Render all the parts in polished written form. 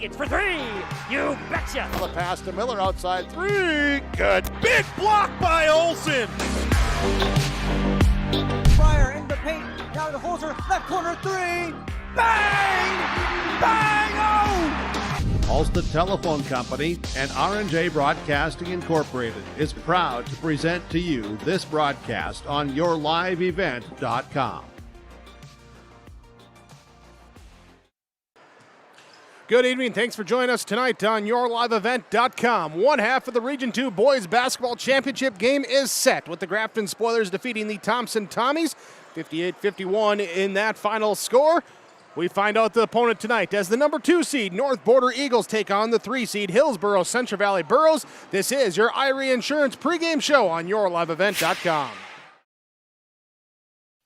take it for three. You betcha. The pass to Miller outside three. Good. Big block by Olsen. Fryer in the paint. Now to Holzer. Left corner three. Bang! Bang! Oh! Ulster Telephone Company and R&J Broadcasting Incorporated is proud to present to you this broadcast on yourliveevent.com. Good evening. Thanks for joining us tonight on yourliveevent.com. One half of the Region 2 Boys Basketball Championship game is set, with the Grafton Spoilers defeating the Thompson Tommies 58-51 in that final score. We find out the opponent tonight as the number 2 seed North Border Eagles take on the 3 seed Hillsborough Central Valley Burros. This is your Irie Insurance pregame show on yourliveevent.com.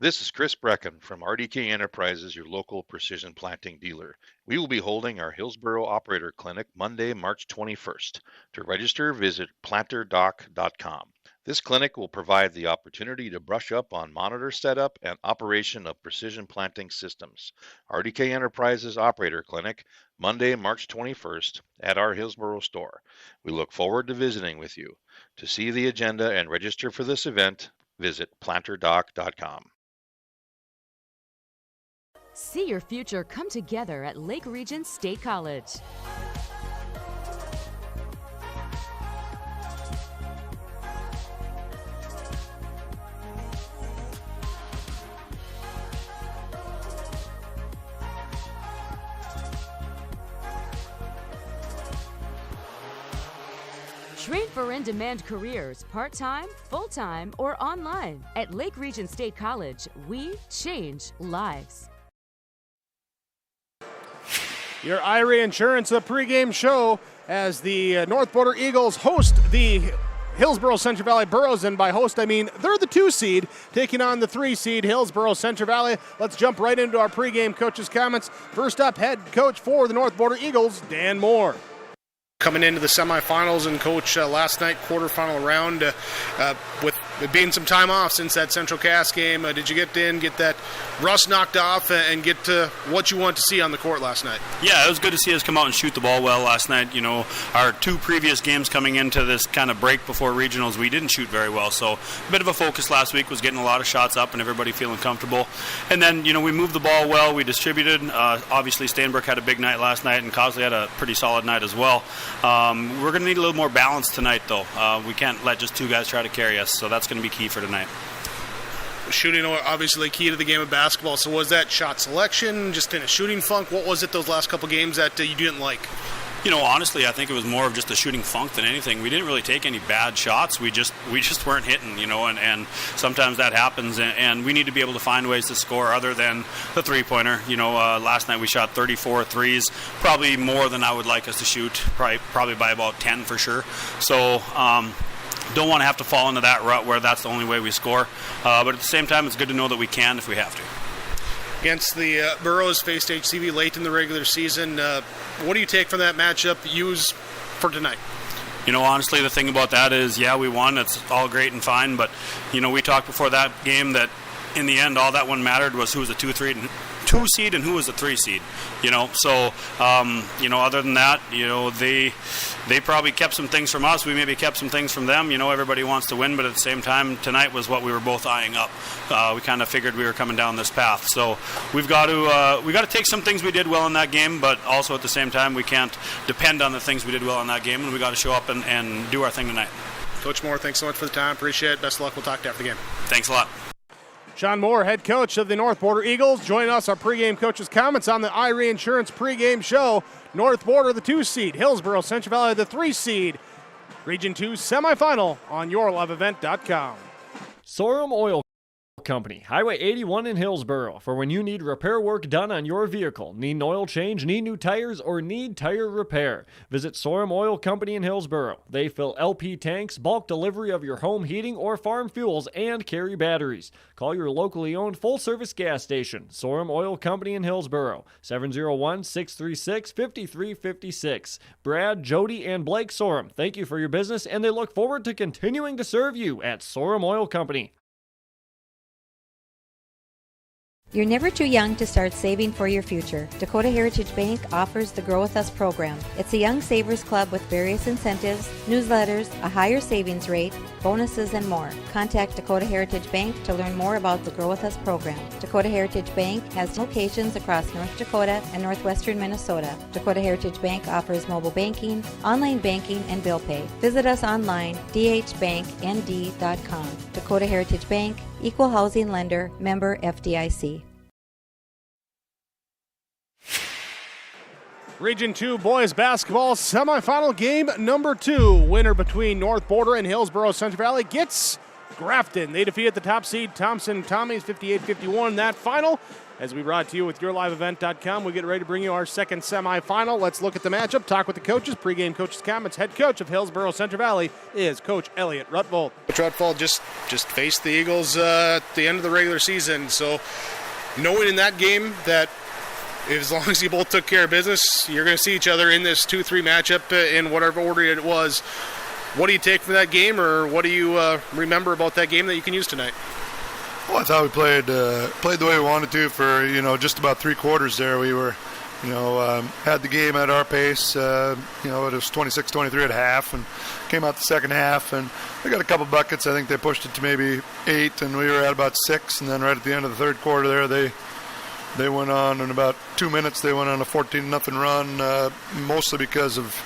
This is Chris Brecken from RDK Enterprises, your local precision planting dealer. We will be holding our Hillsborough Operator Clinic Monday, March 21st. To register, visit planterdoc.com. This clinic will provide the opportunity to brush up on monitor setup and operation of precision planting systems. RDK Enterprises Operator Clinic, Monday, March 21st at our Hillsborough store. We look forward to visiting with you. To see the agenda and register for this event, visit planterdoc.com. See your future come together at Lake Region State College. Train for in-demand careers, part-time, full-time, or online. At Lake Region State College, we change lives. Your Irie Insurance pregame show as the North Border Eagles host the Hillsborough Central Valley Burros, and by host I mean they're the 2 seed taking on the 3 seed Hillsborough Central Valley. Let's jump right into our pregame coach's comments. First up, head coach for the North Border Eagles, Dan Moore. Coming into the semifinals, and coach, last night quarterfinal round with being some time off since that Central Cass game, did you get that rust knocked off and get to what you want to see on the court last night? Yeah, it was good to see us come out and shoot the ball well last night. You know, our 2 previous games coming into this kind of break before regionals, we didn't shoot very well. So a bit of a focus last week was getting a lot of shots up and everybody feeling comfortable. And then, you know, we moved the ball well. We distributed. Obviously, Stainbrook had a big night last night, and Cosley had a pretty solid night as well. We're going to need a little more balance tonight, though. We can't let just 2 guys try to carry us, so that's going to be key for tonight. Shooting, obviously, key to the game of basketball. So was that shot selection, just in a shooting funk? What was it those last couple games that you didn't like? You know, honestly, I think it was more of just a shooting funk than anything. We didn't really take any bad shots. We just weren't hitting, you know, and sometimes that happens, and we need to be able to find ways to score other than the three-pointer. You know, last night we shot 34 threes, probably more than I would like us to shoot, probably by about 10 for sure. So, don't want to have to fall into that rut where that's the only way we score. But at the same time, it's good to know that we can if we have to. Against the Burros, faced HCV late in the regular season. What do you take from that matchup, use for tonight? You know, honestly, the thing about that is, yeah, we won. It's all great and fine. But, you know, we talked before that game that in the end, all that one mattered was who was the 2 seed and who was the 3 seed. You know, so, you know, other than that, you know, they probably kept some things from us. We maybe kept some things from them. You know, everybody wants to win, but at the same time, tonight was what we were both eyeing up. We kind of figured we were coming down this path. So we've got to take some things we did well in that game, but also at the same time, we can't depend on the things we did well in that game, and we got to show up and do our thing tonight. Coach Moore, thanks so much for the time. Appreciate it. Best of luck. We'll talk to you after the game. Thanks a lot. Sean Moore, head coach of the North Border Eagles, joining us. Our pregame coach's comments on the Irie Insurance pregame show. North Border, the 2 seed. Hillsborough Central Valley, the 3 seed. Region 2 semifinal on yourliveevent.com. Sorum Oil Company, Highway 81 in Hillsborough, for when you need repair work done on your vehicle, need an oil change, need new tires, or need tire repair. Visit Sorum Oil Company in Hillsborough. They fill LP tanks, bulk delivery of your home heating or farm fuels, and carry batteries. Call your locally owned full-service gas station, Sorum Oil Company in Hillsborough, 701-636-5356. Brad, Jody, and Blake Sorum, thank you for your business, and they look forward to continuing to serve you at Sorum Oil Company. You're never too young to start saving for your future. Dakota Heritage Bank offers the Grow With Us program. It's a young savers club with various incentives, newsletters, a higher savings rate, bonuses, and more. Contact Dakota Heritage Bank to learn more about the Grow With Us program. Dakota Heritage Bank has locations across North Dakota and northwestern Minnesota. Dakota Heritage Bank offers mobile banking, online banking, and bill pay. Visit us online, dhbanknd.com. Dakota Heritage Bank, Equal Housing Lender, member FDIC. Region 2 boys basketball semifinal game number 2. Winner between North Border and Hillsborough Central Valley gets Grafton. They defeated the top seed Thompson Tommies 58-51 in that final. As we brought to you with YourLiveEvent.com, we get ready to bring you our second semifinal. Let's look at the matchup, talk with the coaches, pregame coaches' comments. Head coach of Hillsborough Central Valley is Coach Elliot Rutvold. Coach Rutvold just faced the Eagles at the end of the regular season, so knowing in that game that as long as you both took care of business, you're going to see each other in this 2-3 matchup in whatever order it was. What do you take from that game, or what do you remember about that game that you can use tonight? Well, I thought we played the way we wanted to for just about 3 quarters there. We were had the game at our pace. It was 26-23 at half, and came out the second half, and they got a couple buckets. I think they pushed it to maybe 8, and we were at about 6. And then right at the end of the third quarter there, they went on in about 2 minutes. They went on a 14-0 run, mostly because of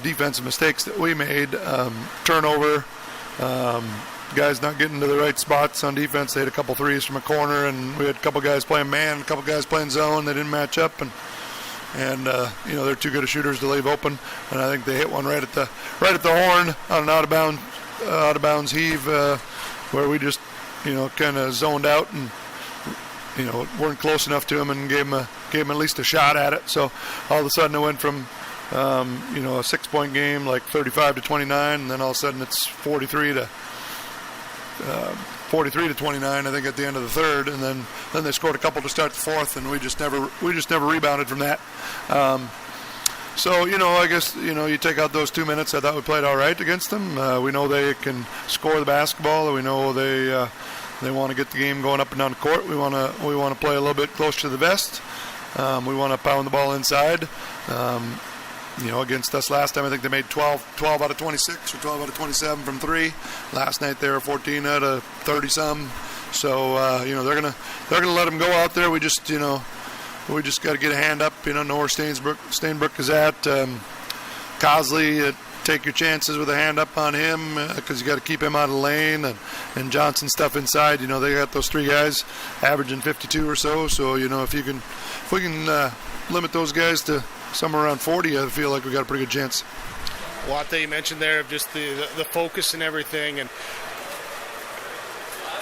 defensive mistakes that we made, turnover. Guys not getting to the right spots on defense. They had a couple threes from a corner, and we had a couple guys playing man, a couple guys playing zone. They didn't match up, and they're too good of shooters to leave open. And I think they hit one right at the horn on an out of bounds heave, where we just kind of zoned out and weren't close enough to him and gave him at least a shot at it. So all of a sudden it went from a 6-point game, like 35-29, and then all of a sudden it's 43 to 29, I think, at the end of the third, and then they scored a couple to start the fourth, and we just never rebounded from that. So I guess you take out those 2 minutes. I thought we played all right against them. We know they can score the basketball. We know they want to get the game going up and down the court. We want to play a little bit closer to the vest. We want to pound the ball inside. Against us last time, I think they made 12 out of 26 or 12 out of 27 from 3. Last night they were 14 out of 30-some. So they're gonna let them go out there. We just got to get a hand up. Know where Stainbrook is at. Cosley, take your chances with a hand up on him because you got to keep him out of the lane, and Johnson stuff inside. They got those 3 guys averaging 52 or so. So if we can limit those guys to somewhere around 40, I feel like we got a pretty good chance. A lot that you mentioned there of just the focus and everything, and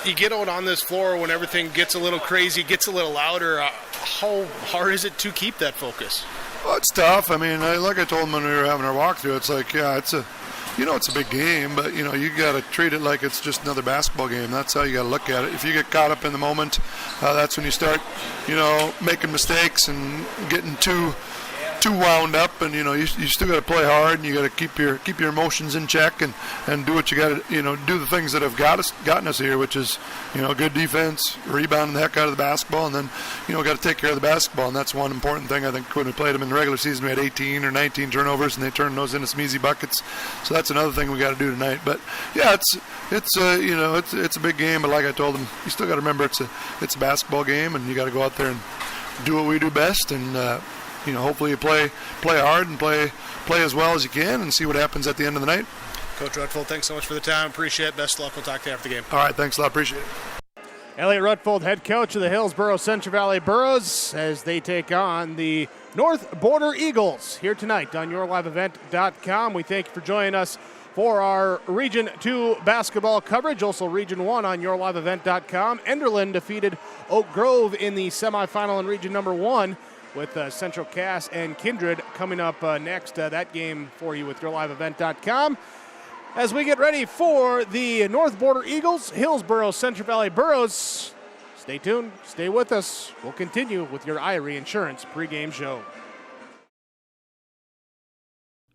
you get out on this floor when everything gets a little crazy, gets a little louder. How hard is it to keep that focus? Well, it's tough. I mean, like I told them when we were having our walkthrough, it's like, it's a big game, but you got to treat it like it's just another basketball game. That's how you got to look at it. If you get caught up in the moment, that's when you start, making mistakes and getting too wound up, and you still got to play hard, and you got to keep your emotions in check and do what you got to do the things that have gotten us here, which is good defense, rebounding the heck out of the basketball, and then got to take care of the basketball. And that's one important thing. I think when we played them in the regular season, we had 18 or 19 turnovers, and they turned those into some easy buckets. So that's another thing we got to do tonight. But yeah, it's a big game, but like I told them, you still got to remember it's a basketball game, and you got to go out there and do what we do best, and hopefully you play hard and play as well as you can, and see what happens at the end of the night. Coach Rutvold, thanks so much for the time. Appreciate it. Best of luck. We'll talk to you after the game. All right, thanks a lot. Appreciate it. Elliot Rutvold, head coach of the Hillsborough Central Valley Burros, as they take on the North Border Eagles here tonight on YourLiveEvent.com. We thank you for joining us for our Region 2 basketball coverage, also Region 1 on YourLiveEvent.com. Enderlin defeated Oak Grove in the semifinal in Region number 1. With Central Cass and Kindred coming up next. That game for you with YourLiveEvent.com. As we get ready for the North Border Eagles, Hillsborough Central Valley Burros. Stay tuned. Stay with us. We'll continue with your Irie Insurance pregame show.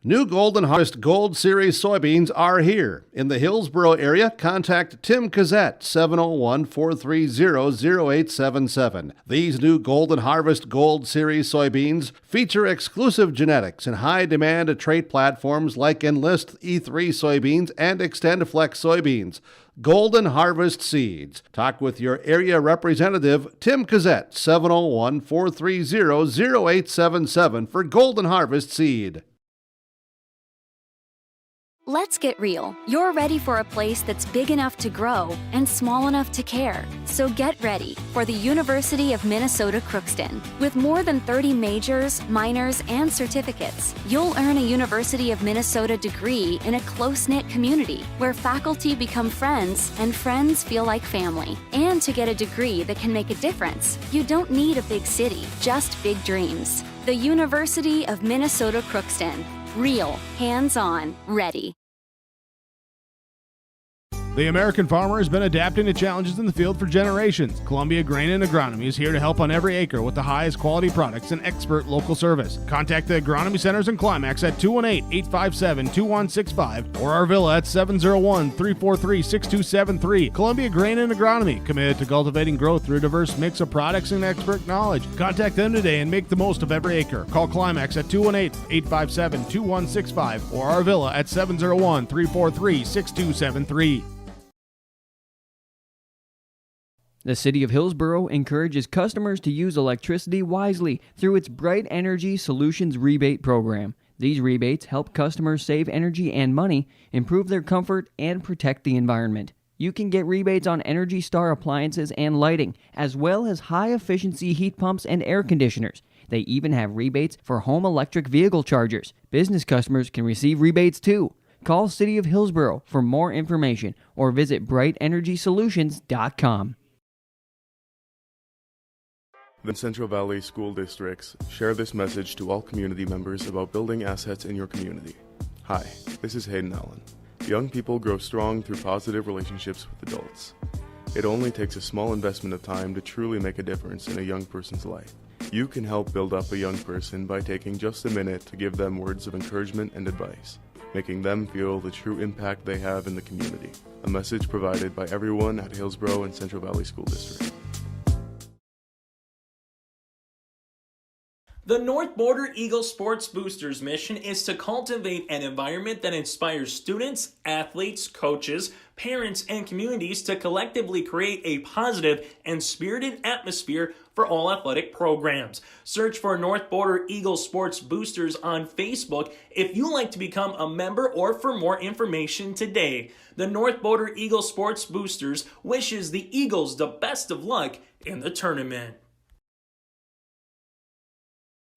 New Golden Harvest Gold Series soybeans are here. In the Hillsborough area, contact Tim Cassette, 701-430-0877. These new Golden Harvest Gold Series soybeans feature exclusive genetics and high-demand trait platforms like Enlist E3 soybeans and XtendFlex soybeans. Golden Harvest Seeds. Talk with your area representative, Tim Cassette, 701-430-0877 for Golden Harvest Seed. Let's get real. You're ready for a place that's big enough to grow and small enough to care. So get ready for the University of Minnesota Crookston. With more than 30 majors, minors, and certificates, you'll earn a University of Minnesota degree in a close-knit community where faculty become friends and friends feel like family. And to get a degree that can make a difference, you don't need a big city, just big dreams. The University of Minnesota Crookston. Real, hands-on, ready. The American farmer has been adapting to challenges in the field for generations. Columbia Grain and Agronomy is here to help on every acre with the highest quality products and expert local service. Contact the Agronomy Centers in Climax at 218-857-2165 or our villa at 701-343-6273. Columbia Grain and Agronomy, committed to cultivating growth through a diverse mix of products and expert knowledge. Contact them today and make the most of every acre. Call Climax at 218-857-2165 or our villa at 701-343-6273. The City of Hillsborough encourages customers to use electricity wisely through its Bright Energy Solutions rebate program. These rebates help customers save energy and money, improve their comfort, and protect the environment. You can get rebates on Energy Star appliances and lighting, as well as high-efficiency heat pumps and air conditioners. They even have rebates for home electric vehicle chargers. Business customers can receive rebates too. Call City of Hillsborough for more information or visit brightenergysolutions.com. The Central Valley School Districts share this message to all community members about building assets in your community. Hi, this is Hayden Allen. Young people grow strong through positive relationships with adults. It only takes a small investment of time to truly make a difference in a young person's life. You can help build up a young person by taking just a minute to give them words of encouragement and advice, making them feel the true impact they have in the community. A message provided by everyone at Hillsborough and Central Valley School District. The North Border Eagle Sports Boosters mission is to cultivate an environment that inspires students, athletes, coaches, parents, and communities to collectively create a positive and spirited atmosphere for all athletic programs. Search for North Border Eagle Sports Boosters on Facebook if you'd like to become a member or for more information today. The North Border Eagle Sports Boosters wishes the Eagles the best of luck in the tournament.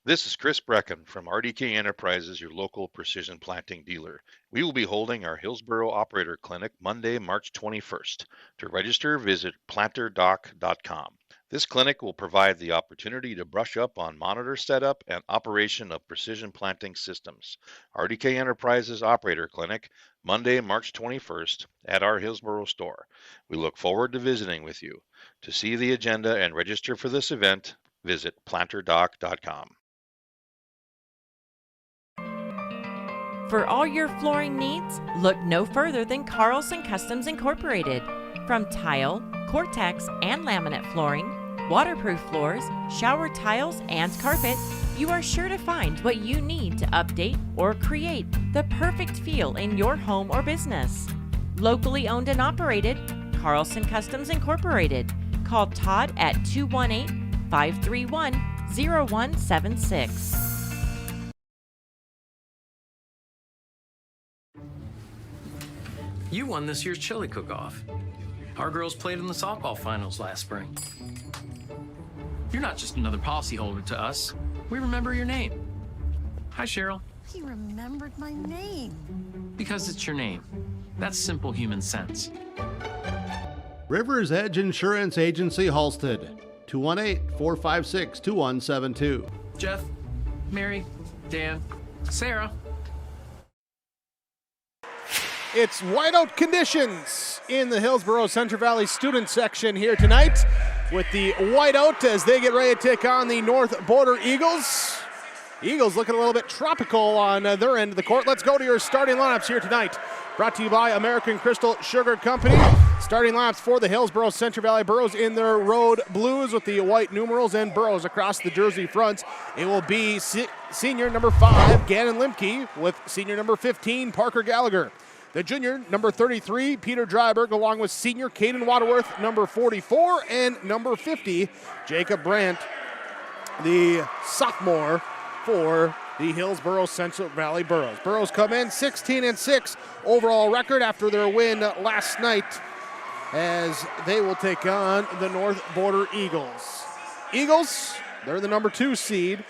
This is Chris Brecken from RDK Enterprises, your local precision planting dealer. We will be holding our Hillsborough Operator Clinic Monday, March 21st. To register, visit planterdoc.com. This clinic will provide the opportunity to brush up on monitor setup and operation of precision planting systems. RDK Enterprises Operator Clinic, Monday, March 21st at our Hillsborough store. We look forward to visiting with you. To see the agenda and register for this event, visit planterdoc.com. For all your flooring needs, look no further than Carlson Customs Incorporated. From tile, Cortex, and laminate flooring, waterproof floors, shower tiles, and carpet, you are sure to find what you need to update or create the perfect feel in your home or business. Locally owned and operated, Carlson Customs Incorporated. Call Todd at 218-531-0176. You won this year's chili cook-off. Our girls played in the softball finals last spring. You're not just another policyholder to us. We remember your name. Hi, Cheryl. He remembered my name. Because it's your name. That's simple human sense. River's Edge Insurance Agency, Halstead, 218-456-2172. Jeff, Mary, Dan, Sarah. It's whiteout conditions in the Hillsborough Central Valley student section here tonight with the whiteout as they get ready to take on the North Border Eagles. Eagles looking a little bit tropical on their end of the court. Let's go to your starting lineups here tonight. Brought to you by American Crystal Sugar Company. Starting lineups for the Hillsborough Central Valley Burros in their road blues with the white numerals and burros across the jersey fronts. It will be senior number 5, Gannon Limke, with senior number 15, Parker Gallagher. The junior, number 33, Peter Dryberg, along with senior Caden Waterworth, number 44, and number 50, Jacob Brandt, the sophomore for the Hillsborough Central Valley Burros. Burros come in 16-6 overall record after their win last night as they will take on the North Border Eagles. Eagles, they're the number 2 seed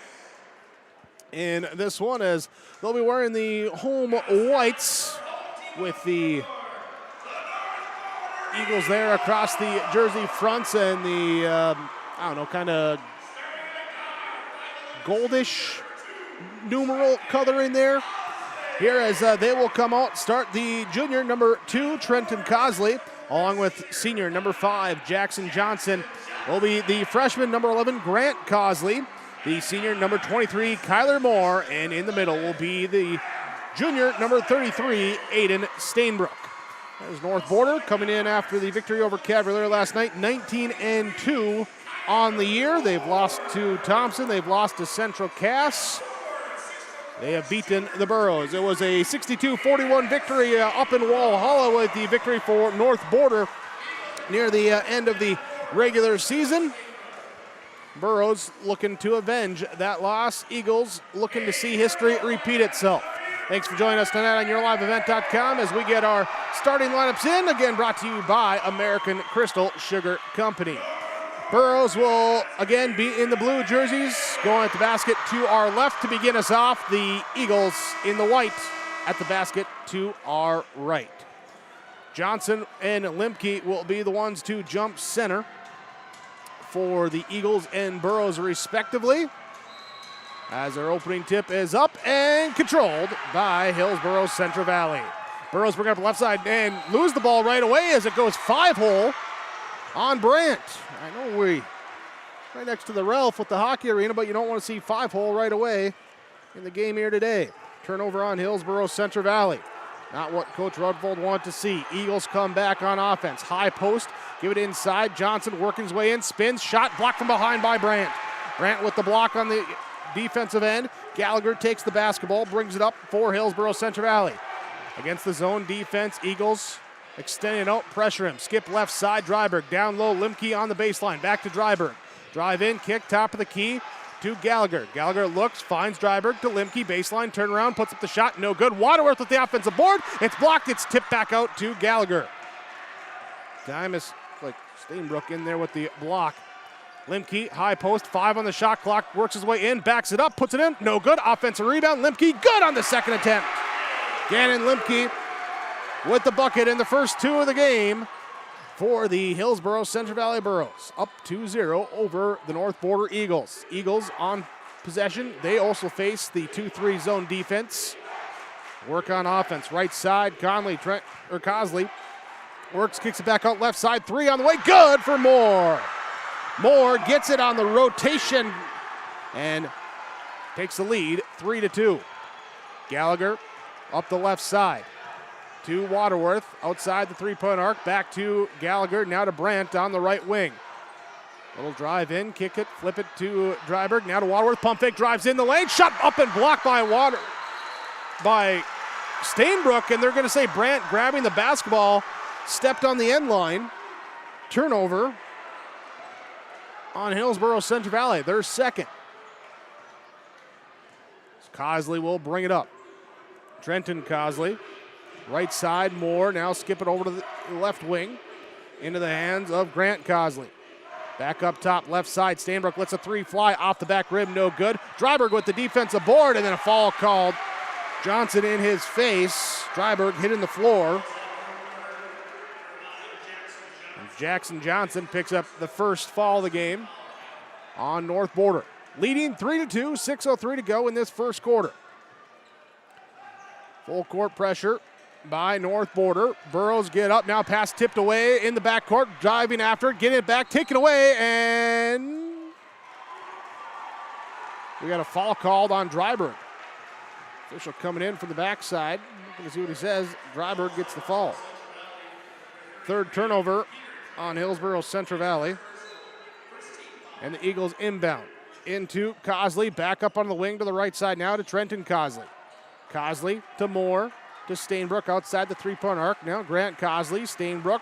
in this one as they'll be wearing the home whites with the Eagles there across the jersey fronts and the, kind of goldish numeral color in there. Here as they will come out, start the junior number 2, Trenton Cosley, along with senior number 5, Jackson Johnson. Will be the freshman number 11, Grant Cosley, the senior number 23, Kyler Moore, and in the middle will be the junior number 33, Aiden Stainbrook. That was North Border coming in after the victory over Cavalier last night, 19-2 on the year. They've lost to Thompson. They've lost to Central Cass. They have beaten the Burros. It was a 62-41 victory up in Walhalla with the victory for North Border near the end of the regular season. Burros looking to avenge that loss. Eagles looking to see history repeat itself. Thanks for joining us tonight on YourLiveEvent.com as we get our starting lineups in. Again, brought to you by American Crystal Sugar Company. Burros will again be in the blue jerseys, going at the basket to our left to begin us off. The Eagles in the white at the basket to our right. Johnson and Limke will be the ones to jump center for the Eagles and Burros respectively, as their opening tip is up and controlled by Hillsborough Central Valley. Burros bring it up the left side and lose the ball right away as it goes 5-hole on Brandt. I know we right next to the Ralph with the hockey arena, but you don't want to see 5-hole right away in the game here today. Turnover on Hillsborough Central Valley. Not what Coach Rudvold wanted to see. Eagles come back on offense. High post, give it inside. Johnson working his way in, spins, shot blocked from behind by Brandt. Brandt with the block on the defensive end. Gallagher takes the basketball, brings it up for Hillsborough Central Valley. Against the zone defense, Eagles extending out, pressure him. Skip left side, Dryberg. Down low, Limke on the baseline. Back to Dryberg. Drive in, kick, top of the key to Gallagher. Gallagher looks, finds Dryberg to Limke. Baseline, turn around, puts up the shot. No good. Waterworth with the offensive board. It's blocked. It's tipped back out to Gallagher. Dimas, like Steinbrook in there with the block. Limke, high post, 5 on the shot clock, works his way in, backs it up, puts it in, no good. Offensive rebound, Limke, good on the second attempt. Gannon Limke with the bucket in the first 2 of the game for the Hillsborough Central Valley Burros. Up 2-0 over the North Border Eagles. Eagles on possession. They also face the 2-3 zone defense. Work on offense. Right side, Cosley works, kicks it back out left side. 3 on the way, good for Moore. Moore gets it on the rotation and takes the lead, 3-2. Gallagher up the left side to Waterworth, outside the three-point arc, back to Gallagher, now to Brandt on the right wing. Little drive in, kick it, flip it to Dryberg, now to Waterworth, pump fake, drives in the lane, shot up and blocked by Stainbrook, and they're going to say Brandt grabbing the basketball, stepped on the end line. Turnover on Hillsborough Central Valley, their second. Cosley will bring it up. Trenton Cosley, right side, Moore, now skip it over to the left wing, into the hands of Grant Cosley. Back up top, left side, Stainbrook lets a 3 fly off the back rim, no good. Dryberg with the defensive board, and then a foul called. Johnson in his face. Dryberg hitting the floor. And Jackson Johnson picks up the first foul of the game on North Border. Leading 3-2, 6:03 to go in this first quarter. Full court pressure by North Border. Burros get up, now pass tipped away in the backcourt, driving after it, getting it back, taken away, and We got a foul called on Dryburgh. Official coming in from the backside. Looking to see what he says. Dryburgh gets the fall. Third turnover on Hillsborough Central Valley. And the Eagles inbound into Cosley. Back up on the wing to the right side now to Trenton Cosley. Cosley to Moore to Stainbrook outside the three-point arc. Now Grant Cosley, Stainbrook,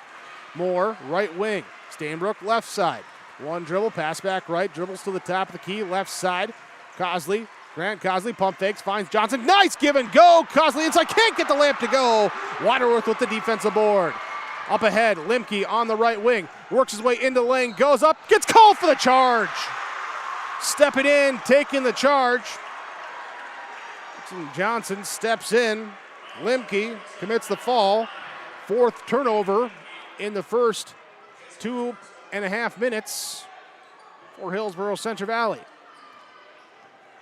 Moore, right wing. Stainbrook left side. One dribble, pass back right, dribbles to the top of the key, left side. Cosley, Grant Cosley, pump fakes, finds Johnson. Nice give and go. Cosley inside, can't get the layup to go. Waterworth with the defensive board. Up ahead, Limke on the right wing, works his way into the lane, goes up, gets called for the charge. Stepping in, taking the charge. Johnson steps in. Limke commits the fall. Fourth turnover in the first 2.5 minutes for Hillsborough Central Valley.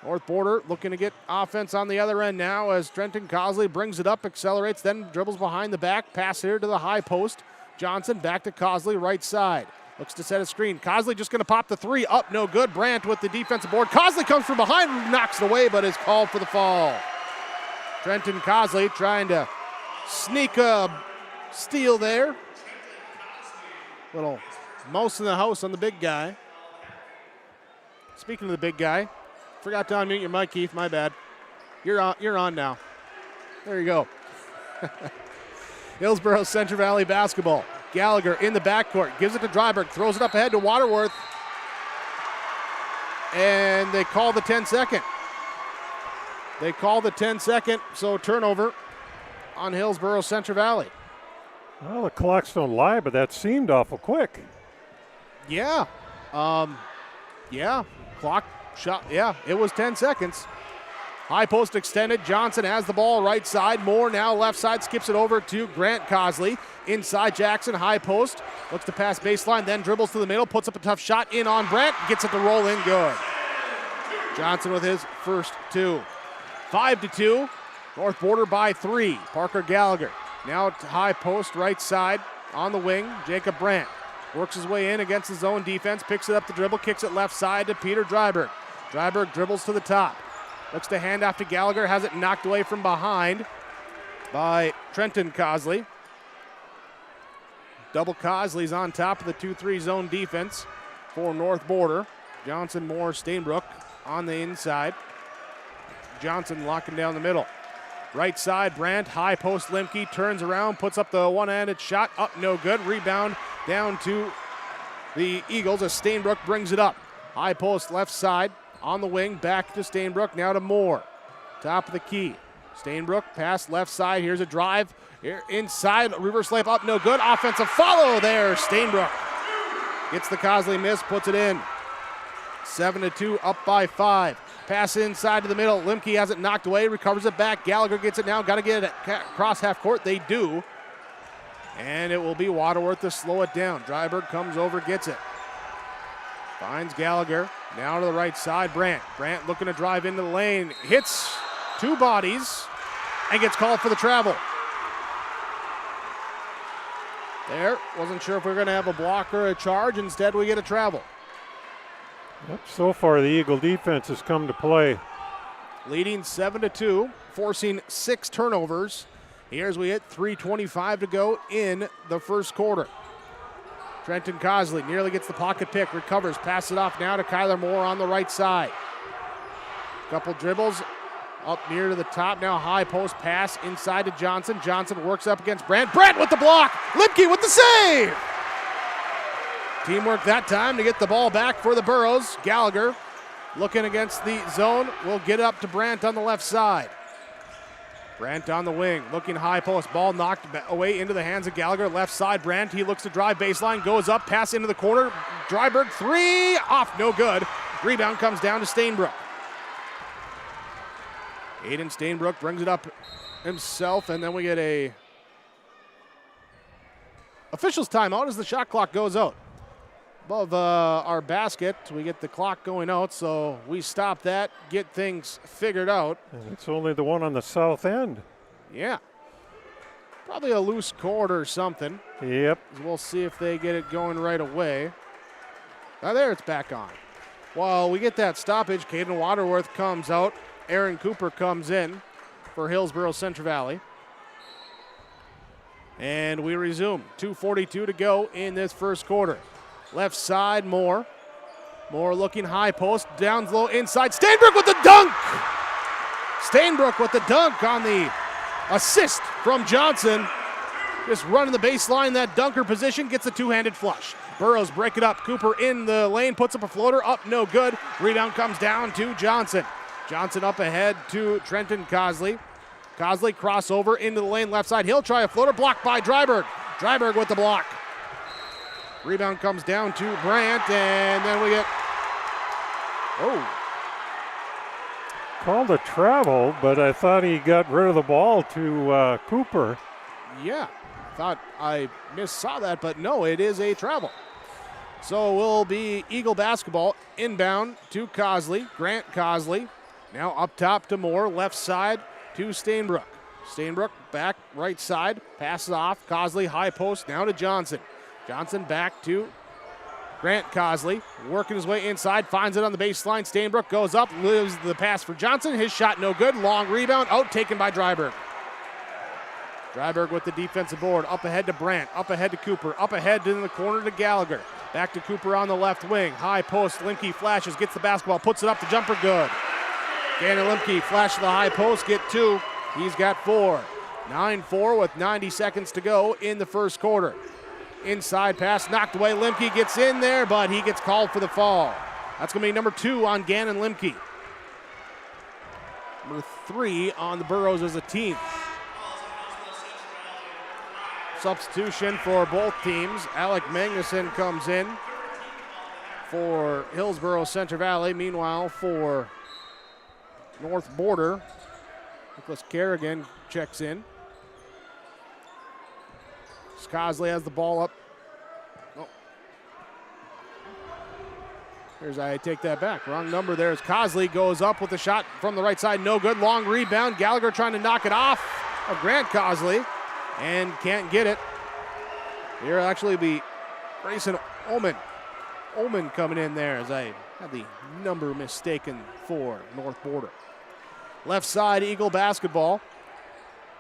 North Border looking to get offense on the other end now as Trenton Cosley brings it up, accelerates, then dribbles behind the back, pass here to the high post. Johnson back to Cosley, right side. Looks to set a screen. Cosley just going to pop the three, up, no good. Brandt with the defensive board. Cosley comes from behind, knocks it away, but is called for the fall. Trenton Cosley trying to sneak a steal there. Little mouse in the house on the big guy. Speaking of the big guy, forgot to unmute your mic, Keith. My bad. You're on now. There you go. Hillsborough Central Valley basketball. Gallagher in the backcourt. Gives it to Dryburgh. Throws it up ahead to Waterworth. And they call the 10-second. They call the 10-second, so turnover on Hillsborough Central Valley. Well, the clocks don't lie, but that seemed awful quick. Yeah. Clock shot. Yeah, it was 10 seconds. High post extended. Johnson has the ball right side. Moore now left side. Skips it over to Grant Cosley. Inside Jackson. High post. Looks to pass baseline. Then dribbles to the middle. Puts up a tough shot in on Brandt. Gets it to roll in good. Johnson with his first two. 5-2. North Border by 3. Parker Gallagher. Now to high post right side on the wing. Jacob Brandt. Works his way in against the zone defense. Picks it up the dribble. Kicks it left side to Peter Dryburgh. Dryburgh dribbles to the top. Looks to hand off to Gallagher. Has it knocked away from behind by Trenton Cosley. Double Cosley's on top of the 2-3 zone defense for North Border. Johnson, Moore, Stainbrook on the inside. Johnson locking down the middle. Right side, Brandt, high post Limke, turns around, puts up the one-handed shot, up no good. Rebound down to the Eagles as Stainbrook brings it up. High post left side, on the wing, back to Stainbrook, now to Moore. Top of the key. Stainbrook, pass left side, here's a drive. Here inside, reverse layup, up no good. Offensive follow there, Stainbrook. Gets the Cosley miss, puts it in. 7-2, up by 5. Pass inside to the middle. Limke has it knocked away, recovers it back. Gallagher gets it now, got to get it across half court. They do. And it will be Waterworth to slow it down. Dryburgh comes over, gets it. Finds Gallagher. Now to the right side, Brandt. Brandt looking to drive into the lane. Hits two bodies and gets called for the travel. There, wasn't sure if we were going to have a block or a charge. Instead, we get a travel. Yep, so far the Eagle defense has come to play. Leading 7-2, forcing 6 turnovers. Here's we hit 3:25 to go in the first quarter. Trenton Cosley nearly gets the pocket pick, recovers, passes it off now to Kyler Moore on the right side. Couple dribbles up near to the top. Now high post pass inside to Johnson. Johnson works up against Brandt. Brandt with the block. Limke with the save. Teamwork that time to get the ball back for the Burros. Gallagher looking against the zone. Will get up to Brandt on the left side. Brandt on the wing, looking high post. Ball knocked away into the hands of Gallagher. Left side, Brandt. He looks to drive baseline, goes up, pass into the corner. Dryburgh, 3, off, no good. Rebound comes down to Stainbrook. Aiden Stainbrook brings it up himself, and then we get a official's timeout as the shot clock goes out. Above our basket, we get the clock going out, so we stop that, get things figured out. And it's only the one on the south end. Yeah. Probably a loose cord or something. Yep. We'll see if they get it going right away. Now there, it's back on. While we get that stoppage, Caden Waterworth comes out. Aaron Cooper comes in for Hillsborough Central Valley. And we resume. 2:42 to go in this first quarter. Left side, Moore. Moore looking high post, down low inside. Stainbrook with the dunk! Stainbrook with the dunk on the assist from Johnson. Just running the baseline, that dunker position, gets a two-handed flush. Burrows break it up. Cooper in the lane, puts up a floater, up no good. Rebound comes down to Johnson. Johnson up ahead to Trenton Cosley. Cosley crossover into the lane left side. He'll try a floater, blocked by Dryberg. Dryberg with the block. Rebound comes down to Brandt, and then we get, Called a travel, but I thought he got rid of the ball to Cooper. Yeah, thought I saw that, but no, it is a travel. So will be Eagle basketball inbound to Cosley. Grant Cosley now up top to Moore, left side to Stainbrook. Stainbrook back right side, passes off. Cosley high post now to Johnson. Johnson back to Grant Cosley, working his way inside, finds it on the baseline. Stainbrook goes up, lives the pass for Johnson. His shot no good. Long rebound, out taken by Dryberg. Dryberg with the defensive board, up ahead to Brandt, up ahead to Cooper, up ahead in the corner to Gallagher. Back to Cooper on the left wing. High post, Limke flashes, gets the basketball, puts it up, the jumper good. Gannon Limke flash to the high post, get two. He's got four. 9-4 with 90 seconds to go in the first quarter. Inside pass knocked away. Limke gets in there, but he gets called for the fall. That's going to be number 2 on Gannon Limke. Number 3 on the Burros as a team. Substitution for both teams. Alec Magnuson comes in for Hillsborough Central Valley. Meanwhile, for North Border, Nicholas Kerrigan checks in. Cosley has the ball up. I take that back. Wrong number there as Cosley goes up with the shot from the right side. No good. Long rebound. Gallagher trying to knock it off of Grant Cosley and can't get it. Here will actually be Grayson Oman. Oman coming in there as I had the number mistaken for North Border. Left side, Eagle basketball.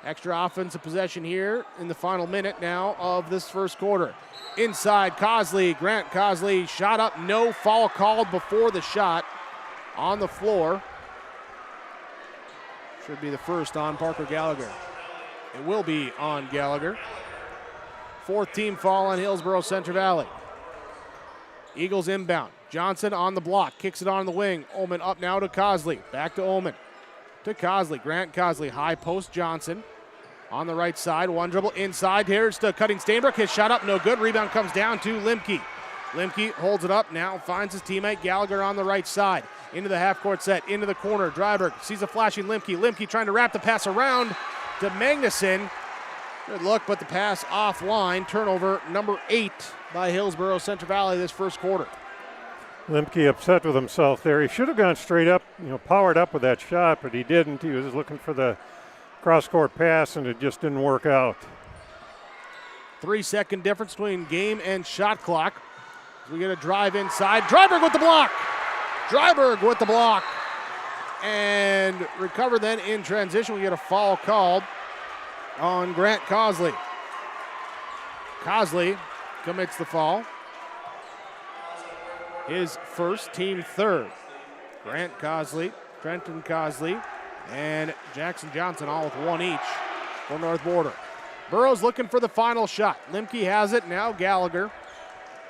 Extra offensive possession here in the final minute now of this first quarter. Inside, Cosley, Grant Cosley, shot up, no foul called before the shot on the floor. Should be the first on Parker Gallagher. It will be on Gallagher. 4th team foul on Hillsborough Central Valley. Eagles inbound. Johnson on the block, kicks it on the wing. Ullman up now to Cosley. Back to Ullman. To Cosley. Grant Cosley, high post Johnson. On the right side, one dribble inside. Here's to cutting Stainbrook. His shot up, no good. Rebound comes down to Limke. Limke holds it up now, finds his teammate Gallagher on the right side. Into the half-court set, into the corner. Dryberg sees a flashing Limke. Limke trying to wrap the pass around to Magnuson. Good look, but the pass offline. Turnover number 8 by Hillsborough Central Valley this first quarter. Limke upset with himself there. He should have gone straight up, powered up with that shot, but he didn't. He was looking for the cross-court pass, and it just didn't work out. 3-second difference between game and shot clock. We get a drive inside. Dryberg with the block. Dryberg with the block. And recover then in transition. We get a foul called on Grant Cosley. Cosley commits the foul. His first, team third. Grant Cosley, Trenton Cosley, and Jackson Johnson all with one each for North Border. Burrows looking for the final shot. Limke has it, now Gallagher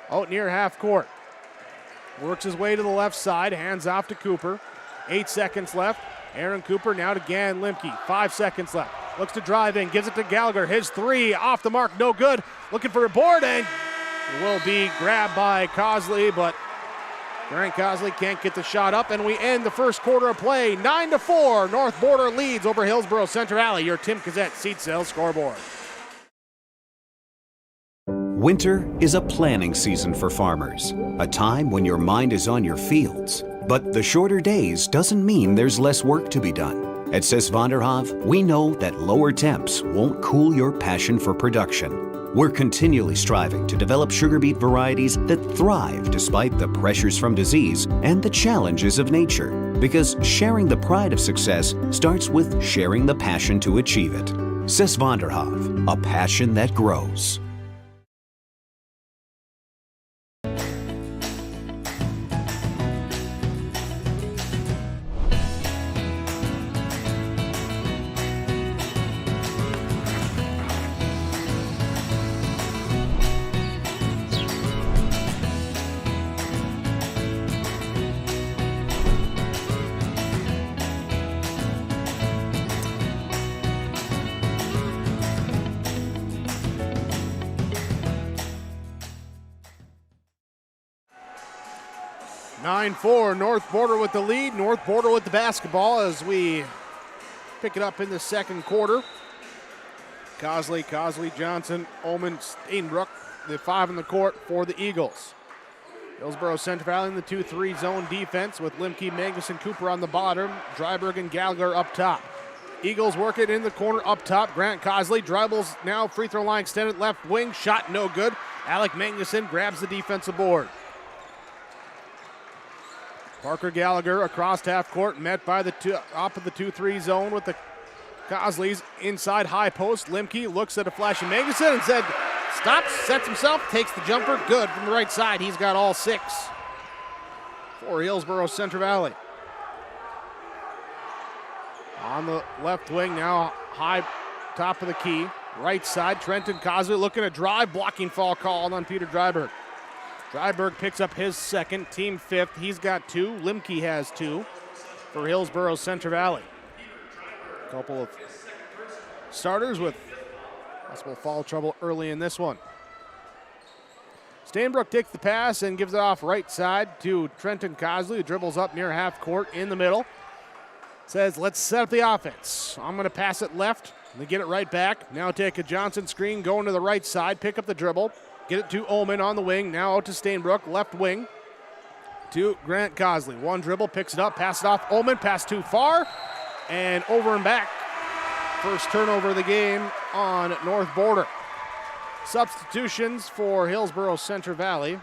out near half court. Works his way to the left side, hands off to Cooper. 8 seconds left. Aaron Cooper now to Gann Limke. 5 seconds left. Looks to drive in, gives it to Gallagher. His three off the mark, no good. Looking for a board and will be grabbed by Cosley, but Grant Cosley can't get the shot up, and we end the first quarter of play. 9-4, North Border leads over Hillsborough Central Valley. Your Tim Cassette seat sales scoreboard. Winter is a planning season for farmers, a time when your mind is on your fields. But the shorter days doesn't mean there's less work to be done. At Sis Vonderhoff, we know that lower temps won't cool your passion for production. We're continually striving to develop sugar beet varieties that thrive despite the pressures from disease and the challenges of nature. Because sharing the pride of success starts with sharing the passion to achieve it. Zes van der Hoef, a passion that grows. North Border with the lead. North Border with the basketball as we pick it up in the second quarter. Cosley, Johnson, Ullman, Steinbrook, the 5 in the court for the Eagles. Hillsborough Central Valley in the 2-3 zone defense with Limke, Magnuson, Cooper on the bottom, Dryberg and Gallagher up top. Eagles work it in the corner up top. Grant Cosley dribbles now, free throw line extended left wing, shot no good. Alec Magnuson grabs the defensive board. Parker Gallagher across half court, met by the top of the 2-3 zone with the Cosleys inside high post. Limke looks at a flash of Magnuson and said, stops, sets himself, takes the jumper, good from the right side. He's got all 6 for Hillsborough Central Valley. On the left wing now, high top of the key, right side, Trenton Cosley looking to drive, blocking foul called on Peter Dryberg. Dryberg picks up his second, team 5th. He's got 2. Limke has 2 for Hillsborough Central Valley. A couple of starters with possible foul trouble early in this one. Steinbrook takes the pass and gives it off right side to Trenton Cosley, who dribbles up near half court in the middle. Says, let's set up the offense. I'm going to pass it left. They get it right back. Now take a Johnson screen, going to the right side, pick up the dribble. Get it to Ullman on the wing. Now out to Steinbrook, left wing to Grant Cosley. One dribble, picks it up, passes it off. Ullman, pass too far, and over and back. First turnover of the game on North Border. Substitutions for Hillsborough Central Valley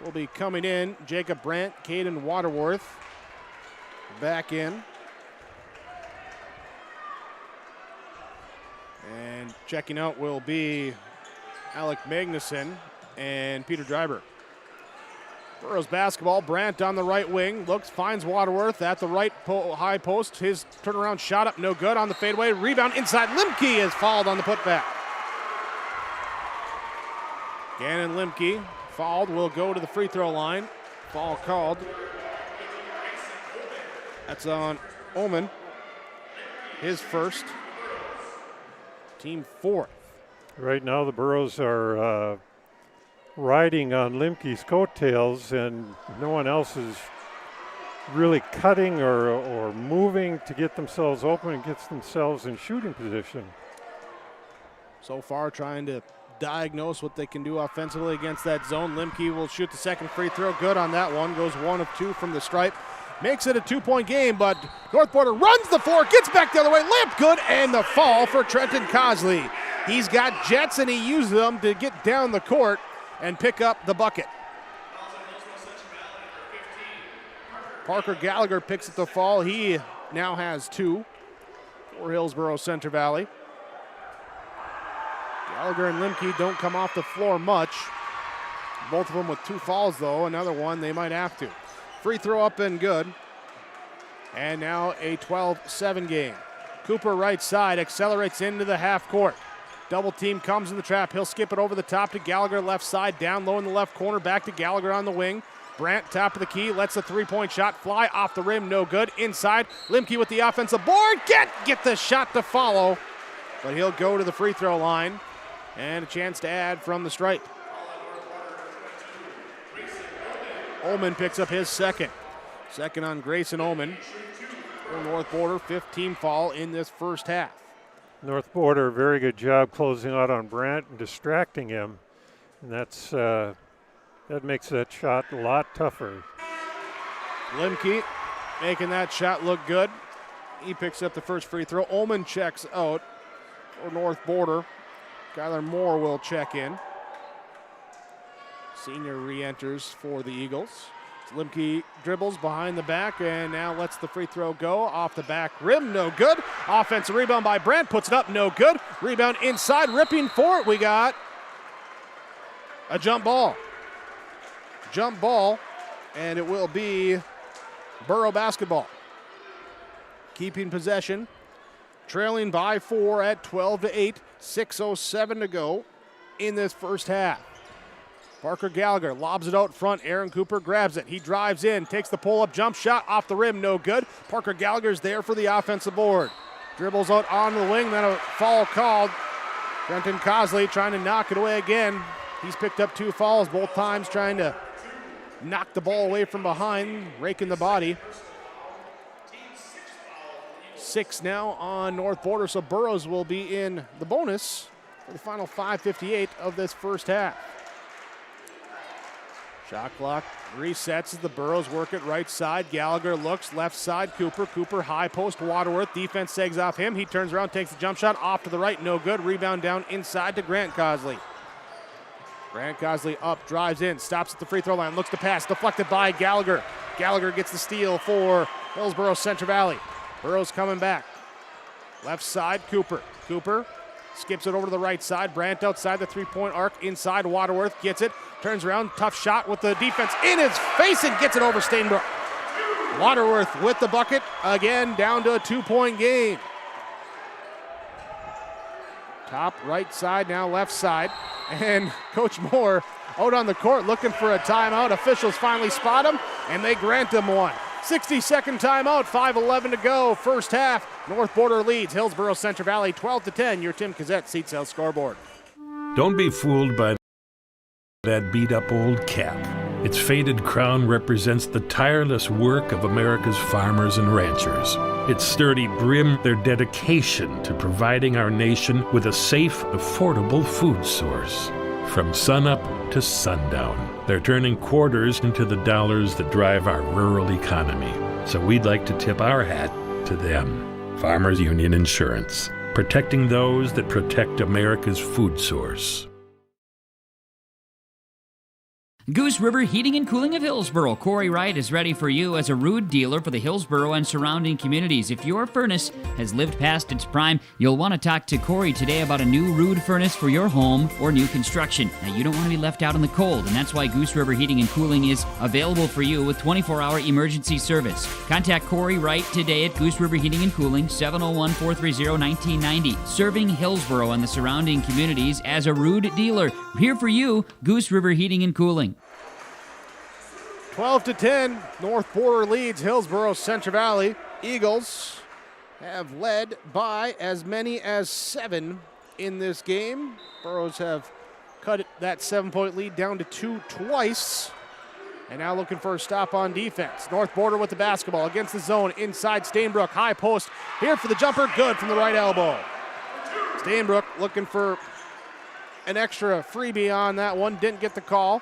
will be coming in. Jacob Brandt, Caden Waterworth back in. And checking out will be Alec Magnuson and Peter Dryberg. Burroughs basketball, Brandt on the right wing, looks, finds Waterworth at the right high post. His turnaround shot up, no good on the fadeaway. Rebound inside, Limke is fouled on the putback. Gannon Limke fouled, will go to the free throw line. Foul called. That's on Ullman, his first, team 4th. Right now the Burrows are riding on Limke's coattails, and no one else is really cutting or moving to get themselves open and gets themselves in shooting position. So far trying to diagnose what they can do offensively against that zone. Limke will shoot the second free throw, good on that one, goes 1 of 2 from the stripe. Makes it a 2-point game, but North Border runs the floor, gets back the other way, layup good, and the fall for Trenton Cosley. He's got jets, and he uses them to get down the court and pick up the bucket. Parker Gallagher picks up the fall. He now has 2 for Hillsborough Central Valley. Gallagher and Limke don't come off the floor much. Both of them with 2 fouls, though. Another one they might have to. Free throw up and good. And now a 12-7 game. Cooper right side accelerates into the half court. Double team comes in the trap. He'll skip it over the top to Gallagher left side. Down low in the left corner. Back to Gallagher on the wing. Brandt top of the key. Lets the 3-point shot fly off the rim. No good. Inside. Limke with the offensive board. Get the shot to follow. But he'll go to the free throw line. And a chance to add from the stripe. Ullman picks up his second. Second on Grayson Ullman. For North Border, 15 foul in this first half. North Border, very good job closing out on Brandt and distracting him. And that makes that shot a lot tougher. Limke making that shot look good. He picks up the first free throw. Ullman checks out for North Border. Skylar Moore will check in. Senior re-enters for the Eagles. Limke dribbles behind the back and now lets the free throw go. Off the back rim, no good. Offensive rebound by Brandt, puts it up, no good. Rebound inside, ripping for it. We got a jump ball. Jump ball, and it will be Borough basketball. Keeping possession, trailing by 4 at 12-8, 6:07 to go in this first half. Parker Gallagher lobs it out front. Aaron Cooper grabs it. He drives in, takes the pull-up jump shot off the rim, no good. Parker Gallagher's there for the offensive board. Dribbles out on the wing, then a foul called. Brenton Cosley trying to knock it away again. He's picked up 2 fouls, both times trying to knock the ball away from behind, raking the body. 6 now on North Border, so Burroughs will be in the bonus for the final 5:58 of this first half. Shot clock resets as the Burroughs work it right side. Gallagher looks left side. Cooper high post. Waterworth defense sags off him. He turns around, takes the jump shot off to the right. No good. Rebound down inside to Grant Cosley. Grant Cosley up, drives in, stops at the free throw line, looks to pass, deflected by Gallagher. Gallagher gets the steal for Hillsborough Central Valley. Burroughs coming back. Left side, Cooper skips it over to the right side. Brandt outside the three-point arc, inside. Waterworth gets it, turns around, tough shot with the defense in his face and gets it over Stainbrook. Waterworth with the bucket, again down to a 2-point game. Top right side, now left side. And Coach Moore out on the court looking for a timeout. Officials finally spot him, and they grant him one. 60-second timeout, 5:11 to go. First half, North Border leads Hillsborough Central Valley 12-10. Your Tim Kazette seat sale scoreboard. Don't be fooled by that beat-up old cap. Its faded crown represents the tireless work of America's farmers and ranchers. Its sturdy brim, their dedication to providing our nation with a safe, affordable food source. From sunup to sundown, they're turning quarters into the dollars that drive our rural economy. So we'd like to tip our hat to them. Farmers Union Insurance, protecting those that protect America's food source. Goose River Heating and Cooling of Hillsborough. Corey Wright is ready for you as a Rude dealer for the Hillsborough and surrounding communities. If your furnace has lived past its prime, you'll want to talk to Corey today about a new Rude furnace for your home or new construction. Now, you don't want to be left out in the cold, and that's why Goose River Heating and Cooling is available for you with 24-hour emergency service. Contact Corey Wright today at Goose River Heating and Cooling, 701-430-1990. Serving Hillsborough and the surrounding communities as a Rude dealer. Here for you, Goose River Heating and Cooling. 12-10, North Border leads Hillsborough Central Valley. Eagles have led by as many as 7 in this game. Burroughs have cut that 7-point lead down to 2 twice. And now looking for a stop on defense. North Border with the basketball against the zone. Inside Stainbrook, high post. Here for the jumper, good from the right elbow. Stainbrook looking for an extra freebie on that one, didn't get the call.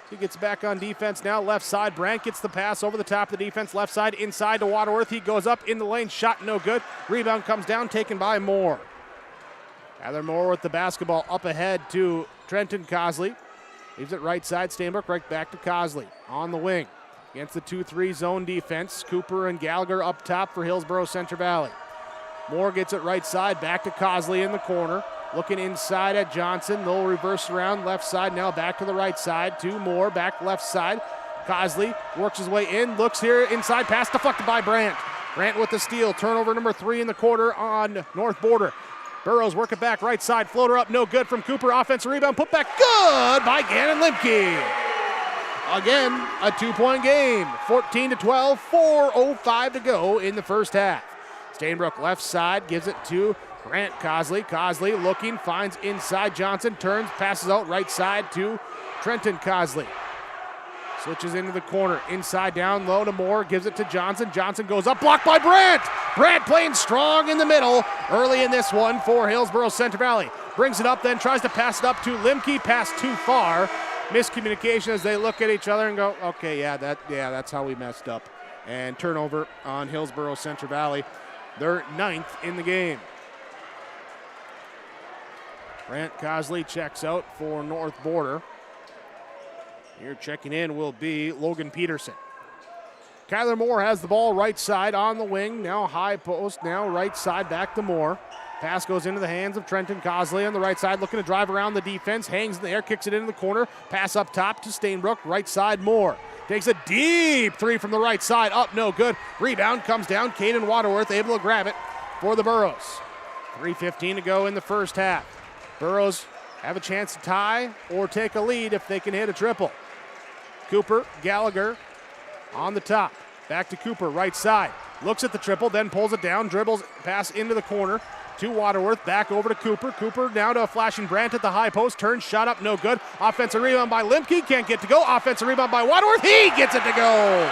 He gets back on defense now, left side. Brandt gets the pass over the top of the defense, left side, inside to Waterworth. He goes up in the lane, shot no good. Rebound comes down, taken by Moore. Tyler Moore with the basketball up ahead to Trenton Cosley. Leaves it right side, Stainbrook right back to Cosley. On the wing against the 2-3 zone defense. Cooper and Gallagher up top for Hillsborough Central Valley. Moore gets it right side, back to Cosley in the corner. Looking inside at Johnson. They'll reverse around left side now, back to the right side. 2 more, back left side. Cosley works his way in, looks here inside, pass deflected by Brandt. Brandt with the steal, turnover number 3 in the quarter on North Border. Burroughs work it back right side, floater up, no good from Cooper. Offensive rebound, put back, good by Gannon Limke. Again, a 2-point game, 14-12, 4:05 to go in the first half. Stainbrook left side, gives it to Grant Cosley. Cosley looking, finds inside Johnson, turns, passes out right side to Trenton Cosley. Switches into the corner, inside down low to Moore, gives it to Johnson. Johnson goes up, blocked by Brandt. Brandt playing strong in the middle early in this one for Hillsborough Central Valley. Brings it up, then tries to pass it up to Limke, pass too far. Miscommunication as they look at each other and go, okay, that's how we messed up. And turnover on Hillsborough Central Valley. They're 9th in the game. Brant Cosley checks out for North Border. Here checking in will be Logan Peterson. Kyler Moore has the ball right side on the wing. Now high post, now right side back to Moore. Pass goes into the hands of Trenton Cosley on the right side, looking to drive around the defense. Hangs in the air, kicks it into the corner. Pass up top to Stainbrook, right side Moore. Takes a deep three from the right side, up no good. Rebound comes down, Caden Waterworth able to grab it for the Burros. 3:15 to go in the first half. Burros have a chance to tie or take a lead if they can hit a triple. Cooper, Gallagher on the top. Back to Cooper, right side. Looks at the triple, then pulls it down, dribbles, pass into the corner to Waterworth, back over to Cooper. Cooper now to a flashing Brant at the high post, turns, shot up, no good. Offensive rebound by Limke, can't get to go. Offensive rebound by Waterworth, he gets it to go.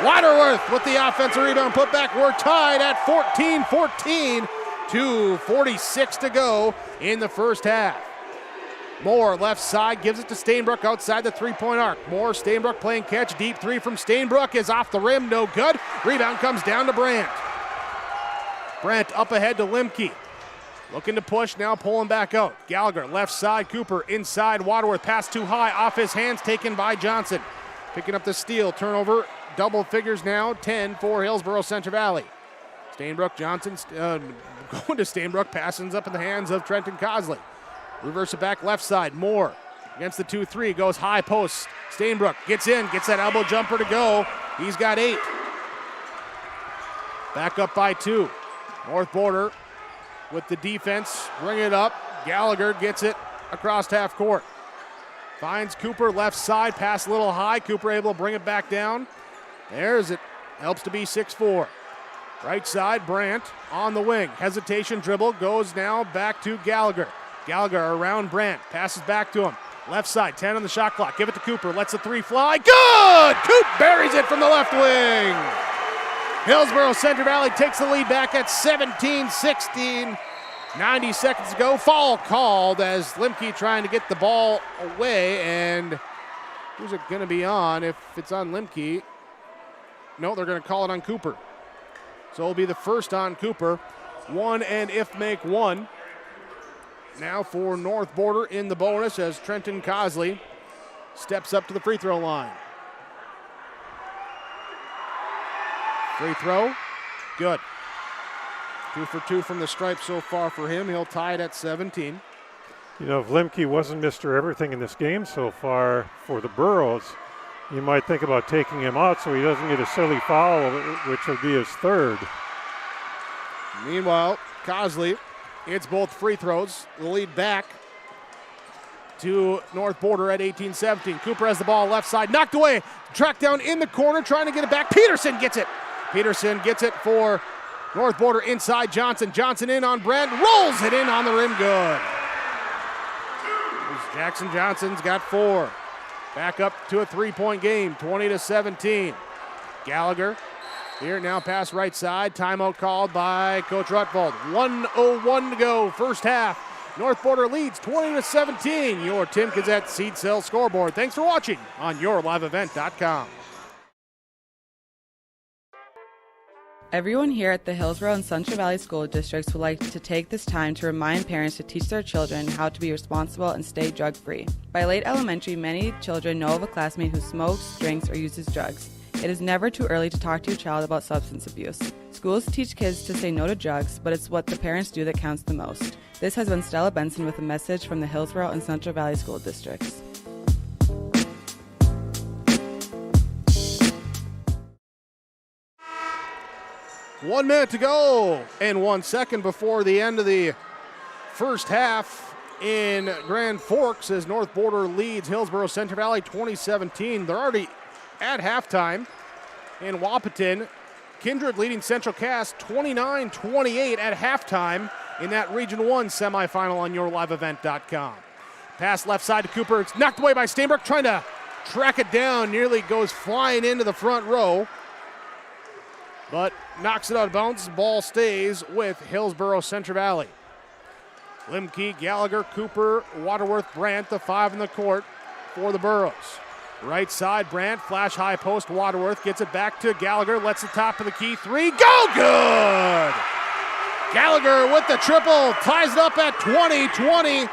Waterworth with the offensive rebound put back. We're tied at 14-14, 2:46 to go in the first half. Moore left side gives it to Stainbrook outside the three-point arc. Moore, Stainbrook playing catch. Deep three from Stainbrook is off the rim, no good. Rebound comes down to Brant. Brant up ahead to Limke. Looking to push, now pulling back out. Gallagher left side, Cooper inside. Waterworth pass too high, off his hands, taken by Johnson. Picking up the steal, turnover, double figures now, 10 for Hillsborough Central Valley. Stainbrook, Johnson going to Stainbrook, passes up in the hands of Trenton Cosley. Reverse it back left side, Moore against the 2-3, goes high post. Stainbrook gets in, gets that elbow jumper to go. He's got 8. Back up by 2. North Border with the defense, bring it up. Gallagher gets it across half court. Finds Cooper left side, pass a little high. Cooper able to bring it back down. There's it, helps to be 6-4. Right side, Brant on the wing. Hesitation dribble, goes now back to Gallagher. Gallagher around Brant, passes back to him. Left side, 10 on the shot clock. Give it to Cooper, lets the 3 fly. Good! Coop buries it from the left wing. Hillsborough Central Valley takes the lead back at 17-16. 90 seconds to go. Foul called as Limke trying to get the ball away. And who's it going to be on if it's on Limke? No, they're going to call it on Cooper. So it'll be the first on Cooper. 1 and if make 1. Now for North Border in the bonus as Trenton Cosley steps up to the free throw line. Free throw, good. 2 for 2 from the stripe so far for him. He'll tie it at 17. You know, if Limke wasn't Mr. Everything in this game so far for the Burros, you might think about taking him out so he doesn't get a silly foul, which will be his 3rd. Meanwhile, Cosley, it's both free throws. The lead back to North Border at 18-17. Cooper has the ball left side, knocked away, tracked down in the corner, trying to get it back. Peterson gets it. Peterson gets it for North Border inside Johnson. Johnson in on Brent, rolls it in on the rim, good. Jackson Johnson's got 4. Back up to a 3-point game, 20-17. Gallagher here now pass right side. Timeout called by Coach Rutvold. 1:01 to go, first half. North Border leads 20-17. Your Tim Gazette Seed Sale scoreboard. Thanks for watching on YourLiveEvent.com. Everyone here at the Hillsborough and Central Valley School Districts would like to take this time to remind parents to teach their children how to be responsible and stay drug-free. By late elementary, many children know of a classmate who smokes, drinks, or uses drugs. It is never too early to talk to your child about substance abuse. Schools teach kids to say no to drugs, but it's what the parents do that counts the most. This has been Stella Benson with a message from the Hillsborough and Central Valley School Districts. One minute to go and 1 second before the end of the first half in Grand Forks as North Border leads Hillsborough Central Valley 2017. They're already at halftime in Wahpeton. Kindred leading Central Cass 29-28 at halftime in that Region 1 semifinal on YourLiveEvent.com. Pass left side to Cooper. It's knocked away by Steinberg, trying to track it down. Nearly goes flying into the front row, but knocks it out of bounds. Ball stays with Hillsborough Central Valley. Limke, Gallagher, Cooper, Waterworth, Brant, the 5 in the court for the Burros. Right side, Brant, flash high post, Waterworth gets it back to Gallagher, lets the top of the key 3, go good! Gallagher with the triple, ties it up at 20-20.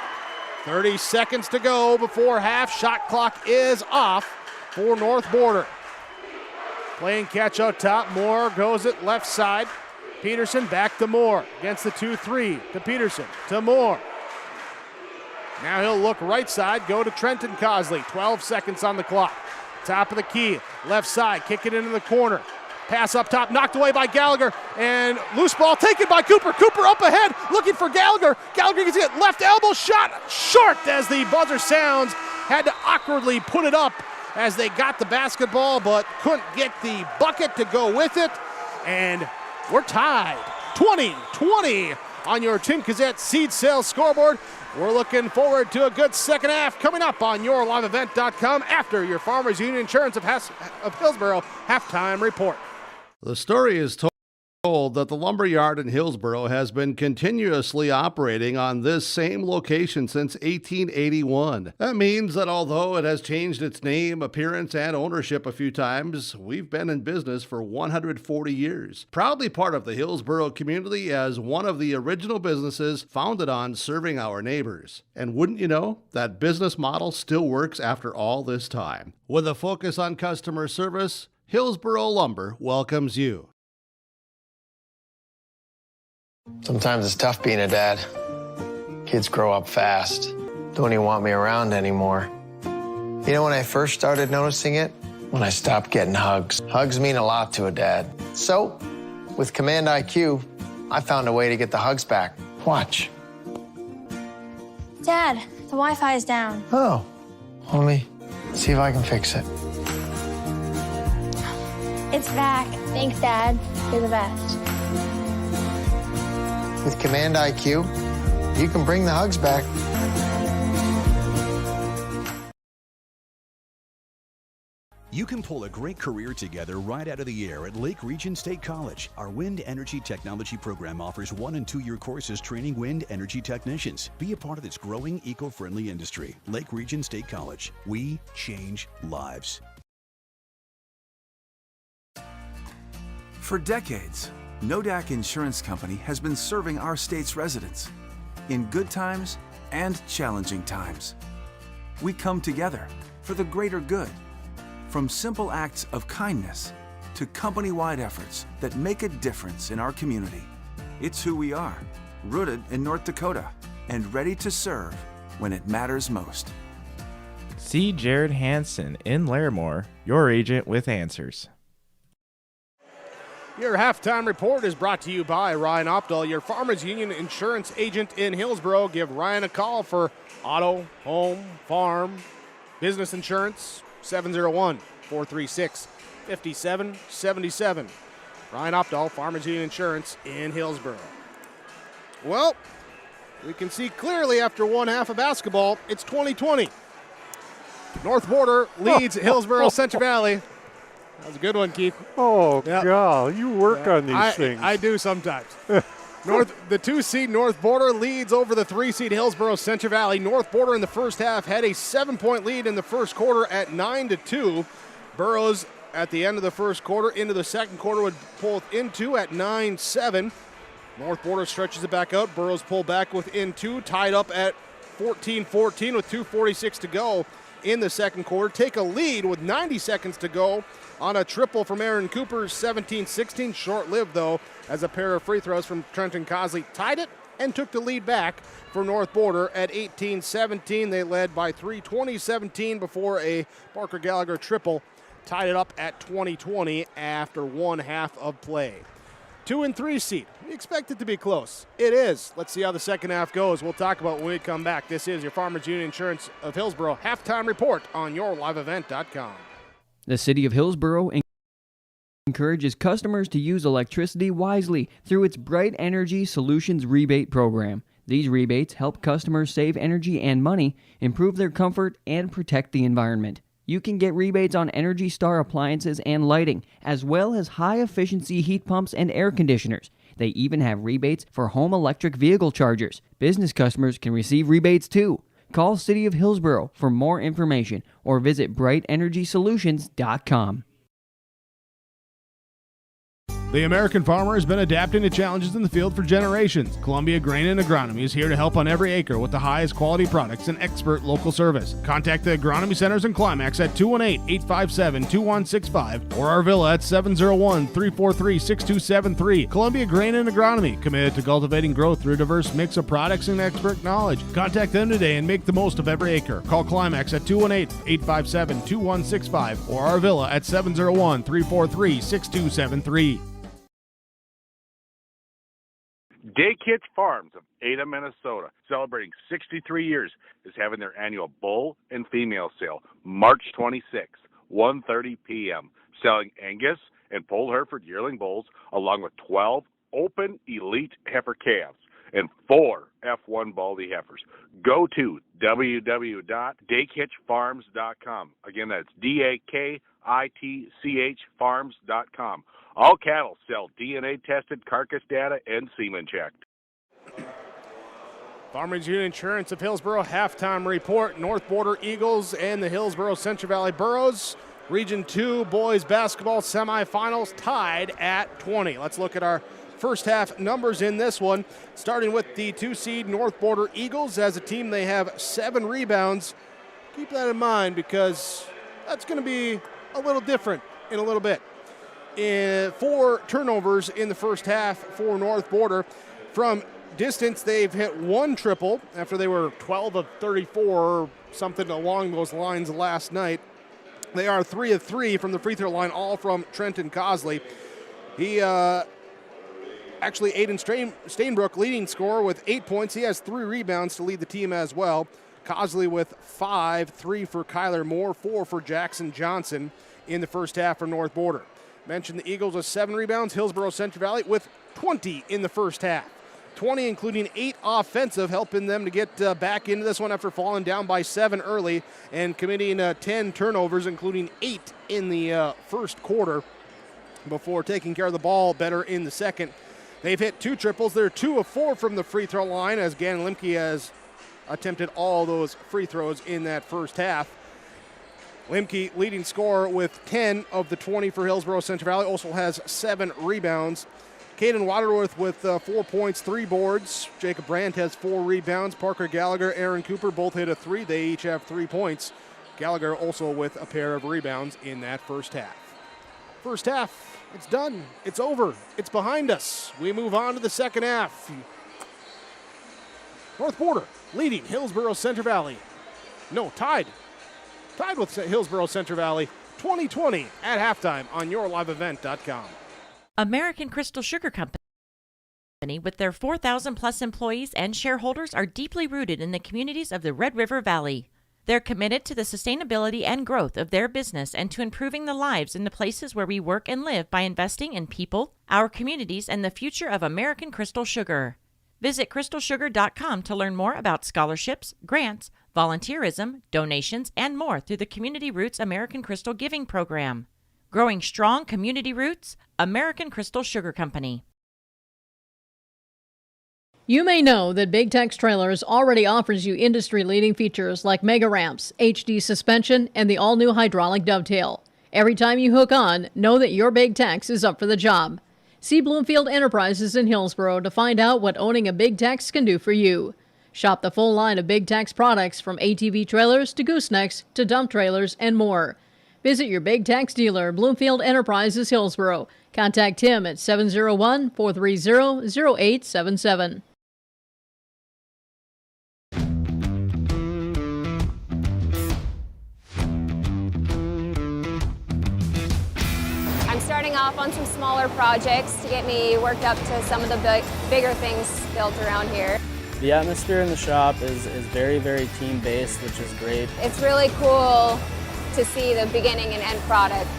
30 seconds to go before half. Shot clock is off for North Border. Playing catch out top. Moore goes it left side. Peterson back to Moore. Against the 2-3 to Peterson to Moore. Now he'll look right side, go to Trenton Cosley. 12 seconds on the clock. Top of the key, left side, kick it into the corner. Pass up top, knocked away by Gallagher, and loose ball taken by Cooper. Cooper up ahead, looking for Gallagher. Gallagher gets it, left elbow shot, short as the buzzer sounds. Had to awkwardly put it up as they got the basketball, but couldn't get the bucket to go with it. And we're tied, 20-20 on your Tim Kazette Seed Sales scoreboard. We're looking forward to a good second half coming up on yourliveevent.com after your Farmers Union Insurance of Hillsborough halftime report. The story is told that the lumberyard in Hillsborough has been continuously operating on this same location since 1881. That means that although it has changed its name, appearance, and ownership a few times, we've been in business for 140 years. Proudly part of the Hillsborough community as one of the original businesses founded on serving our neighbors. And wouldn't you know, that business model still works after all this time. With a focus on customer service, Hillsborough Lumber welcomes you. Sometimes it's tough being a dad. Kids grow up fast. Don't even want me around anymore. You know when I first started noticing it? When I stopped getting hugs. Hugs mean a lot to a dad. So, with Command IQ, I found a way to get the hugs back. Watch. Dad, the Wi-Fi is down. Oh, let me see if I can fix it. It's back. Thanks, Dad. You're the best. With Command IQ, you can bring the hugs back. You can pull a great career together right out of the air at Lake Region State College. Our Wind Energy Technology program offers 1- and 2-year courses training wind energy technicians. Be a part of this growing eco-friendly industry. Lake Region State College. We change lives. For decades, Nodak Insurance Company has been serving our state's residents in good times and challenging times. We come together for the greater good, from simple acts of kindness to company-wide efforts that make a difference in our community. It's who we are, rooted in North Dakota and ready to serve when it matters most. See Jared Hansen in Larimore, your agent with answers. Your halftime report is brought to you by Ryan Opdahl, your Farmers Union insurance agent in Hillsborough. Give Ryan a call for auto, home, farm, business insurance, 701-436-5777. Ryan Opdahl, Farmers Union Insurance in Hillsborough. Well, we can see clearly after one half of basketball, it's 20-20. North Border leads Hillsborough Central Valley. That was a good one, Keith. Oh, yep. God, you work on these things. I do sometimes. The 2-seed North Border leads over the 3-seed Hillsborough Central Valley. North Border in the first half had a 7-point lead in the first quarter at 9-2. Burroughs at the end of the first quarter into the second quarter would pull into at 9-7. North Border stretches it back out. Burroughs pull back within 2, tied up at 14-14 with 2:46 to go in the second quarter. Take a lead with 90 seconds to go on a triple from Aaron Cooper's 17-16. Short-lived, though, as a pair of free throws from Trenton Cosley tied it and took the lead back for North Border at 18-17. They led by 3, 20-17 before a Parker Gallagher triple tied it up at 20-20 after one half of play. 2 and 3 seed. We expect it to be close. It is. Let's see how the second half goes. We'll talk about when we come back. This is your Farmers Union Insurance of Hillsborough halftime report on yourliveevent.com. The City of Hillsborough encourages customers to use electricity wisely through its Bright Energy Solutions rebate program. These rebates help customers save energy and money, improve their comfort, and protect the environment. You can get rebates on Energy Star appliances and lighting, as well as high-efficiency heat pumps and air conditioners. They even have rebates for home electric vehicle chargers. Business customers can receive rebates too. Call City of Hillsborough for more information or visit brightenergysolutions.com. The American farmer has been adapting to challenges in the field for generations. Columbia Grain and Agronomy is here to help on every acre with the highest quality products and expert local service. Contact the agronomy centers in Climax at 218-857-2165 or our villa at 701-343-6273. Columbia Grain and Agronomy, committed to cultivating growth through a diverse mix of products and expert knowledge. Contact them today and make the most of every acre. Call Climax at 218-857-2165 or our villa at 701-343-6273. Day Kids Farms of Ada, Minnesota, celebrating 63 years, is having their annual bull and female sale March 26th, 1:30 p.m., selling Angus and Poll Hereford yearling bulls along with 12 open elite heifer calves and 4 F1 baldy heifers. Go to www.daykitchfarms.com. Again, that's DAKITCH farms.com. All cattle sell DNA-tested carcass data and semen checked. Farmers Union Insurance of Hillsborough halftime report. North Border Eagles and the Hillsborough Central Valley Burros. Region 2 boys basketball semifinals tied at 20. Let's look at our first half numbers in this one. Starting with the 2-seed North Border Eagles. As a team, they have 7 rebounds. Keep that in mind because that's going to be a little different in a little bit. 4 turnovers in the first half for North Border. From distance, they've hit 1 triple after they were 12 of 34 or something along those lines last night. They are 3 of 3 from the free throw line, all from Trenton Cosley. He actually, Aiden Stainbrook, leading scorer with 8 points. He has 3 rebounds to lead the team as well. Cosley with 5, 3 for Kyler Moore, 4 for Jackson Johnson in the first half for North Border. Mentioned the Eagles with 7 rebounds. Hillsborough Central Valley with 20 in the first half. 20 including 8 offensive, helping them to get back into this one after falling down by 7 early and committing 10 turnovers, including 8 in the first quarter before taking care of the ball better in the second. They've hit 2 triples. They're 2 of 4 from the free throw line as Gannon Limke has attempted all those free throws in that first half. Limke, leading scorer with 10 of the 20 for Hillsborough Central Valley, also has 7 rebounds. Caden Waterworth with 4 points, 3 boards. Jacob Brandt has 4 rebounds. Parker Gallagher, Aaron Cooper both hit a 3. They each have 3 points. Gallagher also with a pair of rebounds in that first half. First half, it's done. It's over. It's behind us. We move on to the second half. North Border leading Hillsborough Central Valley. No, tied with Hillsborough Central Valley, 20-20 at halftime on yourliveevent.com. American Crystal Sugar Company, with their 4,000-plus employees and shareholders, are deeply rooted in the communities of the Red River Valley. They're committed to the sustainability and growth of their business and to improving the lives in the places where we work and live by investing in people, our communities, and the future of American Crystal Sugar. Visit crystalsugar.com to learn more about scholarships, grants, volunteerism, donations, and more through the Community Roots American Crystal Giving Program. Growing strong community roots, American Crystal Sugar Company. You may know that Big Tex Trailers already offers you industry-leading features like mega ramps, HD suspension, and the all-new hydraulic dovetail. Every time you hook on, know that your Big Tex is up for the job. See Bloomfield Enterprises in Hillsborough to find out what owning a Big Tex can do for you. Shop the full line of Big Tex products from ATV trailers to goosenecks to dump trailers and more. Visit your Big Tex dealer, Bloomfield Enterprises, Hillsborough. Contact him at 701-430-0877. I'm starting off on some smaller projects to get me worked up to some of the bigger things built around here. The atmosphere in the shop is very, very team-based, which is great. It's really cool to see the beginning and end product.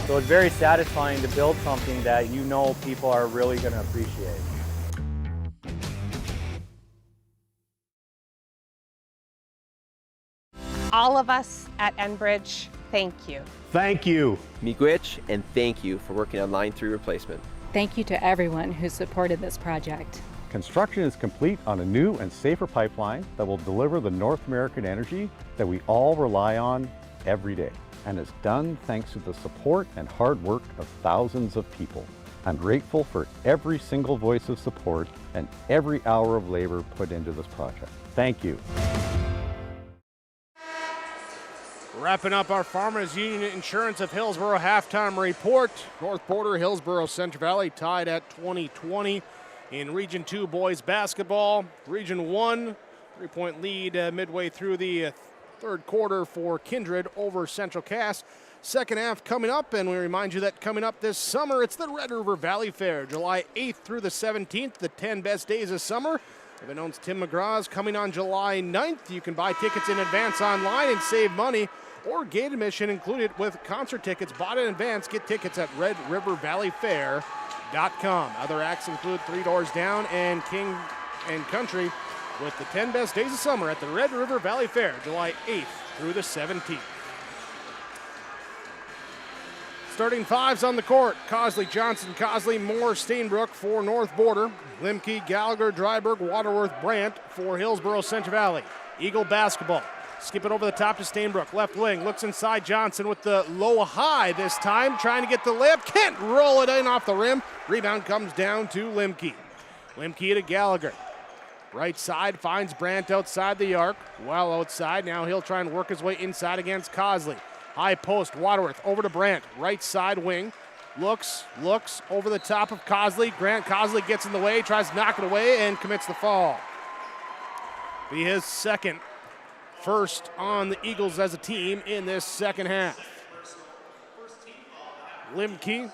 So it's very satisfying to build something that you know people are really going to appreciate. All of us at Enbridge, thank you. Thank you. Miigwech, and thank you for working on Line 3 replacement. Thank you to everyone who supported this project. Construction is complete on a new and safer pipeline that will deliver the North American energy that we all rely on every day. And it's done thanks to the support and hard work of thousands of people. I'm grateful for every single voice of support and every hour of labor put into this project. Thank you. Wrapping up our Farmers Union Insurance of Hillsborough halftime report. North Border, Hillsborough, Central Valley tied at 20-20 in Region 2 boys basketball. Region 1, 3-point lead midway through the third quarter for Kindred over Central Cass. Second half coming up, and we remind you that coming up this summer, it's the Red River Valley Fair, July 8th through the 17th, the 10 best days of summer. If owns Tim McGraw's coming on July 9th. You can buy tickets in advance online and save money, or gate admission included with concert tickets bought in advance. Get tickets at redrivervalleyfair.com. Other acts include Three Doors Down and King and Country with the 10 best days of summer at the Red River Valley Fair, July 8th through the 17th. Starting fives on the court: Cosley, Johnson, Cosley, Moore, Stainbrook for North Border. Limke, Gallagher, Dryburg, Waterworth, Brandt for Hillsborough Central Valley. Eagle basketball. Skip it over the top to Stainbrook. Left wing, looks inside. Johnson with the low high this time, trying to get the layup. Can't roll it in off the rim. Rebound comes down to Limke. Limke to Gallagher. Right side finds Brandt outside the arc. Well outside. Now he'll try and work his way inside against Cosley. High post, Waterworth over to Brandt. Right side wing. Looks over the top of Cosley. Grant Cosley gets in the way, tries to knock it away, and commits the foul. Be his second. First on the Eagles as a team in this second half. Limke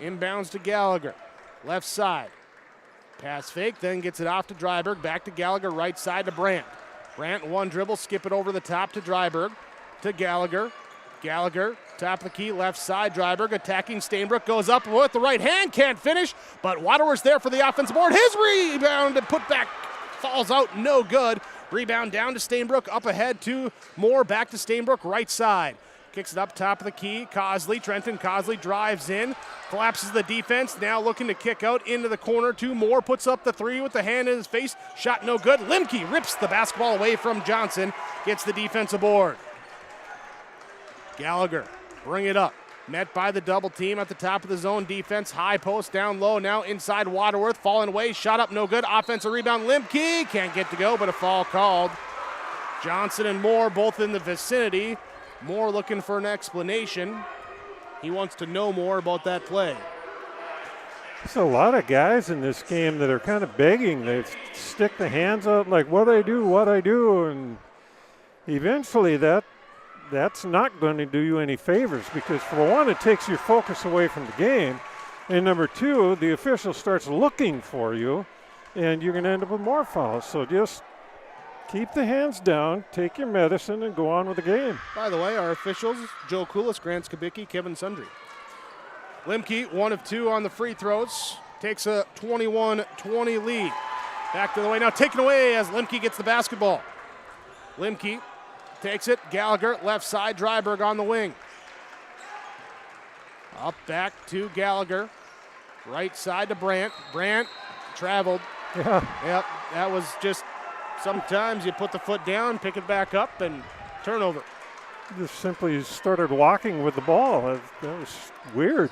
inbounds to Gallagher. Left side. Pass fake, then gets it off to Dryburg. Back to Gallagher, right side to Brandt. Brandt, one dribble, skip it over the top to Dryburg. To Gallagher. Gallagher, top of the key, left side. Dryburg attacking Stainbrook, goes up with the right hand, can't finish, but Waterworth's there for the offensive board. His rebound and put back falls out, no good. Rebound down to Stainbrook, up ahead to Moore, back to Stainbrook, right side. Kicks it up top of the key. Cosley, Trenton Cosley drives in, collapses the defense, now looking to kick out into the corner to Moore, puts up the three with the hand in his face, shot no good. Limke rips the basketball away from Johnson, gets the defensive board. Gallagher, bring it up. Met by the double team at the top of the zone defense. High post down low. Now inside Waterworth. Falling away. Shot up no good. Offensive rebound. Limke can't get to go, but a foul called. Johnson and Moore both in the vicinity. Moore looking for an explanation. He wants to know more about that play. There's a lot of guys in this game that are kind of begging. They stick the hands out like, what I do. And eventually that's not going to do you any favors, because for one, it takes your focus away from the game, and number two, the official starts looking for you, and you're going to end up with more fouls. So just keep the hands down, take your medicine, and go on with the game. By the way, our officials: Joe Koulis, Grant Skibicki, Kevin Sundry. Limke, 1 of 2 on the free throws, takes a 21-20 lead. Back to the way now, taken away as Limke gets the basketball. Limke takes it. Gallagher, left side. Dryburg on the wing. Up back to Gallagher. Right side to Brandt. Brandt traveled. Yeah. Yep, that was just, sometimes you put the foot down, pick it back up, and turnover. Just simply started walking with the ball. That was weird.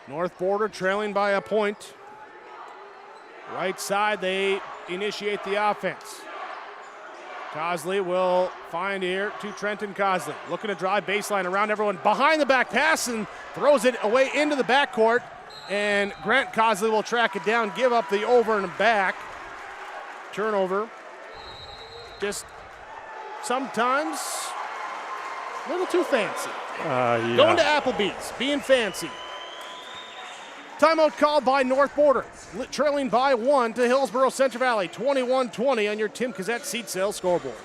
North Border trailing by a point. Right side, they initiate the offense. Cosley will find here to Trenton Cosley. Looking to drive baseline around everyone. Behind the back pass and throws it away into the backcourt. And Grant Cosley will track it down, give up the over and back. Turnover. Just sometimes a little too fancy. Yeah. Going to Applebee's, being fancy. Timeout called by North Border, trailing by 1 to Hillsborough Central Valley, 21-20 on your Tim Cassette seat sale scoreboard.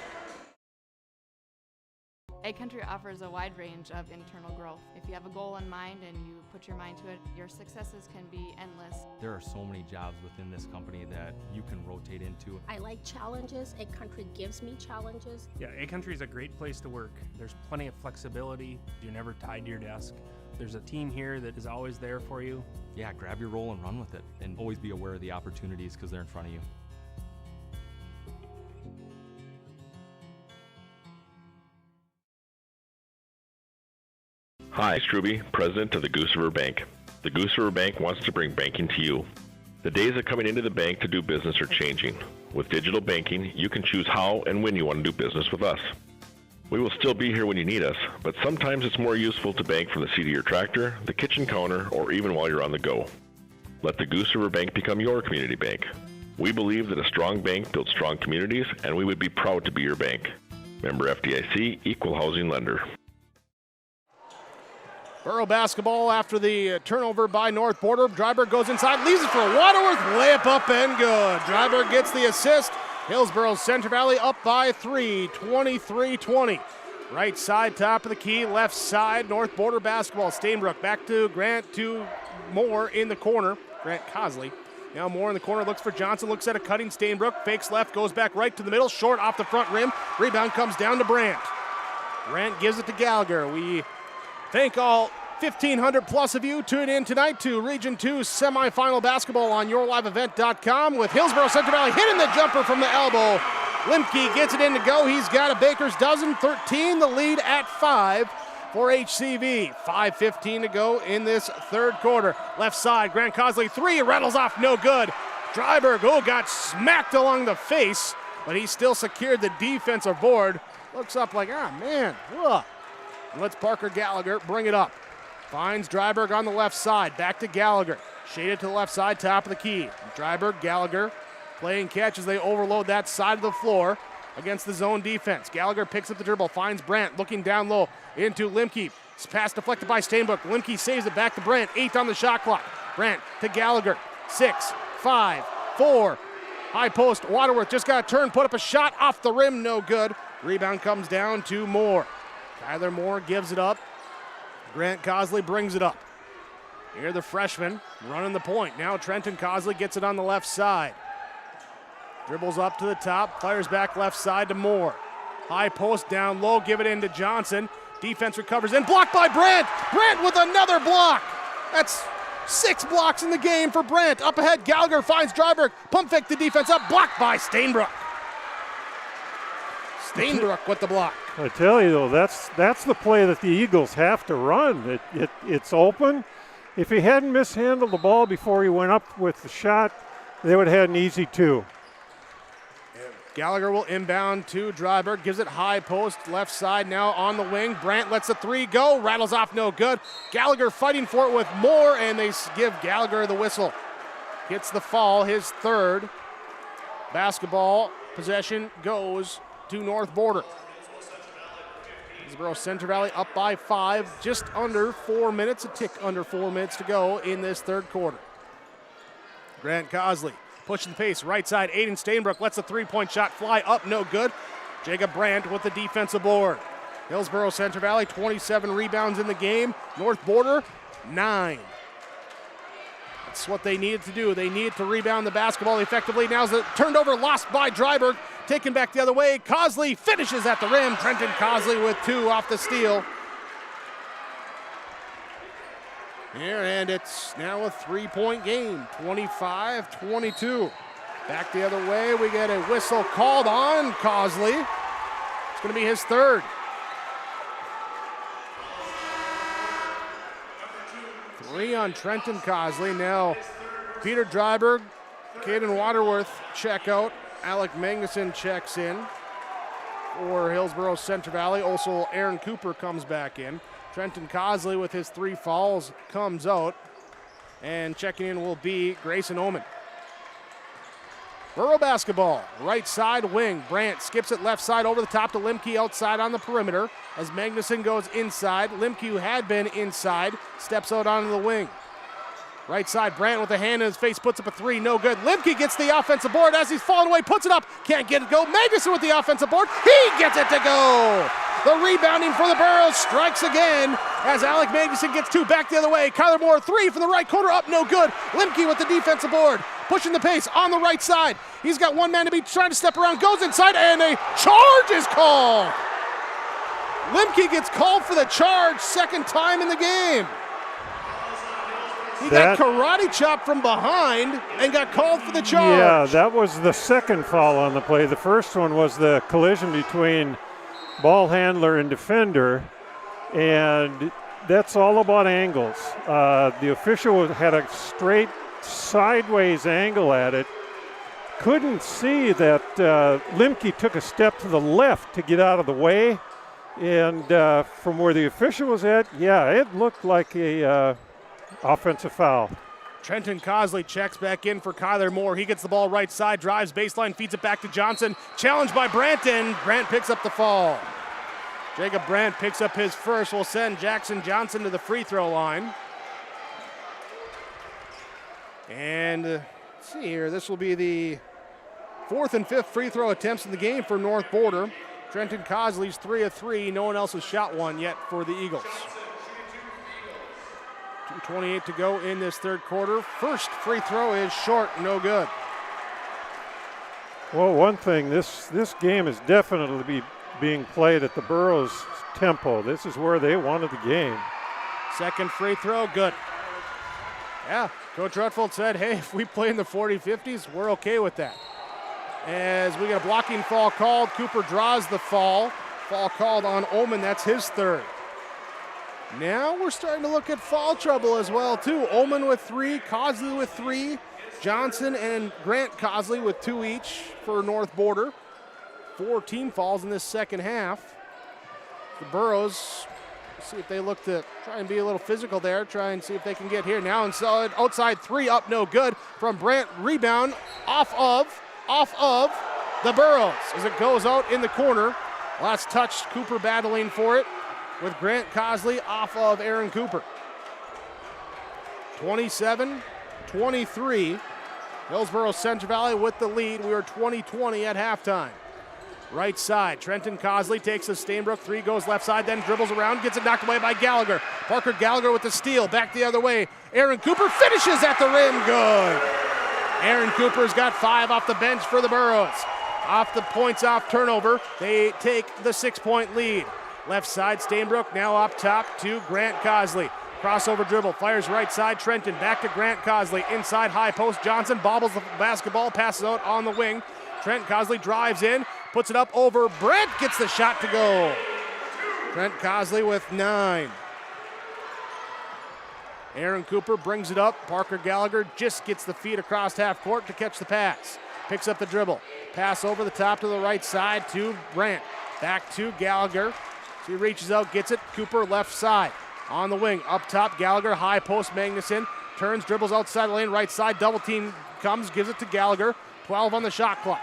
A-Country offers a wide range of internal growth. If you have a goal in mind and you put your mind to it, your successes can be endless. There are so many jobs within this company that you can rotate into. I like challenges. A-Country gives me challenges. Yeah, A-Country is a great place to work. There's plenty of flexibility. You're never tied to your desk. There's a team here that is always there for you. Yeah, grab your role and run with it, and always be aware of the opportunities because they're in front of you. Hi, Struby, president of the Goose River Bank. The Goose River Bank wants to bring banking to you. The days of coming into the bank to do business are changing. With digital banking, you can choose how and when you want to do business with us. We will still be here when you need us, but sometimes it's more useful to bank from the seat of your tractor, the kitchen counter, or even while you're on the go. Let the Goose River Bank become your community bank. We believe that a strong bank builds strong communities, and we would be proud to be your bank. Member FDIC, Equal Housing Lender. Borough basketball after the turnover by North Border. Dryburgh goes inside, leaves it for Waterworth. Layup up and good. Dryburgh gets the assist. Hillsborough Centre Valley up by 3, 23-20. Right side, top of the key, left side, North Border basketball. Stainbrook back to Grant, to Moore in the corner. Grant Cosley. Now Moore in the corner, looks for Johnson, looks at a cutting Stainbrook, fakes left, goes back right to the middle, short off the front rim. Rebound comes down to Brandt. Brandt gives it to Gallagher. We thank all 1,500 plus of you tuning in tonight to Region 2 semifinal basketball on yourliveevent.com with Hillsborough Centre Valley hitting the jumper from the elbow. Limke gets it in to go. He's got a baker's dozen, 13, the lead at 5 for HCV. 5:15 to go in this third quarter. Left side, Grant Cosley, 3, rattles off, no good. Dryburgh, got smacked along the face, but he still secured the defensive board. Looks up like, man, ugh. Let's Parker Gallagher bring it up. Finds Dryburgh on the left side. Back to Gallagher. Shaded to the left side, top of the key. Dryburgh, Gallagher playing catch as they overload that side of the floor against the zone defense. Gallagher picks up the dribble, finds Brandt, looking down low into Limke. Pass deflected by Stainbrook. Limke saves it back to Brandt. 8 on the shot clock. Brandt to Gallagher. 6, 5, 4. High post. Waterworth just got a turn, put up a shot off the rim, no good. Rebound comes down to Moore. Tyler Moore gives it up. Grant Cosley brings it up. Here the freshman running the point. Now Trenton Cosley gets it on the left side. Dribbles up to the top, fires back left side to Moore. High post down low, give it in to Johnson. Defense recovers and blocked by Brandt. Brandt with another block. That's 6 blocks in the game for Brandt. Up ahead, Gallagher finds Dryburgh. Pump fake the defense up, blocked by Stainbrook. Stainbrook with the block. I tell you though, that's the play that the Eagles have to run. It's open. If he hadn't mishandled the ball before he went up with the shot, they would have had an easy 2. Gallagher will inbound to Dryburgh, gives it high post, left side now on the wing. Brandt lets the 3 go, rattles off, no good. Gallagher fighting for it with Moore, and they give Gallagher the whistle. Gets the fall, his 3rd. Basketball possession goes to North Border. Hillsborough Centre Valley up by 5, just under 4 minutes, a tick under 4 minutes to go in this third quarter. Grant Cosley pushing the pace, right side, Aiden Stainbrook lets the 3-point shot fly up, no good. Jacob Brandt with the defensive board. Hillsborough Centre Valley, 27 rebounds in the game. North Border, 9. That's what they needed to do. They needed to rebound the basketball effectively. Now's the turned over, lost by Dryburgh. Taken back the other way. Cosley finishes at the rim. Trenton Cosley with 2 off the steal. Here, and it's now a 3-point game, 25-22. Back the other way, we get a whistle called on Cosley. It's going to be his 3rd. Three on Trenton Cosley. Now Peter Dryburgh, Caden Waterworth check out. Alec Magnuson checks in for Hillsborough Centre Valley. Also, Aaron Cooper comes back in. Trenton Cosley with his 3 fouls comes out. And checking in will be Grayson Oman. Borough basketball, right side wing. Brandt skips it left side over the top to Limke outside on the perimeter. As Magnuson goes inside, Limke, who had been inside, steps out onto the wing. Right side, Brandt with a hand in his face, puts up a 3, no good. Limke gets the offensive board as he's falling away, puts it up, can't get it to go. Magnuson with the offensive board, he gets it to go! The rebounding for the Burros strikes again as Alec Magnuson gets 2 back the other way. Kyler Moore, 3 from the right corner, up, no good. Limke with the defensive board, pushing the pace on the right side. He's got 1 man to beat, trying to step around, goes inside, and a charge is called! Limke gets called for the charge, 2nd time in the game. He got karate chopped from behind and got called for the charge. Yeah, that was the 2nd foul on the play. The first one was the collision between ball handler and defender, and that's all about angles. The official had a straight sideways angle at it. Couldn't see that Limke took a step to the left to get out of the way. And from where the official was at, yeah, it looked like a offensive foul. Trenton Cosley checks back in for Kyler Moore. He gets the ball right side, drives baseline, feeds it back to Johnson. Challenged by Brandt, and Brandt picks up the fall. Jacob Brandt picks up his first. Will send Jackson Johnson to the free throw line. And let's see here, this will be the 4th and 5th free throw attempts in the game for North Border. Trenton Cosley's 3 of 3. No one else has shot one yet for the Eagles. 2:28 to go in this third quarter. First free throw is short, no good. Well, one thing, this game is definitely being played at the Burros tempo. This is where they wanted the game. Second free throw, good. Yeah, Coach Rutfeld said, hey, if we play in the 40-50s, we're okay with that. As we get a blocking foul called, Cooper draws the foul. Foul called on Oman, that's his third. Now we're starting to look at foul trouble as well, too. Oman with 3, Cosley with 3, Johnson and Grant Cosley with 2 each for North Border. 4 team fouls in this second half. The Burros, see if they look to try and be a little physical there, try and see if they can get here. Now inside, outside 3, up no good from Brandt. Rebound off of the Burros as it goes out in the corner. Last touch, Cooper battling for it with Grant Cosley off of Aaron Cooper. 27-23. Hillsborough Central Valley with the lead. We are 20-20 at halftime. Right side, Trenton Cosley takes a Stainbrook 3, goes left side, then dribbles around, gets it knocked away by Gallagher. Parker Gallagher with the steal, back the other way. Aaron Cooper finishes at the rim, good. Aaron Cooper's got 5 off the bench for the Burros. Off the points off turnover, they take the 6-point lead. Left side, Stainbrook now up top to Grant Cosley. Crossover dribble, fires right side, Trenton back to Grant Cosley. Inside high post, Johnson bobbles the basketball, passes out on the wing. Trent Cosley drives in, puts it up over Brent, gets the shot to go. Trent Cosley with 9. Aaron Cooper brings it up. Parker Gallagher just gets the feed across half court to catch the pass. Picks up the dribble. Pass over the top to the right side to Brandt. Back to Gallagher. He reaches out, gets it. Cooper left side. On the wing, up top, Gallagher, high post, Magnuson. Turns, dribbles outside the lane, right side, double team comes, gives it to Gallagher. 12 on the shot clock.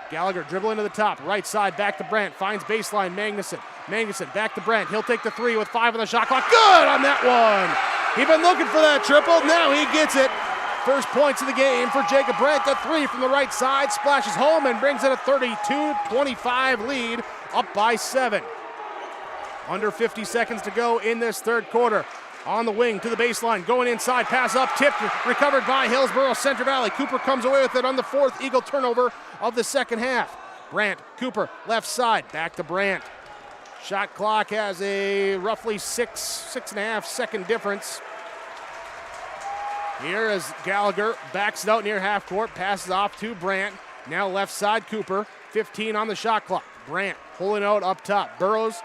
Gallagher dribbling to the top, right side, back to Brandt. Finds baseline, Magnuson. Magnuson back to Brandt. He'll take the 3 with 5 on the shot clock. Good on that one. He'd been looking for that triple. Now he gets it. First points of the game for Jacob Brandt. The 3 from the right side splashes home and brings it a 32-25 lead, up by 7. Under 50 seconds to go in this third quarter. On the wing to the baseline, going inside, pass up, tipped, recovered by Hillsborough Central Valley. Cooper comes away with it on the 4th Eagle turnover of the second half. Brandt, Cooper, left side, back to Brandt. Shot clock has a roughly 6.5 second difference. Here as Gallagher backs it out near half court, passes off to Brandt. Now left side, Cooper, 15 on the shot clock. Brandt pulling out up top. Burrows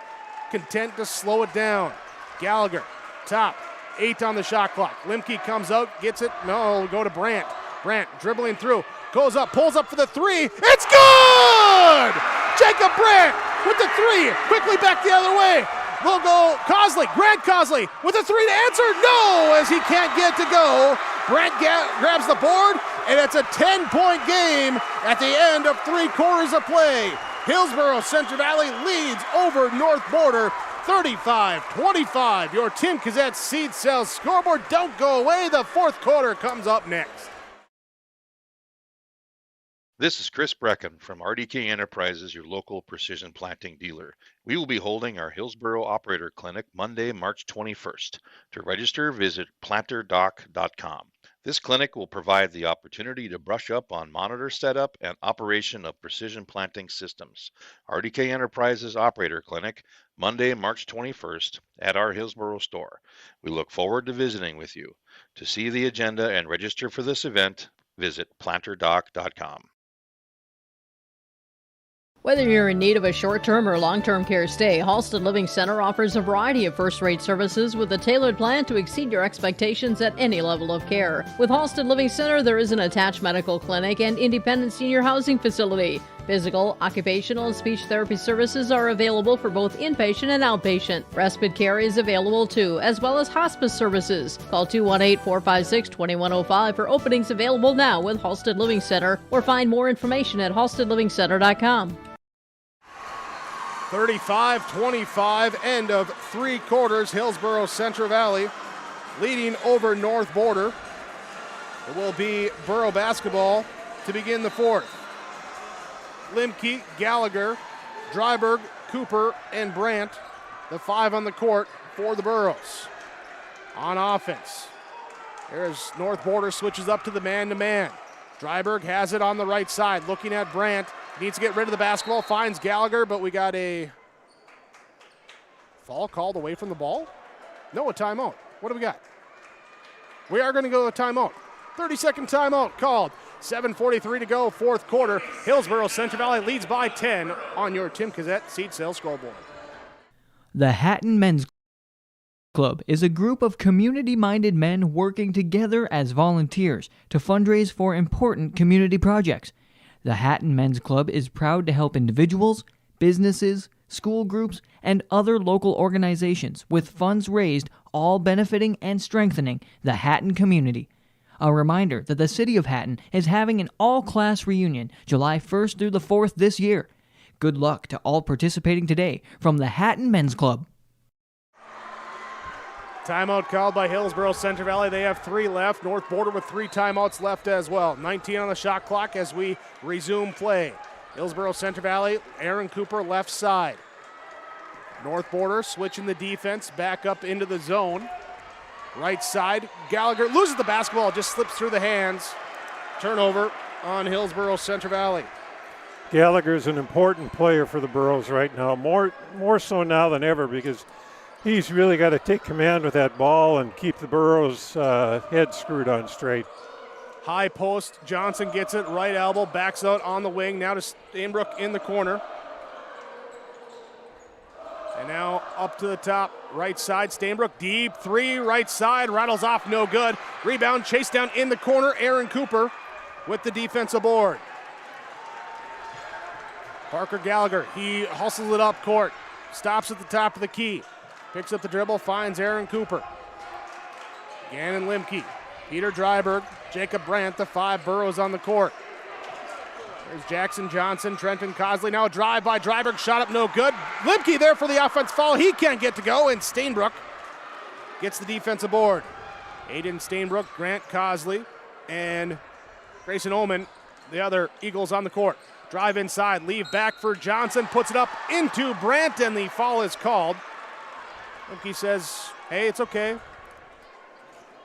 content to slow it down. Gallagher, top, 8 on the shot clock. Limke comes out, gets it. No, go to Brandt. Brandt dribbling through, goes up, pulls up for the 3. It's good! Jacob Brandt with the 3, quickly back the other way. Will go Cosley, Grant Cosley with a 3 to answer. No, as he can't get to go. Brandt grabs the board, and it's a 10-point game at the end of 3 quarters of play. Hillsborough Central Valley leads over North Border 35-25. Your Tim Kazette Seed Cells scoreboard. Don't go away. The fourth quarter comes up next. This is Chris Brecken from RDK Enterprises, your local precision planting dealer. We will be holding our Hillsborough Operator Clinic Monday, March 21st. To register, visit planterdoc.com. This clinic will provide the opportunity to brush up on monitor setup and operation of precision planting systems. RDK Enterprises Operator Clinic, Monday, March 21st at our Hillsborough store. We look forward to visiting with you. To see the agenda and register for this event, visit planterdoc.com. Whether you're in need of a short-term or long-term care stay, Halstead Living Center offers a variety of first-rate services with a tailored plan to exceed your expectations at any level of care. With Halstead Living Center, there is an attached medical clinic and independent senior housing facility. Physical, occupational, and speech therapy services are available for both inpatient and outpatient. Respite care is available too, as well as hospice services. Call 218-456-2105 for openings available now with Halstead Living Center, or find more information at halsteadlivingcenter.com. 35-25, end of 3 quarters. Hillsborough Central Valley leading over North Border. It will be Borough basketball to begin the 4th. Limke, Gallagher, Dryberg, Cooper, and Brandt, the 5 on the court for the Burros. On offense, there's North Border switches up to the man-to-man. Dryberg has it on the right side, looking at Brandt. Needs to get rid of the basketball, finds Gallagher, but we got a foul called away from the ball? No, a timeout. What do we got? We are going to go to a timeout. 30-second timeout called. 7:43 to go, 4th quarter. Hillsborough Central Valley leads by 10 on your Tim Cassette seed sale scoreboard. The Hatton Men's Club is a group of community-minded men working together as volunteers to fundraise for important community projects. The Hatton Men's Club is proud to help individuals, businesses, school groups, and other local organizations with funds raised, all benefiting and strengthening the Hatton community. A reminder that the City of Hatton is having an all-class reunion July 1st through the 4th this year. Good luck to all participating today from the Hatton Men's Club. Timeout called by Hillsborough Central Valley. They have 3 left. North Border with 3 timeouts left as well. 19 on the shot clock as we resume play. Hillsborough Central Valley, Aaron Cooper left side. North Border switching the defense back up into the zone. Right side, Gallagher loses the basketball, just slips through the hands. Turnover on Hillsborough Central Valley. Gallagher's an important player for the Burros right now, more so now than ever, because he's really got to take command with that ball and keep the Burros' head screwed on straight. High post, Johnson gets it, right elbow, backs out on the wing, now to Stainbrook in the corner. And now up to the top, right side, Stainbrook, deep 3, right side, rattles off, no good. Rebound, chase down in the corner, Aaron Cooper with the defensive board. Parker Gallagher, he hustles it up court, stops at the top of the key, picks up the dribble, finds Aaron Cooper. Gannon Limke, Peter Dryberg, Jacob Brandt, the 5 Burros on the court. There's Jackson Johnson, Trenton Cosley, now a drive by Dryberg, shot up, no good. Limke there for the offense foul, he can't get to go, and Stainbrook gets the defensive board. Aiden Stainbrook, Grant Cosley, and Grayson Ullman, the other Eagles on the court. Drive inside, leave back for Johnson, puts it up into Brandt, and the foul is called. Limke says, hey, it's okay.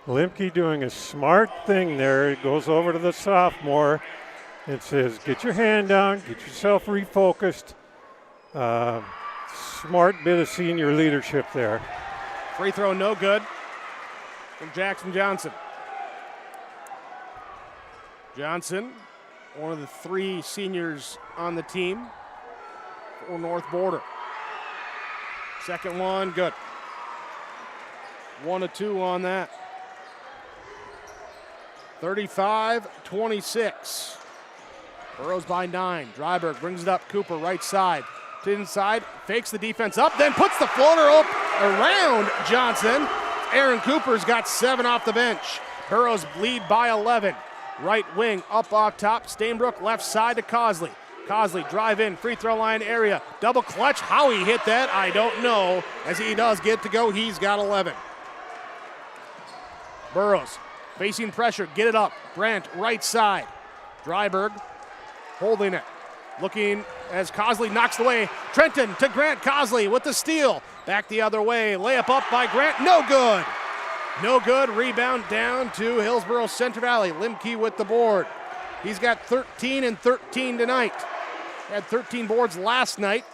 Limke doing a smart thing there. He goes over to the sophomore and says, get your hand down, get yourself refocused. Smart bit of senior leadership there. Free throw no good from Jackson Johnson. Johnson, one of the 3 seniors on the team for North Border. Second one, good. 1 of 2 on that. 35-26. Burros by 9. Dryberg brings it up. Cooper right side to inside. Fakes the defense up, then puts the floater up around Johnson. Aaron Cooper's got 7 off the bench. Burros lead by 11. Right wing up off top. Stainbrook left side to Cosley. Cosley drive in, free throw line area. Double clutch. How he hit that, I don't know. As he does get to go, he's got 11. Burros facing pressure. Get it up. Brandt right side. Dryberg holding it. Looking as Cosley knocks it away. Trenton to Grant Cosley with the steal. Back the other way. Layup up by Grant. No good. No good. Rebound down to Hillsborough Central Valley. Limke with the board. He's got 13 and 13 tonight. Had 13 boards last night.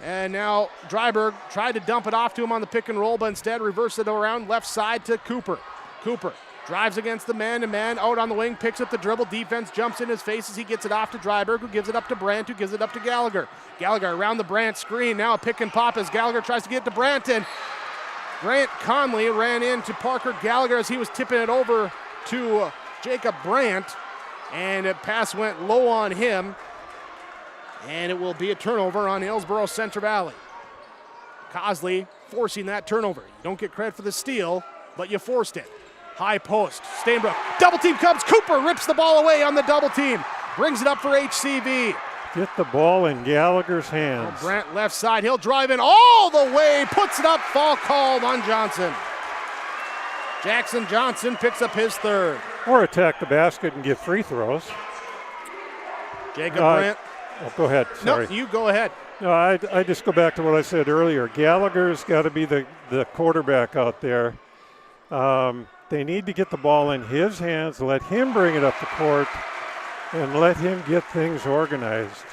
And now Dryberg tried to dump it off to him on the pick and roll, but instead reversed it around left side to Cooper. Cooper Drives against the man-to-man, out on the wing, picks up the dribble. Defense jumps in his face as he gets it off to Dryberg, who gives it up to Brandt, who gives it up to Gallagher. Gallagher around the Brandt screen, now a pick and pop as Gallagher tries to get it to Brandt, and Grant Conley ran into Parker Gallagher as he was tipping it over to Jacob Brandt, and a pass went low on him, and it will be a turnover on Hillsborough Central Valley. Cosley forcing that turnover. You don't get credit for the steal, but you forced it. High post, Stainbrook, double team comes, Cooper rips the ball away on the double team, brings it up for HCV. Get the ball in Gallagher's hands. Brandt left side, he'll drive in all the way, puts it up, fall called on Johnson. Jackson Johnson picks up his third. Or attack the basket and get free throws. Jacob Brandt. Oh, go ahead, sorry. No, you go ahead. No, I just go back to what I said earlier. Gallagher's got to be the quarterback out there. They need to get the ball in his hands, let him bring it up the court, and let him get things organized.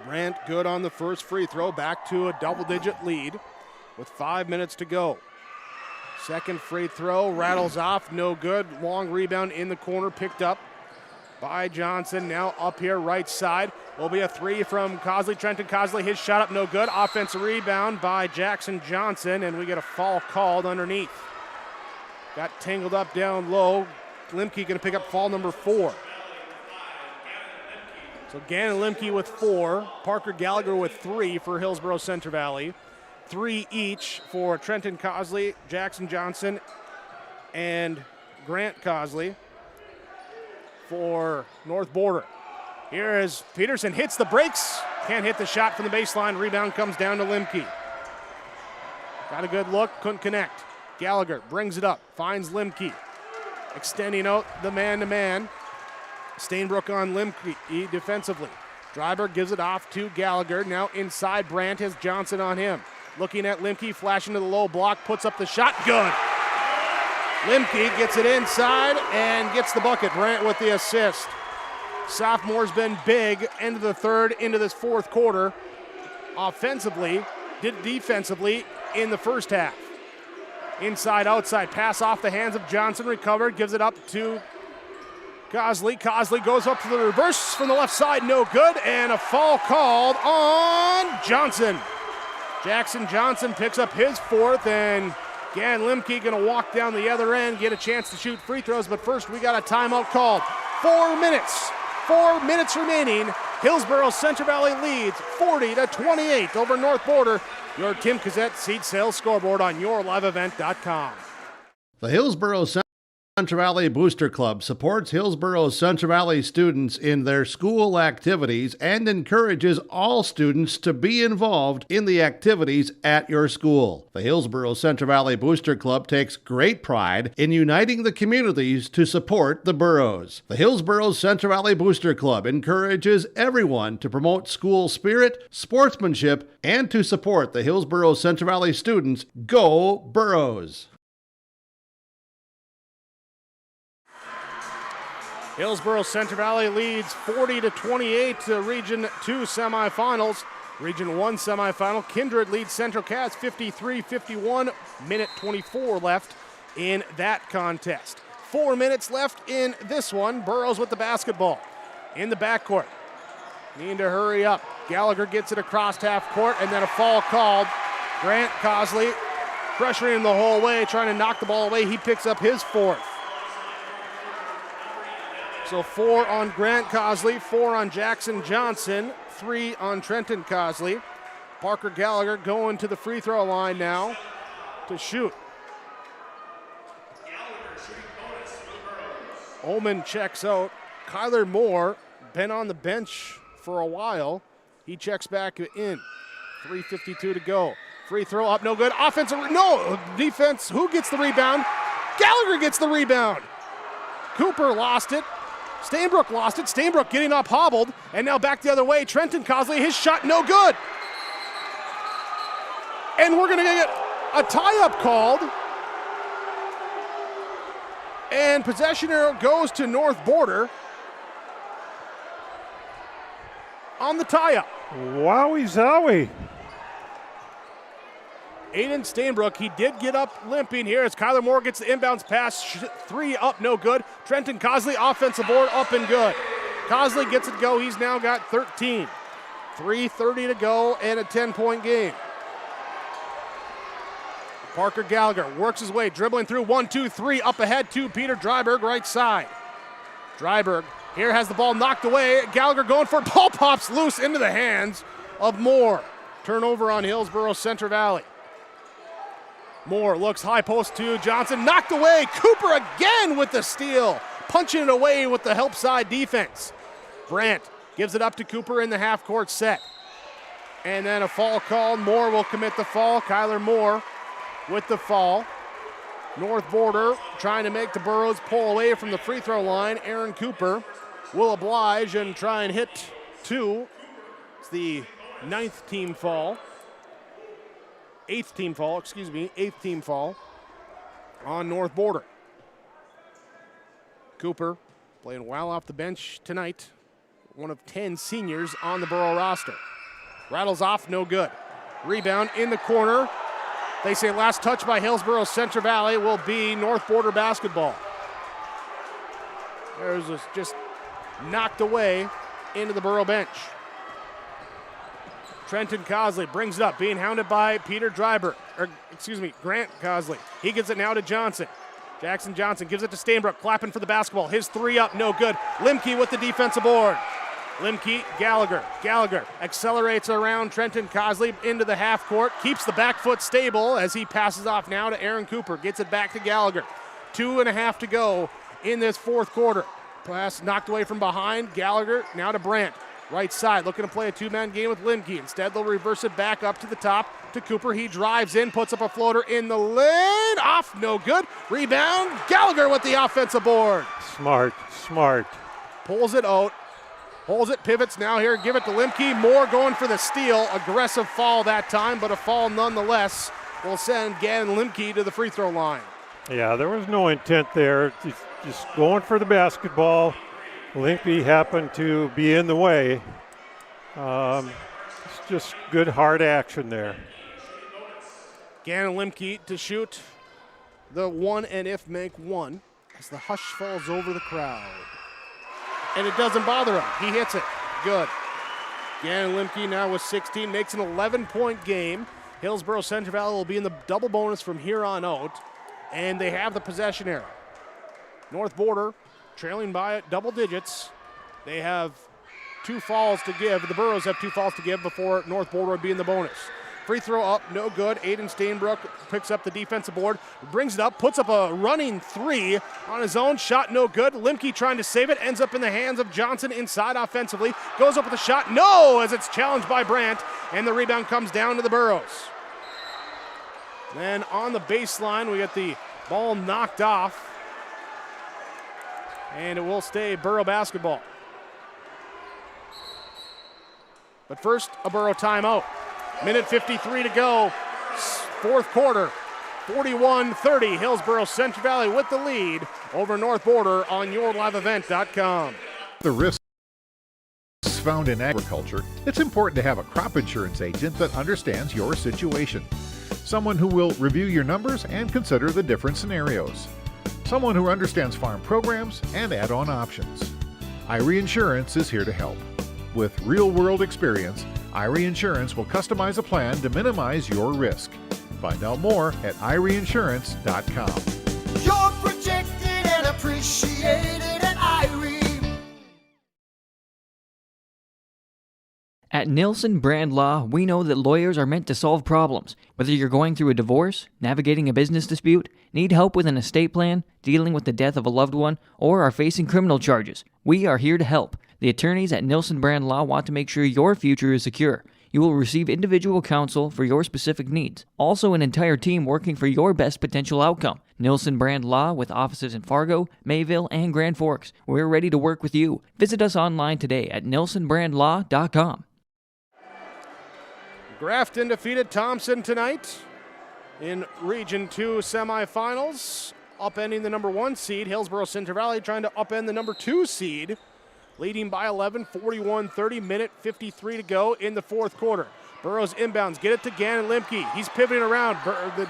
Brandt good on the first free throw, back to a double-digit lead with 5 minutes to go. Second free throw rattles off, no good. Long rebound in the corner, picked up by Johnson. Now up here, right side. Will be a three from Cosley. Trenton Cosley, his shot up, no good. Offensive rebound by Jackson Johnson, and we get a foul called underneath. Got tangled up down low. Limke going to pick up foul number 4. So Gannon Limke with 4. Parker Gallagher with 3 for Hillsborough Central Valley. 3 each for Trenton Cosley, Jackson Johnson, and Grant Cosley for North Border. Here is Peterson, hits the brakes. Can't hit the shot from the baseline. Rebound comes down to Limke. Got a good look, couldn't connect. Gallagher brings it up, finds Limke. Extending out the man-to-man. Stainbrook on Limke defensively. Dryberg gives it off to Gallagher. Now inside, Brandt has Johnson on him. Looking at Limke, flashing to the low block, puts up the shot, good. Limke gets it inside and gets the bucket. Brandt with the assist. Sophomore's been big, end of the third, into this fourth quarter. Offensively, did defensively in the first half. Inside, outside, pass off the hands of Johnson, recovered, gives it up to Cosley. Cosley goes up to the reverse from the left side, no good, and a foul called on Johnson. Jackson Johnson picks up his 4th, and Gann Limke gonna walk down the other end, get a chance to shoot free throws, but first we got a timeout called. 4 minutes. 4 minutes remaining. Hillsborough Central Valley leads 40-28 over North Border. Your Tim Cassette seed sales scoreboard on yourliveevent.com. The Hillsborough Central Valley Booster Club supports Hillsborough Central Valley students in their school activities and encourages all students to be involved in the activities at your school. The Hillsborough Central Valley Booster Club takes great pride in uniting the communities to support the boroughs. The Hillsborough Central Valley Booster Club encourages everyone to promote school spirit, sportsmanship, and to support the Hillsborough Central Valley students. Go Boroughs! Hillsborough Central Valley leads 40-28 to Region 2 semifinals. Region 1 semifinal, Kindred leads Central Cass 53-51, minute 24 left in that contest. 4 minutes left in this one. Burrows with the basketball in the backcourt. Need to hurry up. Gallagher gets it across half court, and then a foul called. Grant Cosley pressuring him the whole way, trying to knock the ball away. He picks up his 4th. So 4 on Grant Cosley, 4 on Jackson Johnson, 3 on Trenton Cosley. Parker Gallagher going to the free throw line now to shoot. Ullman checks out. Kyler Moore, been on the bench for a while. He checks back in. 3:52 to go. Free throw up, no good. Offensive, no, defense. Who gets the rebound? Gallagher gets the rebound. Cooper lost it. Stainbrook lost it. Stainbrook getting up hobbled, and now back the other way. Trenton Cosley, his shot no good. And we're gonna get a tie-up called. And possession arrow goes to North Border on the tie-up. Wowie zowie. Aiden Stainbrook, he did get up limping here as Kyler Moore gets the inbounds pass. 3 up, no good. Trenton Cosley, offensive board, up and good. Cosley gets it to go. He's now got 13. 3:30 to go and a 10-point game. Parker Gallagher works his way, dribbling through 1, 2, 3, up ahead to Peter Dryberg, right side. Dryberg here has the ball knocked away. Gallagher going for it. Ball pops loose into the hands of Moore. Turnover on Hillsborough Centre Valley. Moore looks high post to Johnson, knocked away. Cooper again with the steal, punching it away with the help side defense. Brandt gives it up to Cooper in the half-court set. And then a foul called. Moore will commit the foul. Kyler Moore with the foul. North Border trying to make the Burros pull away from the free throw line. Aaron Cooper will oblige and try and hit 2. It's the 9th team foul. 8th team foul on North Border. Cooper playing well off the bench tonight. One of 10 seniors on the Burro roster. Rattles off, no good. Rebound in the corner. They say last touch by Hillsborough Centre Valley will be North Border basketball. There's just knocked away into the Burro bench. Trenton Cosley brings it up, being hounded by Grant Cosley. He gives it now to Johnson. Jackson Johnson gives it to Stainbrook, clapping for the basketball. His 3 up, no good. Limke with the defensive board. Limke, Gallagher accelerates around Trenton Cosley into the half court, keeps the back foot stable as he passes off now to Aaron Cooper, gets it back to Gallagher. 2.5 to go in this fourth quarter. Pass knocked away from behind. Gallagher now to Brandt. Right side, looking to play a 2-man game with Limke. Instead, they'll reverse it back up to the top to Cooper. He drives in, puts up a floater in the lane. Off, no good. Rebound, Gallagher with the offensive board. Smart. Pulls it out. Holds it, pivots now here, give it to Limke. Moore going for the steal. Aggressive foul that time, but a foul nonetheless will send Gannon Limke to the free throw line. Yeah, there was no intent there. Just going for the basketball. Limke happened to be in the way. It's just good hard action there. Gannon Limke to shoot the 1 and if make 1 as the hush falls over the crowd. And it doesn't bother him. He hits it. Good. Gannon Limke now with 16, makes an 11-point game. Hillsborough Centre Valley will be in the double bonus from here on out, and they have the possession arrow. North Border trailing by double digits. They have 2 fouls to give. The Burros have 2 fouls to give before North Border would be in the bonus. Free throw up, no good. Aiden Stainbrook picks up the defensive board, brings it up, puts up a running 3 on his own. Shot no good. Limke trying to save it, ends up in the hands of Johnson inside offensively. Goes up with a shot, no, as it's challenged by Brandt, and the rebound comes down to the Burros. Then on the baseline, we get the ball knocked off, and it will stay Burro basketball. But first, a Burro timeout. Minute 53 to go, fourth quarter, 41-30. Hillsborough Centre Valley with the lead over North Border on yourliveevent.com. The risks found in agriculture, it's important to have a crop insurance agent that understands your situation. Someone who will review your numbers and consider the different scenarios. Someone who understands farm programs and add-on options. IRE Insurance is here to help. With real-world experience, IRE Insurance will customize a plan to minimize your risk. Find out more at ireinsurance.com. You're protected and appreciated at IRE. At Nilsson Brand Law, we know that lawyers are meant to solve problems. Whether you're going through a divorce, navigating a business dispute, need help with an estate plan, dealing with the death of a loved one, or are facing criminal charges, we are here to help. The attorneys at Nilsson Brand Law want to make sure your future is secure. You will receive individual counsel for your specific needs. Also, an entire team working for your best potential outcome. Nilsson Brand Law with offices in Fargo, Mayville, and Grand Forks. We're ready to work with you. Visit us online today at nilssonbrandlaw.com. Grafton defeated Thompson tonight in Region 2 semifinals, upending the number 1 seed. Hillsborough Centre Valley trying to upend the number 2 seed. Leading by 11, 41-30, minute 53 to go in the fourth quarter. Burrows inbounds, get it to Gannon Limke. He's pivoting around,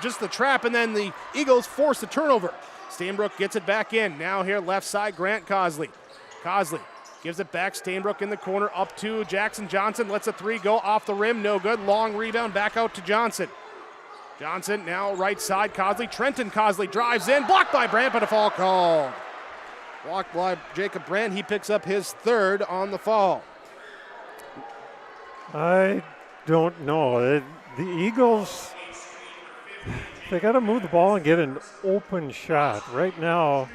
just the trap, and then the Eagles force the turnover. Stainbrook gets it back in. Now here left side, Grant Cosley. Cosley gives it back, Stainbrook in the corner, up to Jackson Johnson. Lets a three go off the rim, no good. Long rebound, back out to Johnson. Johnson now right side, Cosley. Trenton Cosley drives in, blocked by Brandt, but a foul called. Blocked by Jacob Brandt. He picks up his third on the fall. I don't know. The Eagles, they got to move the ball and get an open shot. Right now,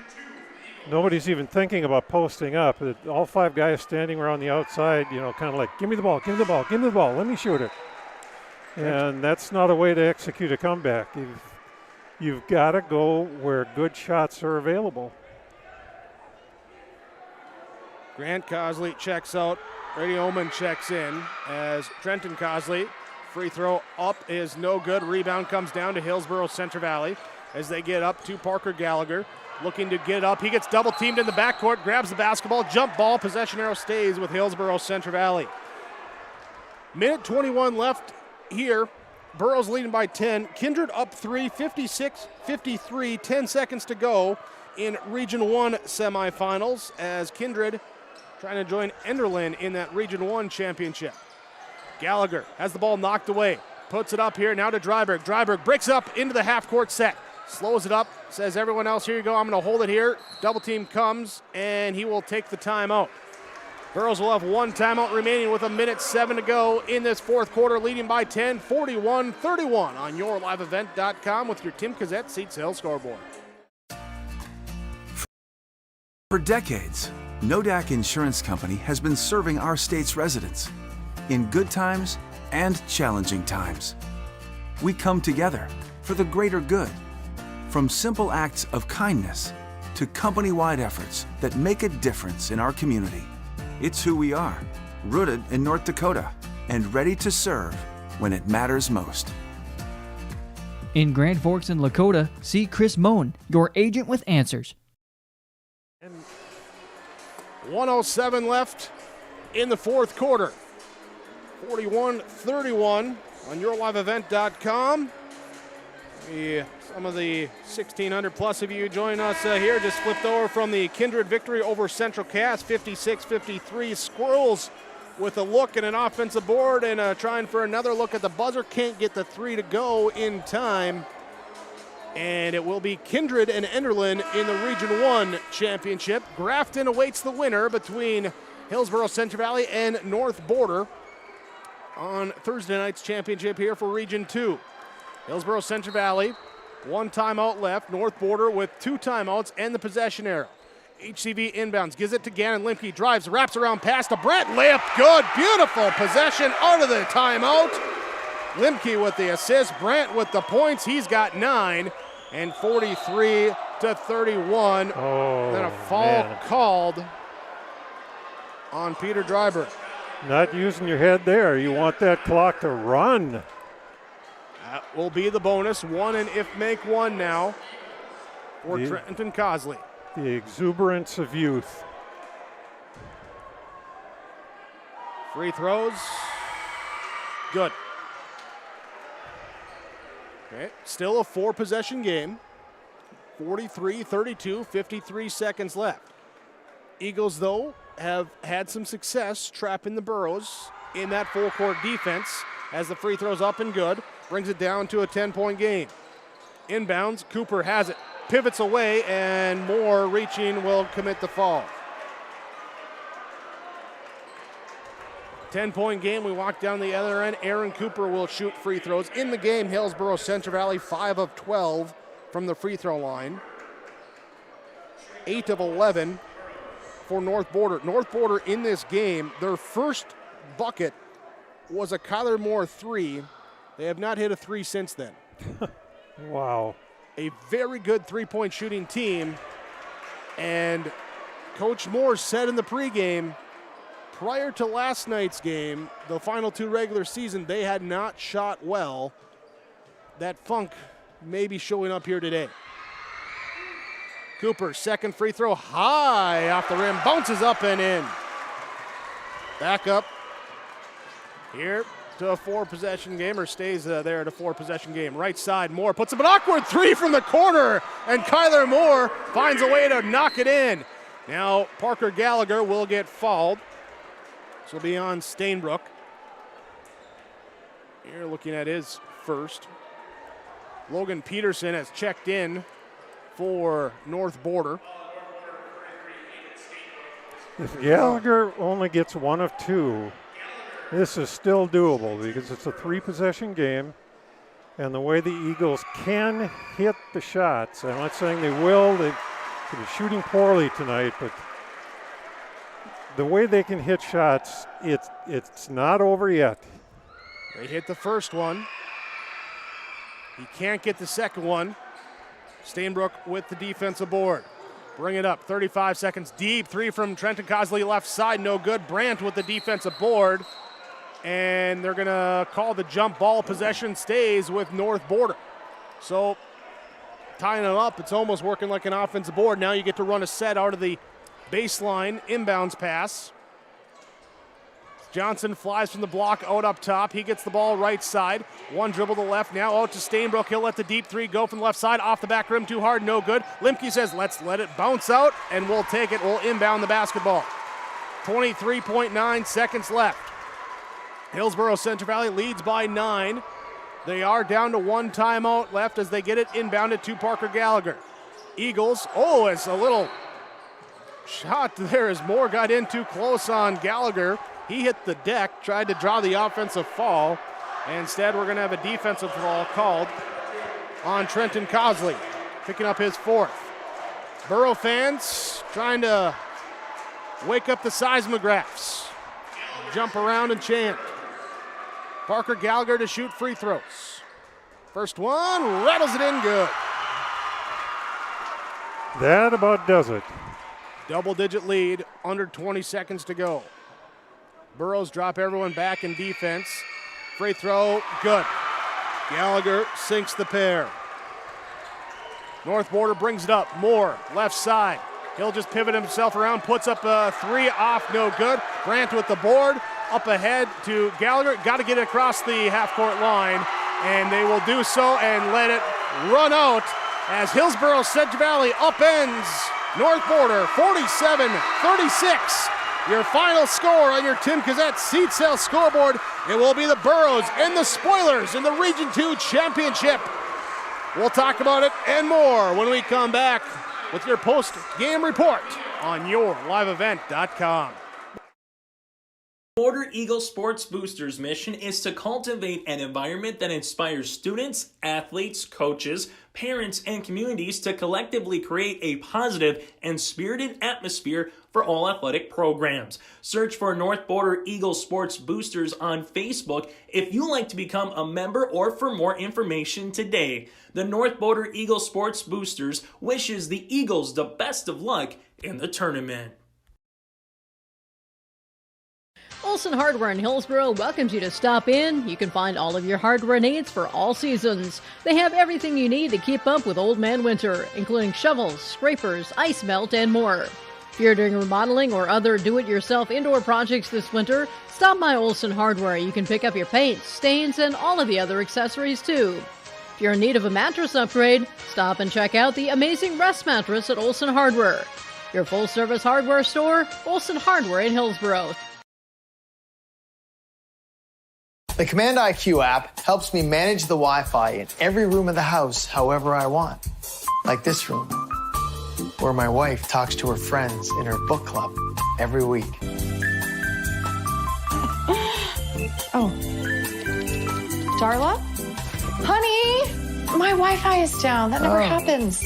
nobody's even thinking about posting up. All five guys standing around the outside, kind of like, give me the ball, give me the ball, give me the ball, let me shoot it. And that's not a way to execute a comeback. You've got to go where good shots are available. Grant Cosley checks out. Brady Oman checks in as Trenton Cosley. Free throw up is no good. Rebound comes down to Hillsborough Central Valley as they get up to Parker Gallagher. Looking to get up. He gets double teamed in the backcourt, grabs the basketball, jump ball. Possession arrow stays with Hillsborough Central Valley. Minute 21 left here. Burroughs leading by 10. Kindred up 3, 56-53, 10 seconds to go in Region 1 semifinals as Kindred trying to join Enderlin in that Region 1 championship. Gallagher has the ball knocked away. Puts it up here now to Dryberg. Dryberg breaks up into the half-court set. Slows it up. Says, everyone else, here you go. I'm going to hold it here. Double team comes, and he will take the timeout. Burroughs will have one timeout remaining with 1:07 to go in this fourth quarter, leading by 10, 41-31 on yourliveevent.com with your Tim Cassette Seat Sales scoreboard. For decades, Nodak Insurance Company has been serving our state's residents in good times and challenging times. We come together for the greater good, from simple acts of kindness to company-wide efforts that make a difference in our community. It's who we are, rooted in North Dakota and ready to serve when it matters most. In Grand Forks and Lakota, see Chris Moen, your agent with answers. 1:07 left in the fourth quarter. 41-31 on yourliveevent.com. Some of the 1,600 plus of you join us here. Just flipped over from the Kindred victory over Central Cass, 56-53. Squirrels with a look and an offensive board and trying for another look at the buzzer. Can't get the three to go in time. And it will be Kindred and Enderlin in the Region 1 championship. Grafton awaits the winner between Hillsborough Central Valley and North Border on Thursday night's championship here for Region 2. Hillsborough Central Valley, one timeout left. North Border with two timeouts and the possession arrow. HCV inbounds, gives it to Gannon Limke, drives, wraps around pass to Brett, layup good, beautiful possession out of the timeout. Limke with the assist, Brandt with the points, he's got 9, and 43-31. Then a foul called on Peter Dryberg. Not using your head there, you want that clock to run. That will be the bonus, one and if make one now for Trenton Cosley. The exuberance of youth. Free throws, good. Okay, still a 4-possession game. 43-32, 53 seconds left. Eagles, though, have had some success trapping the Burrows in that full-court defense as the free throw's up and good. Brings it down to a 10-point game. Inbounds, Cooper has it. Pivots away, and Moore reaching will commit the foul. 10-point game. We walk down the other end. Aaron Cooper will shoot free throws. In the game, Hillsborough Central Valley 5 of 12 from the free throw line. 8 of 11 for North Border. North Border in this game, their first bucket was a Kyler Moore 3. They have not hit a 3 since then. Wow. A very good three-point shooting team. And Coach Moore said in the pregame, prior to last night's game, the final 2 regular season, they had not shot well. That funk may be showing up here today. Cooper, second free throw, high off the rim, bounces up and in. Back up here to a 4-possession game, or stays there at a 4-possession game. Right side, Moore puts up an awkward 3 from the corner, and Kyler Moore finds a way to knock it in. Now Parker Gallagher will get fouled. This will be on Stainbrook. You're looking at his first. Logan Peterson has checked in for North Border. If Gallagher only gets 1 of 2, this is still doable because it's a 3-possession game, and the way the Eagles can hit the shots, I'm not saying they will, they're shooting poorly tonight, but the way they can hit shots, it's not over yet. They hit the first one. He can't get the second one. Stainbrook with the defensive board. Bring it up, 35 seconds deep. 3 from Trenton Cosley left side, no good. Brandt with the defensive board. And they're going to call the jump ball. Possession stays with North Border. So tying it up, it's almost working like an offensive board. Now you get to run a set out of the baseline, inbounds pass. Johnson flies from the block out up top. He gets the ball right side. 1 dribble to the left. Now out to Stainbrook. He'll let the deep 3 go from the left side. Off the back rim, too hard, no good. Limke says, let's let it bounce out, and we'll take it. We'll inbound the basketball. 23.9 seconds left. Hillsborough Central Valley leads by 9. They are down to 1 timeout left as they get it inbounded to Parker Gallagher. Eagles, it's a little shot there as Moore got in too close on Gallagher. He hit the deck, tried to draw the offensive foul. Instead, we're going to have a defensive foul called on Trenton Cosley, picking up his 4th. Borough fans trying to wake up the seismographs, jump around and chant. Parker Gallagher to shoot free throws. First one, rattles it in good. That about does it. Double-digit lead, under 20 seconds to go. Burrows drop everyone back in defense. Free throw, good. Gallagher sinks the pair. North Border brings it up. Moore, left side. He'll just pivot himself around, puts up a 3 off, no good. Brandt with the board, up ahead to Gallagher. Got to get it across the half-court line, and they will do so and let it run out as Hillsborough Central Valley upends North Border 47-36. Your final score on your Tim Cassette Seed Sale scoreboard, it will be the Burros and the Spoilers in the Region 2 Championship. We'll talk about it and more when we come back with your post-game report on yourliveevent.com. Border Eagle Sports Boosters' mission is to cultivate an environment that inspires students, athletes, coaches, parents, and communities to collectively create a positive and spirited atmosphere for all athletic programs. Search for North Border Eagle Sports Boosters on Facebook if you'd like to become a member or for more information today. The North Border Eagle Sports Boosters wishes the Eagles the best of luck in the tournament. Olson Hardware in Hillsborough welcomes you to stop in. You can find all of your hardware needs for all seasons. They have everything you need to keep up with Old Man Winter, including shovels, scrapers, ice melt, and more. If you're doing remodeling or other do-it-yourself indoor projects this winter, stop by Olson Hardware. You can pick up your paints, stains, and all of the other accessories too. If you're in need of a mattress upgrade, stop and check out the amazing Rest Mattress at Olson Hardware. Your full-service hardware store, Olson Hardware in Hillsborough. The Command IQ app helps me manage the Wi-Fi in every room of the house however I want. Like this room, where my wife talks to her friends in her book club every week. Oh. Darla? Honey! My Wi-Fi is down. That never happens.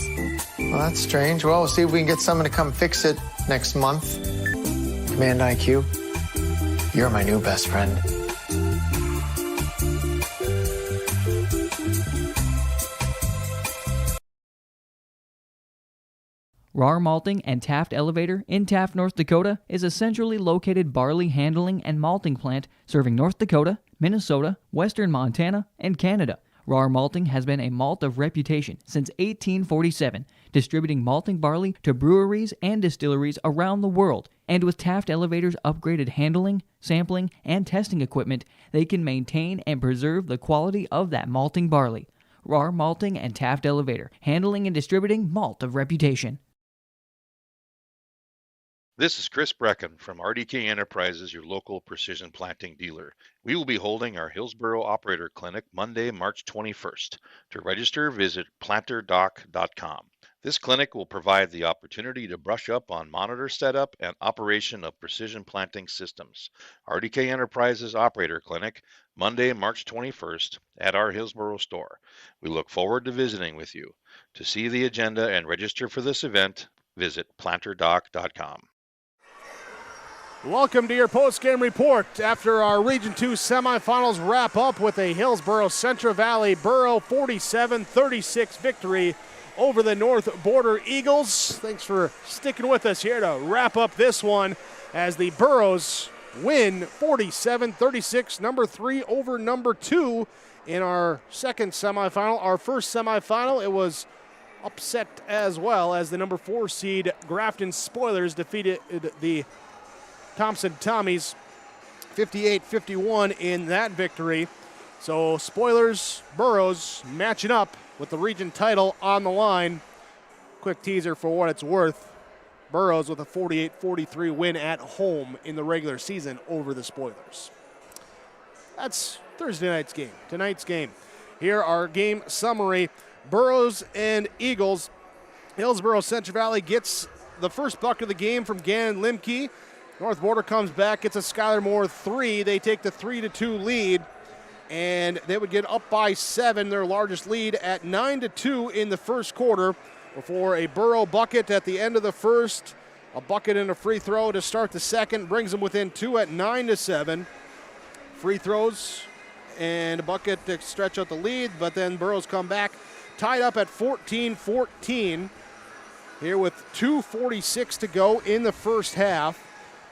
Well, that's strange. Well, we'll see if we can get someone to come fix it next month. Command IQ, you're my new best friend. Rar Malting and Taft Elevator in Taft, North Dakota is a centrally located barley handling and malting plant serving North Dakota, Minnesota, western Montana, and Canada. Rar Malting has been a malt of reputation since 1847, distributing malting barley to breweries and distilleries around the world And with Taft Elevator's upgraded handling, sampling, and testing equipment, they can maintain and preserve the quality of that malting barley. Rahr Malting and Taft Elevator, handling and distributing malt of reputation. This is Chris Brecken from RDK Enterprises, your local precision planting dealer. We will be holding our Hillsborough Operator Clinic Monday, March 21st. To register, visit planterdoc.com. This clinic will provide the opportunity to brush up on monitor setup and operation of precision planting systems. RDK Enterprises Operator Clinic, Monday, March 21st at our Hillsborough store. We look forward to visiting with you. To see the agenda and register for this event, visit planterdoc.com. Welcome to your post-game report after our Region 2 semifinals wrap up with a Hillsborough Central Valley Borough 47-36 victory over the North Border Eagles. Thanks for sticking with us here to wrap up this one as the Burros win 47-36, number 3 over number 2 in our second semifinal. Our first semifinal, it was upset as well as the number 4 seed Grafton Spoilers defeated the Thompson Tommies 58-51 in that victory. So Spoilers, Burros matching up with the region title on the line. Quick teaser for what it's worth. Burros with a 48-43 win at home in the regular season over the Spoilers. That's Thursday night's game. Tonight's game. Here our game summary. Burros and Eagles. Hillsborough Central Valley gets the first bucket of the game from Gannon Limke. North Border comes back, gets a Skylar Moore 3. They take the 3-2 lead, and they would get up by 7, their largest lead, at 9-2 in the first quarter before a Burrow bucket at the end of the first, a bucket and a free throw to start the second, brings them within 2 at 9-7. Free throws and a bucket to stretch out the lead, but then Burrows come back, tied up at 14-14 here with 2:46 to go in the first half.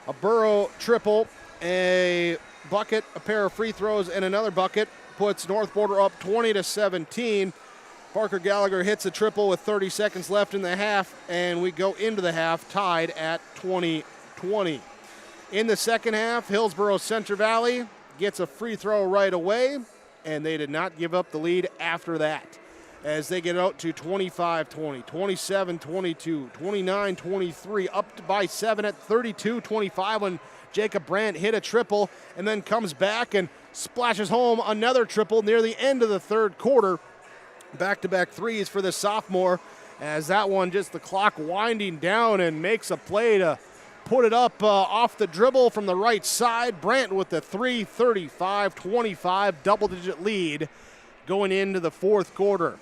A Burrow triple, a bucket, a pair of free throws, and another bucket puts North Border up 20-17. Parker Gallagher hits a triple with 30 seconds left in the half, and we go into the half tied at 20-20. In the second half, Hillsborough Central Valley gets a free throw right away, and they did not give up the lead after that, as they get out to 25-20, 27-22, 29-23, up by 7 at 32-25 when Jacob Brandt hit a triple and then comes back and splashes home another triple near the end of the third quarter. Back-to-back threes for the sophomore, as that one just the clock winding down and makes a play to put it up off the dribble from the right side. Brandt with the 3, 35-25, double-digit lead going into the fourth quarter.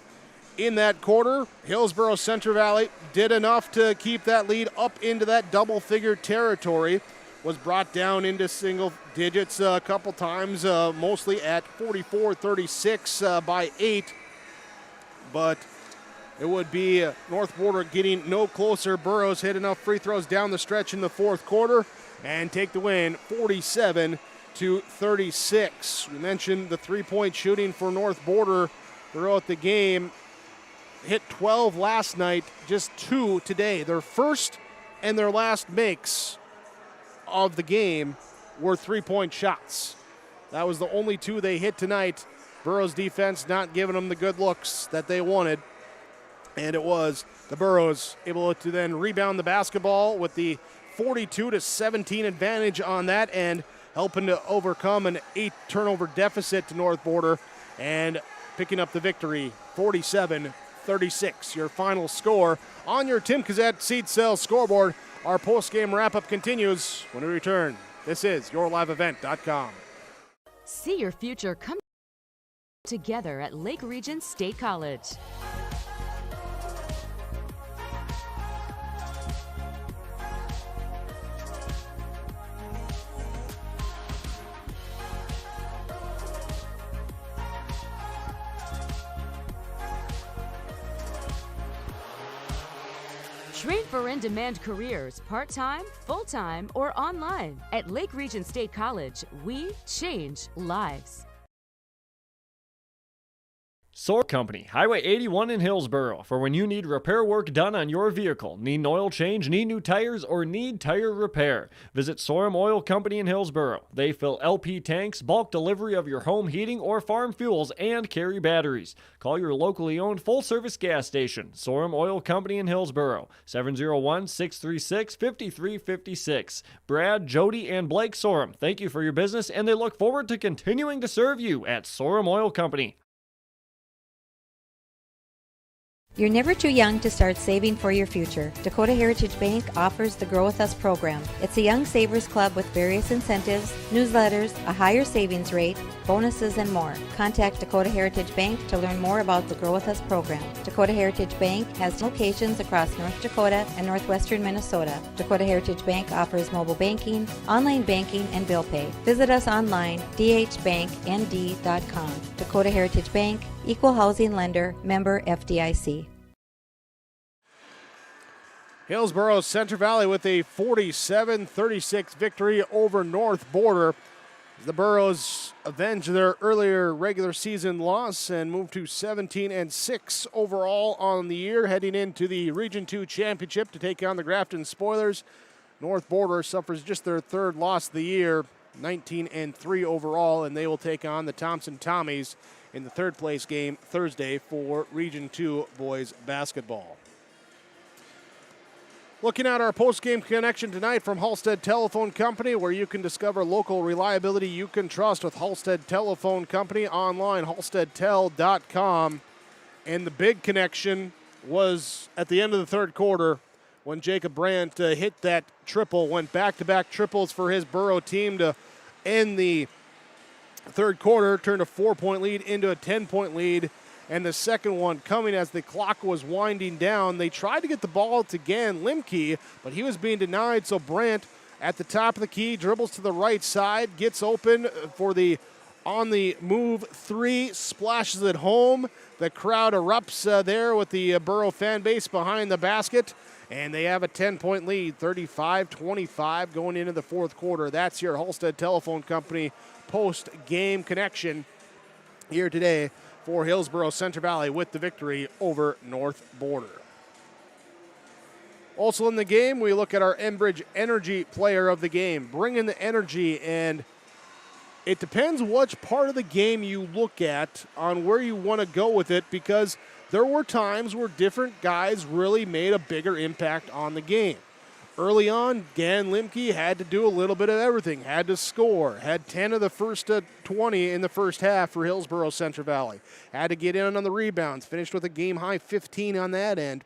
In that quarter, Hillsborough Central Valley did enough to keep that lead up into that double-figure territory. Was brought down into single digits a couple times, mostly at 44-36 by 8. But it would be North Border getting no closer. Burrows hit enough free throws down the stretch in the fourth quarter and take the win 47-36. We mentioned the three-point shooting for North Border throughout the game. Hit 12 last night, just 2 today. Their first and their last makes of the game were three-point shots. That was the only 2 they hit tonight. Burrows defense not giving them the good looks that they wanted. And it was the Burrows able to then rebound the basketball with the 42-17 advantage on that end, helping to overcome an 8-turnover deficit to North Border and picking up the victory, 47-36. Your final score on your Tim Cassette Seed Sales scoreboard. Our post-game wrap-up continues when we return. This is YourLiveEvent.com. See your future come together at Lake Region State College. Train for in-demand careers, part-time, full-time, or online. At Lake Region State College, we change lives. Soar Company, Highway 81 in Hillsborough, for when you need repair work done on your vehicle, need an oil change, need new tires, or need tire repair. Visit Sorum Oil Company in Hillsborough. They fill LP tanks, bulk delivery of your home heating or farm fuels, and carry batteries. Call your locally owned full-service gas station, Sorum Oil Company in Hillsborough, 701-636-5356. Brad, Jody, and Blake Sorum, thank you for your business, and they look forward to continuing to serve you at Sorum Oil Company. You're never too young to start saving for your future. Dakota Heritage Bank offers the Grow With Us program. It's a young savers club with various incentives, newsletters, a higher savings rate, bonuses, and more. Contact Dakota Heritage Bank to learn more about the Grow With Us program. Dakota Heritage Bank has locations across North Dakota and northwestern Minnesota. Dakota Heritage Bank offers mobile banking, online banking, and bill pay. Visit us online, dhbanknd.com. Dakota Heritage Bank, Equal Housing Lender, member FDIC. Hillsborough Central Valley with a 47-36 victory over North Border. The Burros avenge their earlier regular season loss and move to 17-6 overall on the year, heading into the Region 2 championship to take on the Grafton Spoilers. North Border suffers just their third loss of the year, 19-3 overall, and they will take on the Thompson Tommies in the third place game Thursday for Region 2 boys basketball. Looking at our post-game connection tonight from Halstead Telephone Company, where you can discover local reliability you can trust with Halstead Telephone Company online, halsteadtel.com. And the big connection was at the end of the third quarter when Jacob Brandt hit that triple, went back-to-back triples for his Borough team to end the third quarter, turned a 4-point lead into a 10-point lead. And the second one coming as the clock was winding down. They tried to get the ball to Gan Limke, but he was being denied. So Brandt at the top of the key, dribbles to the right side, gets open for the on-the-move three, splashes it home. The crowd erupts there with the Borough fan base behind the basket. And they have a 10-point lead, 35-25 going into the fourth quarter. That's your Halstead Telephone Company post-game connection here today for Hillsborough Central Valley with the victory over North Border. Also in the game, we look at our Enbridge Energy player of the game, bringing the energy, and it depends which part of the game you look at on where you want to go with it, because there were times where different guys really made a bigger impact on the game. Early on, Gan Limke had to do a little bit of everything, had to score, had 10 of the first 20 in the first half for Hillsborough Central Valley. Had to get in on the rebounds, finished with a game-high 15 on that end.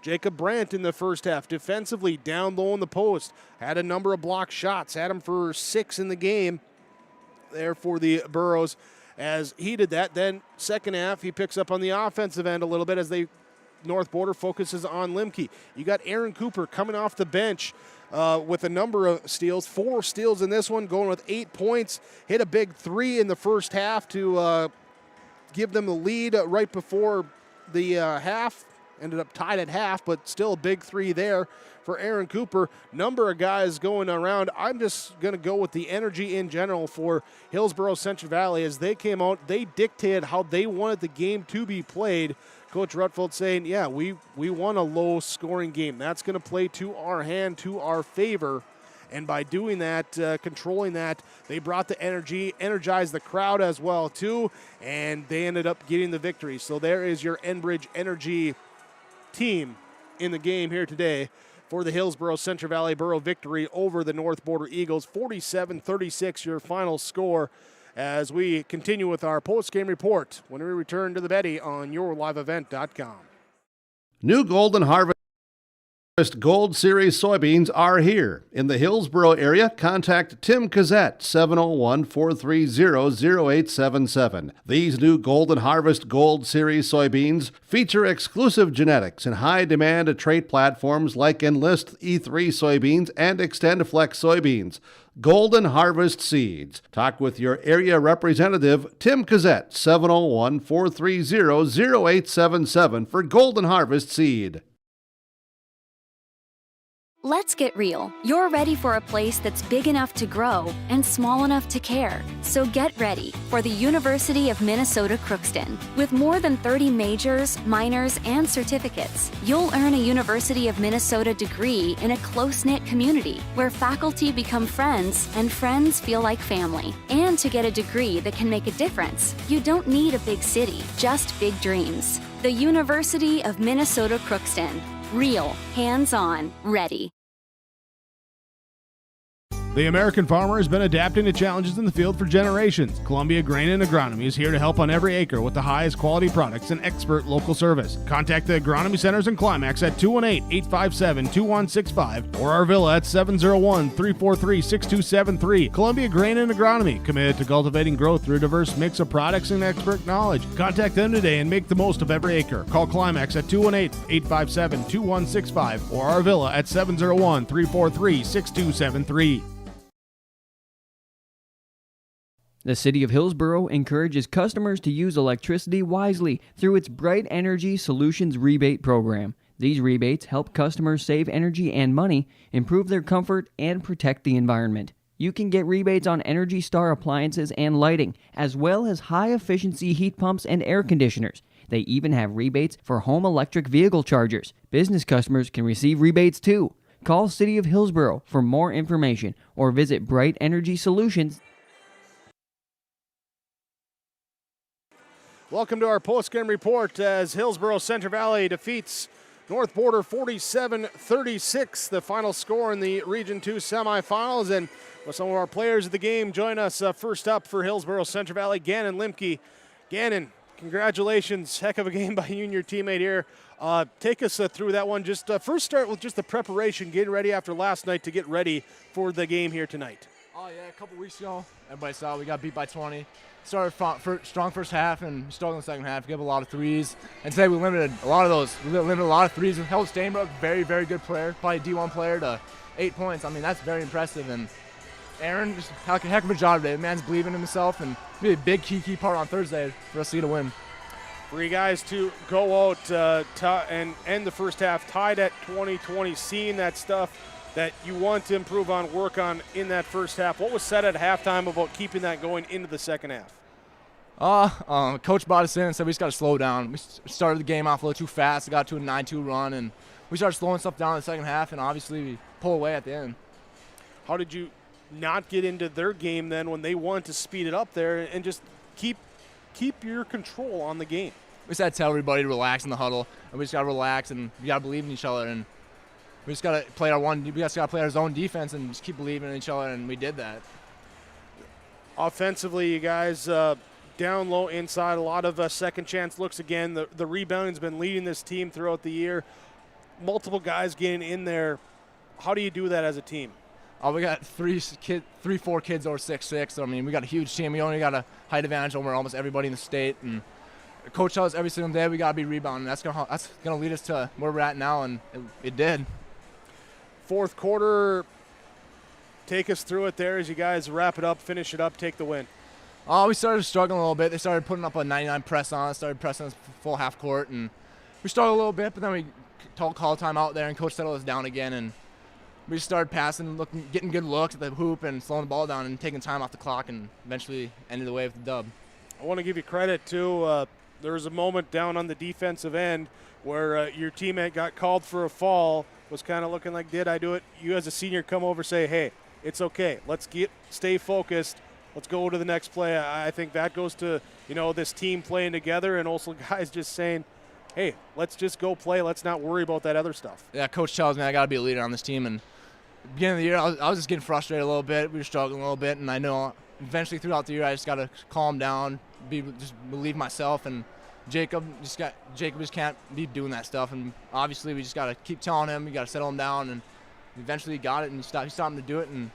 Jacob Brandt in the first half, defensively down low in the post, had a number of block shots, had him for 6 in the game there for the Burros as he did that. Then second half, he picks up on the offensive end a little bit as North Border focuses on Limke. You got Aaron Cooper coming off the bench with a number of steals, 4 steals in this one, going with 8 points. Hit a big 3 in the first half to give them the lead right before the half. Ended up tied at half, but still a big 3 there for Aaron Cooper. Number of guys going around. I'm just going to go with the energy in general for Hillsborough Central Valley. As they came out, they dictated how they wanted the game to be played. Coach Rutfeld saying, yeah, we want a low-scoring game. That's going to play to our hand, to our favor. And by doing that, controlling that, they brought the energy, energized the crowd as well, too, and they ended up getting the victory. So there is your Enbridge Energy team in the game here today for the Hillsborough Central Valley Borough victory over the North Border Eagles. 47-36, your final score, as we continue with our post-game report when we return to the Betty on YourLiveEvent.com. New Golden Harvest Gold Series soybeans are here. In the Hillsborough area, contact Tim Cassette, 701-430-0877. These new Golden Harvest Gold Series soybeans feature exclusive genetics and high-demand trait platforms like Enlist E3 soybeans and XtendFlex soybeans. Golden Harvest Seeds. Talk with your area representative, Tim Cassette, 701-430-0877 for Golden Harvest Seed. Let's get real. You're ready for a place that's big enough to grow and small enough to care. So get ready for the University of Minnesota Crookston. With more than 30 majors, minors, and certificates, you'll earn a University of Minnesota degree in a close-knit community where faculty become friends and friends feel like family. And to get a degree that can make a difference, you don't need a big city, just big dreams. The University of Minnesota Crookston. Real, hands-on, ready. The American farmer has been adapting to challenges in the field for generations. Columbia Grain and Agronomy is here to help on every acre with the highest quality products and expert local service. Contact the Agronomy Centers in Climax at 218-857-2165 or Arvilla at 701-343-6273. Columbia Grain and Agronomy, committed to cultivating growth through a diverse mix of products and expert knowledge. Contact them today and make the most of every acre. Call Climax at 218-857-2165 or Arvilla at 701-343-6273. The City of Hillsborough encourages customers to use electricity wisely through its Bright Energy Solutions rebate program. These rebates help customers save energy and money, improve their comfort, and protect the environment. You can get rebates on Energy Star appliances and lighting, as well as high-efficiency heat pumps and air conditioners. They even have rebates for home electric vehicle chargers. Business customers can receive rebates too. Call City of Hillsborough for more information or visit Bright Energy Solutions. Welcome to our post-game report as Hillsborough Centre Valley defeats North Border 47-36, the final score in the Region 2 semifinals. And with some of our players of the game join us first up for Hillsborough Centre Valley, Gannon Limke. Gannon, congratulations. Heck of a game by you and your teammate here. Take us through that one. Just first start with just the preparation, getting ready after last night to get ready for the game here tonight. Oh, yeah, a couple weeks ago, everybody saw we got beat by 20. Started strong first half and struggled in the second half. We gave a lot of threes. And today we limited a lot of those. We limited a lot of threes. We held Stainbrook, very, very good player, probably D1 player, to 8 points. I mean, that's very impressive. And Aaron just had a heck of a job today. The man's believing in himself, and really a big key part on Thursday for us to get a win. For you guys to go out and end the first half tied at 20-20, seeing that stuff that you want to improve on, work on in that first half. What was said at halftime about keeping that going into the second half? Coach brought us in and said we just got to slow down. We started the game off a little too fast. We got to a 9-2 run, and we started slowing stuff down in the second half, and obviously we pull away at the end. How did you not get into their game then when they wanted to speed it up there and just keep your control on the game? We just had to tell everybody to relax in the huddle, and we just got to relax, and we got to believe in each other, and we just got to play our zone defense and just keep believing in each other, and we did that. Offensively, you guys down low inside, a lot of second chance looks again. The rebounding's been leading this team throughout the year. Multiple guys getting in there. How do you do that as a team? We got four kids over 6'6". So, I mean, we got a huge team. We only got a height advantage over almost everybody in the state. And Coach tells us every single day we got to be rebounding. That's gonna lead us to where we're at now, and it did. Fourth quarter, take us through it there as you guys wrap it up, finish it up, take the win. We started struggling a little bit. They started putting up a 99 press on us, started pressing us full half court, and we struggled a little bit, but then we called time out there, and Coach settled us down again, and we just started passing, getting good looks at the hoop and slowing the ball down and taking time off the clock, and eventually ended the way with the dub. I want to give you credit, too. There was a moment down on the defensive end where your teammate got called for a foul, was kind of looking like, did I do it? You as a senior come over, say, hey, it's okay. Let's stay focused. Let's go to the next play. I think that goes to, this team playing together, and also guys just saying, hey, let's just go play. Let's not worry about that other stuff. Yeah, Coach tells me I got to be a leader on this team. And at the beginning of the year, I was just getting frustrated a little bit. We were struggling a little bit, and I know eventually throughout the year I just got to calm down, just believe myself. And Jacob just can't be doing that stuff. And obviously we just got to keep telling him, we got to settle him down. And eventually he got it, and he stopped him to do it. And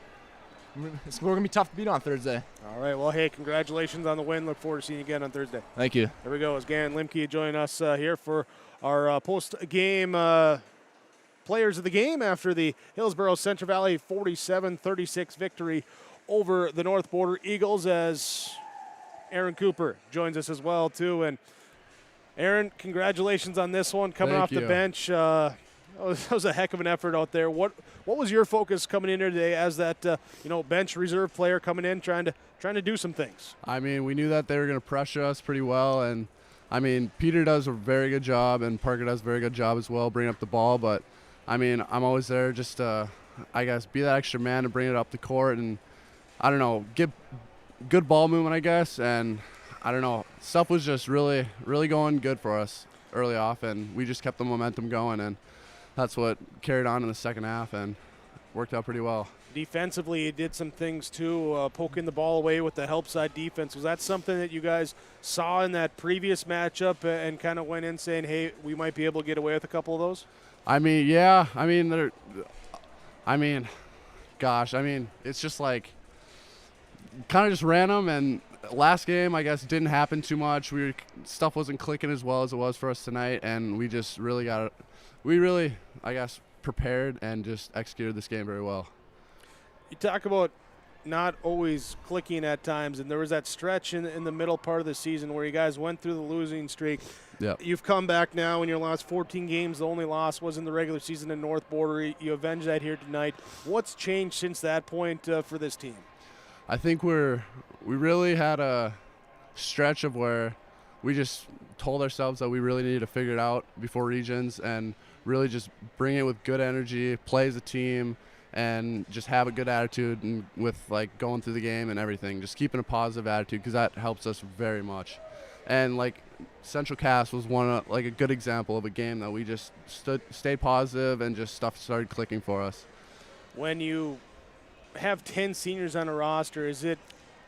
we're going to be tough to beat on Thursday. All right. Well, hey, congratulations on the win. Look forward to seeing you again on Thursday. Thank you. There we go. As Gannon Limke joining us here for our post-game players of the game after the Hillsborough Centre Valley 47-36 victory over the North Border Eagles, as Aaron Cooper joins us as well, too. And Aaron, congratulations on this one. Coming off the bench, That was a heck of an effort out there. What was your focus coming in here today as that bench reserve player coming in trying to do some things? I mean, we knew that they were going to pressure us pretty well, and I mean, Peter does a very good job and Parker does a very good job as well bringing up the ball, but I mean, I'm always there just to, I guess, be that extra man to bring it up the court and, I don't know, get good ball movement, I guess, and I don't know, stuff was just really, really going good for us early off, and we just kept the momentum going, and that's what carried on in the second half and worked out pretty well. Defensively, you did some things too, poking the ball away with the help side defense. Was that something that you guys saw in that previous matchup and kind of went in saying, hey, we might be able to get away with a couple of those? I mean, yeah. Gosh, it's just like kind of just random. And last game, I guess, didn't happen too much. Stuff wasn't clicking as well as it was for us tonight, and we just really I guess, prepared and just executed this game very well. You talk about not always clicking at times, and there was that stretch in the middle part of the season where you guys went through the losing streak. Yep. You've come back now in your last 14 games. The only loss was in the regular season in North Border. You avenged that here tonight. What's changed since that point for this team? I think we really had a stretch of where we just told ourselves that we really needed to figure it out before regions and really just bring it with good energy, play as a team, and just have a good attitude and with like going through the game and everything, just keeping a positive attitude because that helps us very much. And like Central Cass was a good example of a game that we just stayed positive and just stuff started clicking for us. When you have 10 seniors on a roster, is it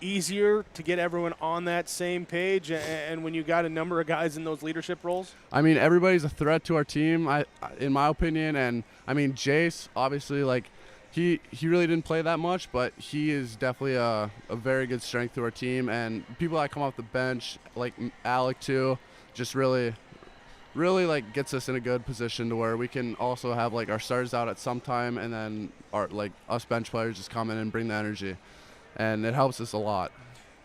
easier to get everyone on that same page and when you got a number of guys in those leadership roles? I mean, everybody's a threat to our team, in my opinion, and I mean, Jace, obviously, like, he really didn't play that much, but he is definitely a very good strength to our team, and people that come off the bench, like Alec too, just really like gets us in a good position to where we can also have like our starters out at some time and then our like us bench players just come in and bring the energy. And it helps us a lot.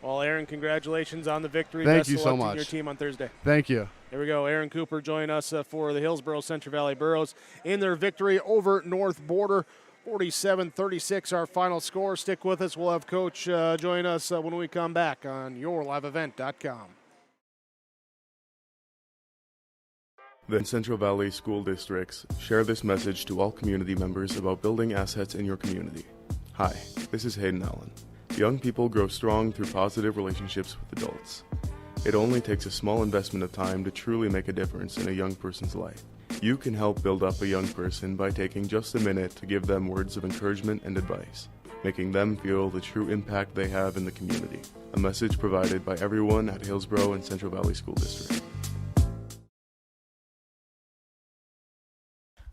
Well, Aaron, congratulations on the victory. Thank Best you of so luck much. to your team on Thursday. Thank you. Here we go. Aaron Cooper joining us for the Hillsborough Central Valley Burros in their victory over North Border. 47-36 our final score. Stick with us. We'll have Coach join us when we come back on yourliveevent.com. The Central Valley School Districts share this message to all community members about building assets in your community. Hi, this is Hayden Allen. Young people grow strong through positive relationships with adults. It only takes a small investment of time to truly make a difference in a young person's life. You can help build up a young person by taking just a minute to give them words of encouragement and advice, making them feel the true impact they have in the community. A message provided by everyone at Hillsborough and Central Valley School District.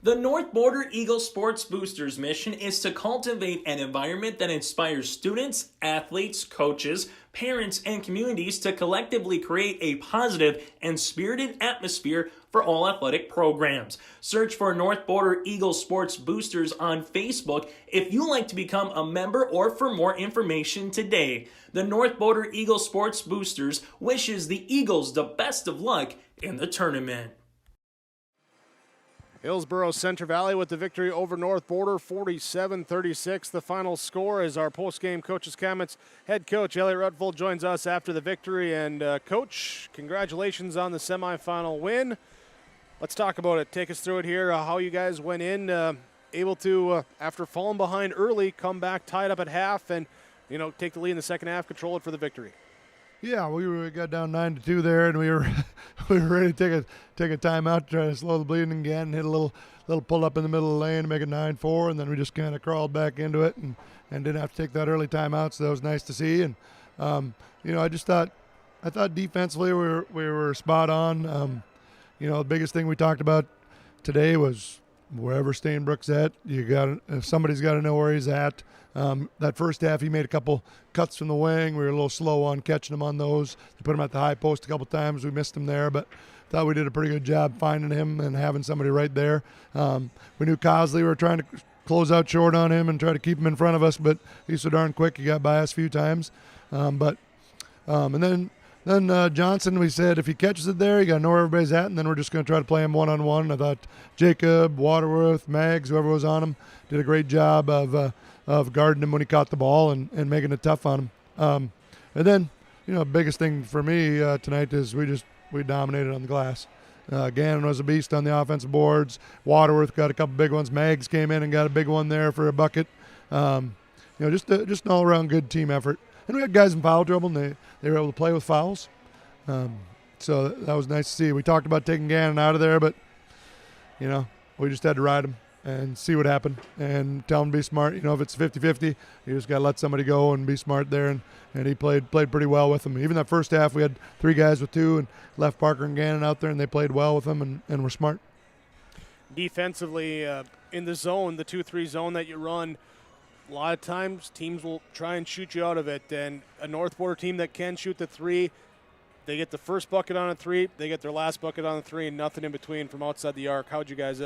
The North Border Eagle Sports Boosters mission is to cultivate an environment that inspires students, athletes, coaches, parents, and communities to collectively create a positive and spirited atmosphere for all athletic programs. Search for North Border Eagle Sports Boosters on Facebook if you'd like to become a member or for more information today. The North Border Eagle Sports Boosters wishes the Eagles the best of luck in the tournament. Hillsborough Central Valley with the victory over North Border, 47-36. The final score is our post-game coach's comments. Head coach Elliot Rutvold joins us after the victory. And Coach, congratulations on the semifinal win. Let's talk about it. Take us through it here, how you guys went in, able to, after falling behind early, come back tied up at half and, take the lead in the second half, control it for the victory. Yeah, we got down 9-2 there, and we were ready to take a timeout to try to slow the bleeding again. Hit a little pull up in the middle of the lane to make it 9-4, and then we just kind of crawled back into it and didn't have to take that early timeout. So that was nice to see. And I thought defensively we were spot on. The biggest thing we talked about today was wherever Stainbrook's at, somebody's got to know where he's at. That first half, he made a couple cuts from the wing. We were a little slow on catching him on those. They put him at the high post a couple times. We missed him there, but thought we did a pretty good job finding him and having somebody right there. We knew Cosley, we were trying to close out short on him and try to keep him in front of us, but he's so darn quick. He got by us a few times. And then then Johnson, we said if he catches it there, you got to know where everybody's at, and then we're just going to try to play him one-on-one. I thought Jacob, Waterworth, Mags, whoever was on him, did a great job of guarding him when he caught the ball and making it tough on him. And then, biggest thing for me tonight is we dominated on the glass. Gannon was a beast on the offensive boards. Waterworth got a couple big ones. Mags came in and got a big one there for a bucket. Just an all-around good team effort. And we had guys in foul trouble, and they were able to play with fouls. So that was nice to see. We talked about taking Gannon out of there, but, we just had to ride him and see what happened and tell him to be smart. If it's 50-50, you just got to let somebody go and be smart there. And he played pretty well with them. Even that first half, we had 3 guys with 2 and left Parker and Gannon out there, and they played well with them and were smart. Defensively, in the zone, the 2-3 zone that you run, a lot of times teams will try and shoot you out of it. And a North Border team that can shoot the 3, they get the first bucket on a 3, they get their last bucket on a 3, and nothing in between from outside the arc. How'd you guys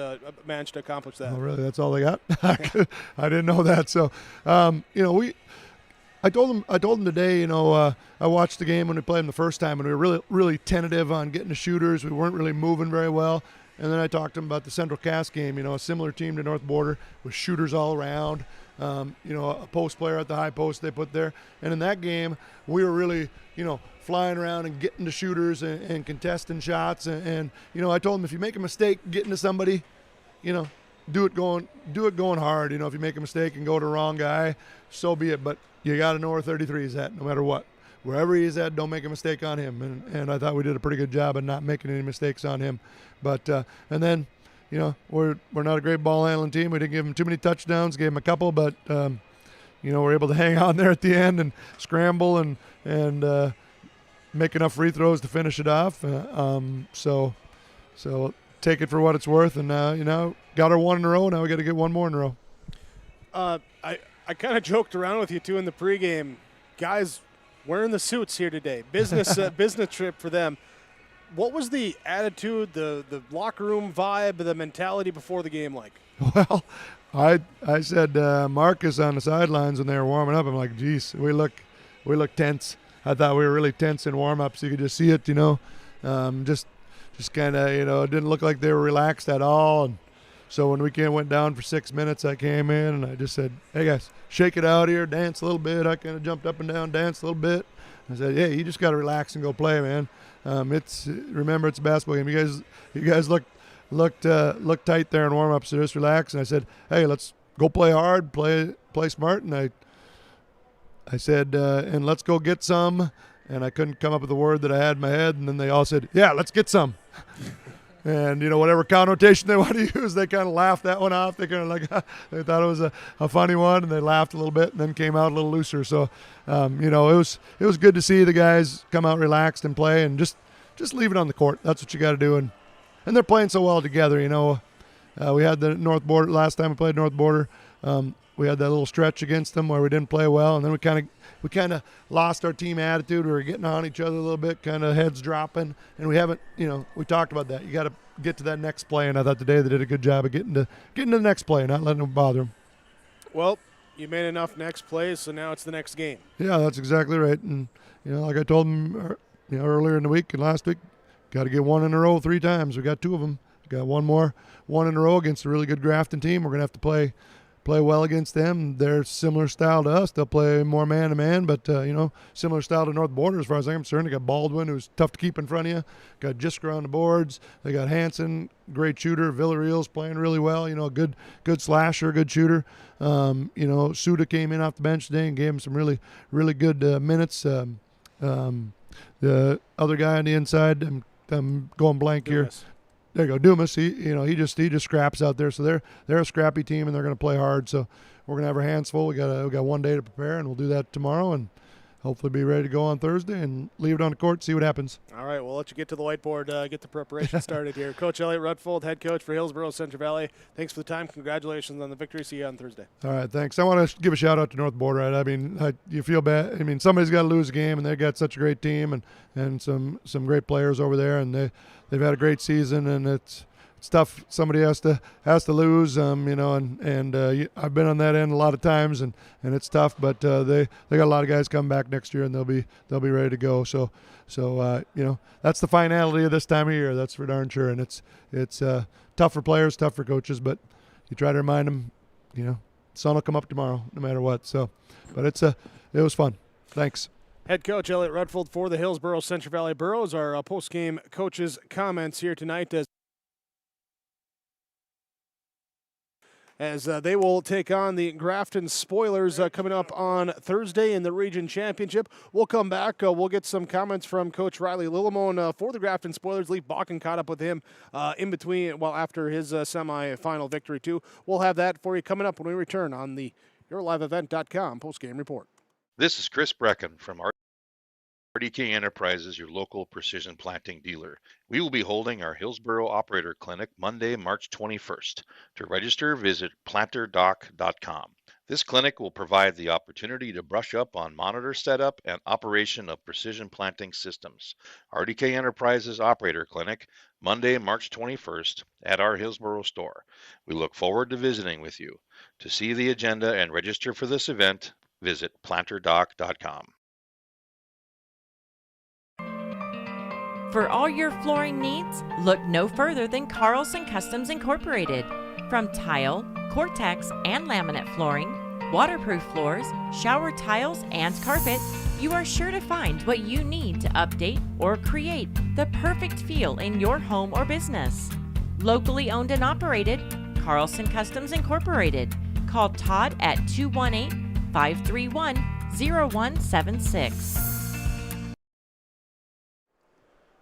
manage to accomplish that? Oh, really? That's all they got? I didn't know that. So, I told them today, I watched the game when we played them the first time, and we were really, really tentative on getting the shooters. We weren't really moving very well. And then I talked to them about the Central Cass game, a similar team to North Border with shooters all around, a post player at the high post they put there. And in that game, we were really, flying around and getting to shooters and contesting shots. And I told them if you make a mistake getting to somebody, do it going hard. If you make a mistake and go to the wrong guy, so be it. But you got to know where 33 is at, no matter what. Wherever he's at, don't make a mistake on him. And I thought we did a pretty good job of not making any mistakes on him. But and then, we're not a great ball handling team. We didn't give him too many touchdowns. Gave him a couple, but we're able to hang on there at the end and scramble and make enough free throws to finish it off. So take it for what it's worth. And got our 1 in a row. Now we got to get 1 more in a row. I kind of joked around with you too in the pregame. Guys wearing the suits here today. Business trip for them. What was the attitude, the locker room vibe, the mentality before the game like? Well, I said Marcus on the sidelines when they were warming up. I'm like, geez, we look tense. I thought we were really tense in warm-ups. You could just see it, just kind of, it didn't look like they were relaxed at all. And so when we went down for 6 minutes, I came in and I just said, hey, guys, shake it out here, dance a little bit. I kind of jumped up and down, danced a little bit. I said, yeah, you just got to relax and go play, man. Remember, it's a basketball game. You guys looked tight there in warm-ups, so just relax. And I said, hey, let's go play hard, play smart. And I said, and let's go get some. And I couldn't come up with the word that I had in my head. And then they all said, yeah, let's get some. And, whatever connotation they want to use, they kind of laughed that one off. They kind of they thought it was a funny one, and they laughed a little bit and then came out a little looser. So, it was good to see the guys come out relaxed and play and just leave it on the court. That's what you got to do. And they're playing so well together, We had the North Border, last time we played North Border, we had that little stretch against them where we didn't play well, and then we kind of lost our team attitude. We were getting on each other a little bit, kind of heads dropping, and we haven't, we talked about that. You got to get to that next play, and I thought today they did a good job of getting to the next play, not letting them bother them. Well, you made enough next plays, so now it's the next game. Yeah, that's exactly right. And like I told them, earlier in the week and last week, got to get 1 in a row 3 times. We got 2 of them. Got 1 more 1 in a row against a really good Grafton team. We're gonna have to play well against them. They're similar style to us. They'll play more man-to-man, but, similar style to North Border as far as I'm concerned. They got Baldwin, who's tough to keep in front of you. Got Jisker on the boards. They got Hanson, great shooter. Villarreal's playing really well. Good slasher, good shooter. Suda came in off the bench today and gave him some really, really good minutes. The other guy on the inside, I'm going blank here. There you go, Dumas. He just scraps out there. So they're a scrappy team, and they're going to play hard. So we're going to have our hands full. We got 1 day to prepare, and we'll do that tomorrow, and hopefully be ready to go on Thursday and leave it on the court, see what happens. All right, we'll let you get to the whiteboard, get the preparation started here. Coach Elliot Rutfold, head coach for Hillsborough Central Valley. Thanks for the time. Congratulations on the victory. See you on Thursday. All right, thanks. I want to give a shout out to North Border. I mean, you feel bad. I mean, somebody's got to lose a game, and they've got such a great team and some great players over there, and they've had a great season, and it's it's tough. Somebody has to lose, and I've been on that end a lot of times, and it's tough. But they got a lot of guys coming back next year, and they'll be ready to go. So that's the finality of this time of year. That's for darn sure. And it's tough for players, tough for coaches, but you try to remind them, the sun will come up tomorrow, no matter what. So, but it was fun. Thanks. Head coach Elliot Rutfold for the Hillsborough Central Valley Burros. Our post-game coaches' comments here tonight as they will take on the Grafton Spoilers coming up on Thursday in the region championship. We'll come back. We'll get some comments from Coach Riley Lillimone for the Grafton Spoilers. Leaf Bakken caught up with him after his semifinal victory too. We'll have that for you coming up when we return on the YourLiveEvent.com post-game report. This is Chris Brecken from RDK Enterprises, your local precision planting dealer. We will be holding our Hillsborough Operator Clinic Monday, March 21st. To register, visit planterdoc.com. This clinic will provide the opportunity to brush up on monitor setup and operation of precision planting systems. RDK Enterprises Operator Clinic, Monday, March 21st at our Hillsborough store. We look forward to visiting with you. To see the agenda and register for this event, visit planterdoc.com. For all your flooring needs, look no further than Carlson Customs Incorporated. From tile, Cortex, and laminate flooring, waterproof floors, shower tiles, and carpet, you are sure to find what you need to update or create the perfect feel in your home or business. Locally owned and operated, Carlson Customs Incorporated. Call Todd at 218-531-0176.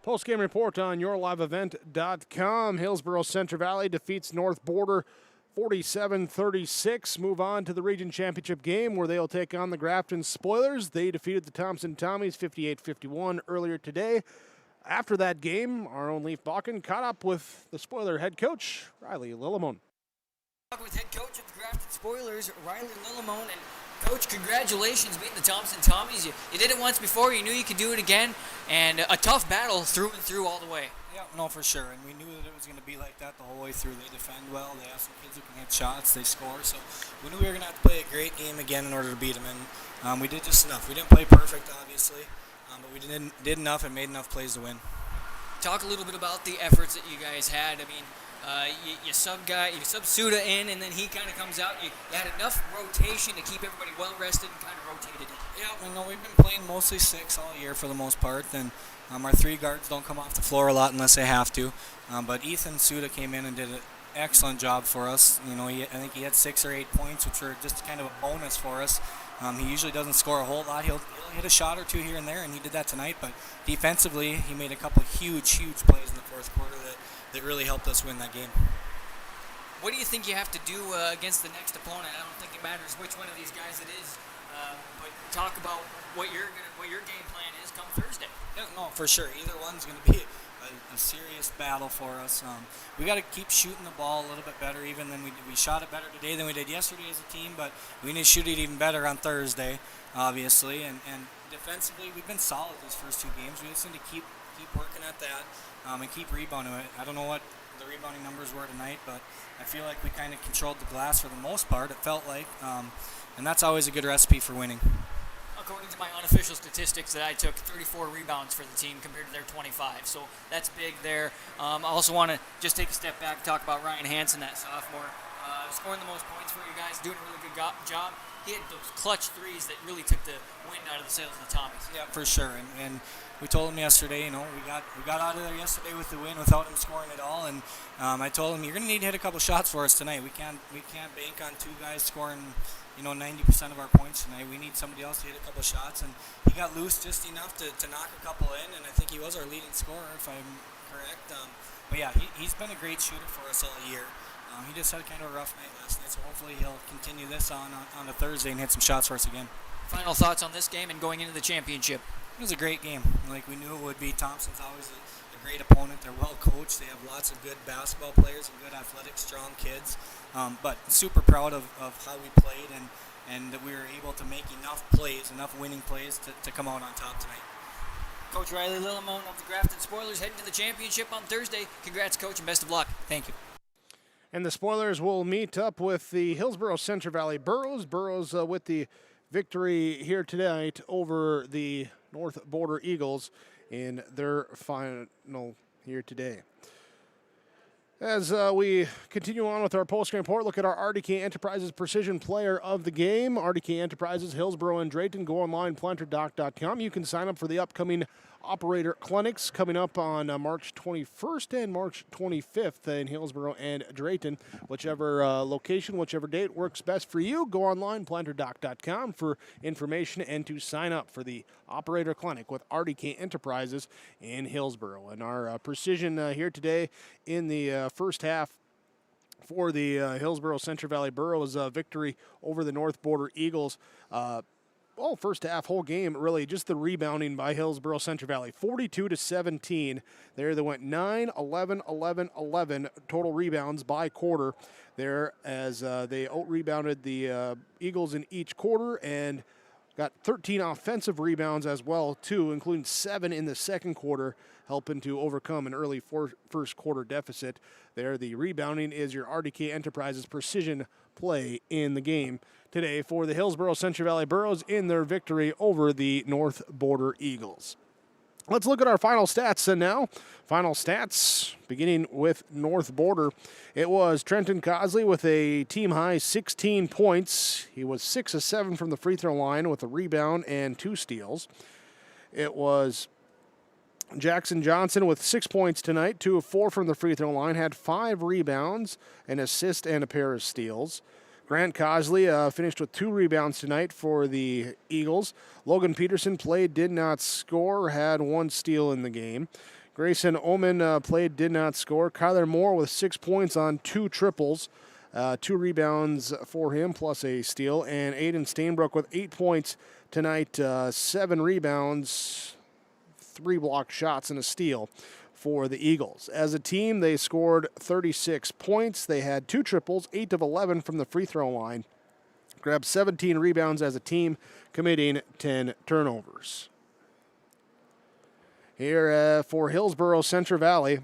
Post-game report on YourLiveEvent.com. Hillsborough Central Valley defeats North Border 47-36. Move on to the region championship game where they'll take on the Grafton Spoilers. They defeated the Thompson Tommies 58-51 earlier today. After that game, our own Leaf Bakken caught up with the Spoiler head coach, Riley Lillimone. With head coach of the Grafton Spoilers, Riley Lillimone, and Coach, congratulations beating the Thompson Tommies. You did it once before, you knew you could do it again, and a tough battle through and through all the way. Yeah, no, for sure, and we knew that it was going to be like that the whole way through. They defend well, they have some kids who can hit shots, they score, so we knew we were going to have to play a great game again in order to beat them, and we did just enough. We didn't play perfect, obviously, but we did enough and made enough plays to win. Talk a little bit about the efforts that you guys had. I mean, you sub Suda in, and then he kind of comes out. You had enough rotation to keep everybody well rested and kind of rotated in. Yeah, well, no, we've been playing mostly 6 all year for the most part, and our 3 guards don't come off the floor a lot unless they have to. But Ethan Suda came in and did an excellent job for us. You know, I think he had 6 or 8 points, which were just kind of a bonus for us. He usually doesn't score a whole lot. He'll hit a shot or 2 here and there, and he did that tonight. But defensively, he made a couple huge plays in the fourth quarter that really helped us win that game. What do you think you have to do against the next opponent? I don't think it matters which one of these guys it is, but talk about what your game plan is come Thursday. Yeah, no, for sure. Either one's going to be a serious battle for us. We got to keep shooting the ball a little bit better. Even than we shot it better today than we did yesterday as a team, but we need to shoot it even better on Thursday, obviously. And defensively, we've been solid these first 2 games. We just need to keep working at that. And keep rebounding it. I don't know what the rebounding numbers were tonight, but I feel like we kind of controlled the glass for the most part, it felt like, and that's always a good recipe for winning. According to my unofficial statistics that I took, 34 rebounds for the team compared to their 25, so that's big there. I also want to just take a step back and talk about Ryan Hansen, that sophomore, scoring the most points for you guys, doing a really good job. He had those clutch threes that really took the wind out of the sails of the Tommies. Yeah, for sure. And we told him yesterday, you know, we got out of there yesterday with the win without him scoring at all. And I told him, you're going to need to hit a couple shots for us tonight. We can't bank on 2 guys scoring, 90% of our points tonight. We need somebody else to hit a couple shots. And he got loose just enough to knock a couple in. And I think he was our leading scorer, if I'm correct. But yeah, he's been a great shooter for us all year. He just had kind of a rough night last night, so hopefully he'll continue this on a Thursday and hit some shots for us again. Final thoughts on this game and going into the championship? It was a great game. Like we knew it would be. Thompson's always a great opponent. They're well coached. They have lots of good basketball players and good athletic, strong kids. But super proud of how we played and that we were able to make enough plays, enough winning plays to come out on top tonight. Coach Riley Lillimon of the Grafton Spoilers heading to the championship on Thursday. Congrats, Coach, and best of luck. Thank you. And the Spoilers will meet up with the Hillsborough Central Valley Burros. Burros with the victory here tonight over the North Border Eagles in their final here today. As we continue on with our post-game report, look at our RDK Enterprises Precision Player of the Game. RDK Enterprises, Hillsborough and Drayton. Go online, planterdoc.com. You can sign up for the upcoming operator clinics coming up on March 21st and March 25th in Hillsborough and Drayton. Whichever location, whichever date works best for you, go online, planterdoc.com for information and to sign up for the operator clinic with RDK Enterprises in Hillsborough. And our precision here today in the first half for the Hillsborough Central Valley Burros victory over the North Border Eagles. First half, whole game, really just the rebounding by Hillsborough Central Valley. 42-17. There they went 9, 11, 11, 11 total rebounds by quarter there as they out-rebounded the Eagles in each quarter and got 13 offensive rebounds as well, too, including 7 in the second quarter, helping to overcome an early first quarter deficit. There, the rebounding is your RDK Enterprises precision play in the game today for the Hillsborough Central Valley Burros in their victory over the North Border Eagles. Let's look at our final stats now. Final stats, beginning with North Border. It was Trenton Cosley with a team-high 16 points. He was 6 of 7 from the free throw line with a rebound and 2 steals. It was Jackson Johnson with 6 points tonight, 2 of 4 from the free throw line, had 5 rebounds, an assist, and a pair of steals. Grant Cosley finished with 2 rebounds tonight for the Eagles. Logan Peterson played, did not score, had 1 steal in the game. Grayson Oman played, did not score. Kyler Moore with 6 points on 2 triples, 2 rebounds for him plus a steal. And Aiden Stainbrook with 8 points tonight, 7 rebounds, 3 blocked shots, and a steal for the Eagles. As a team, they scored 36 points. They had 2 triples, 8 of 11 from the free throw line, grabbed 17 rebounds as a team, committing 10 turnovers. Here for Hillsborough Central Valley,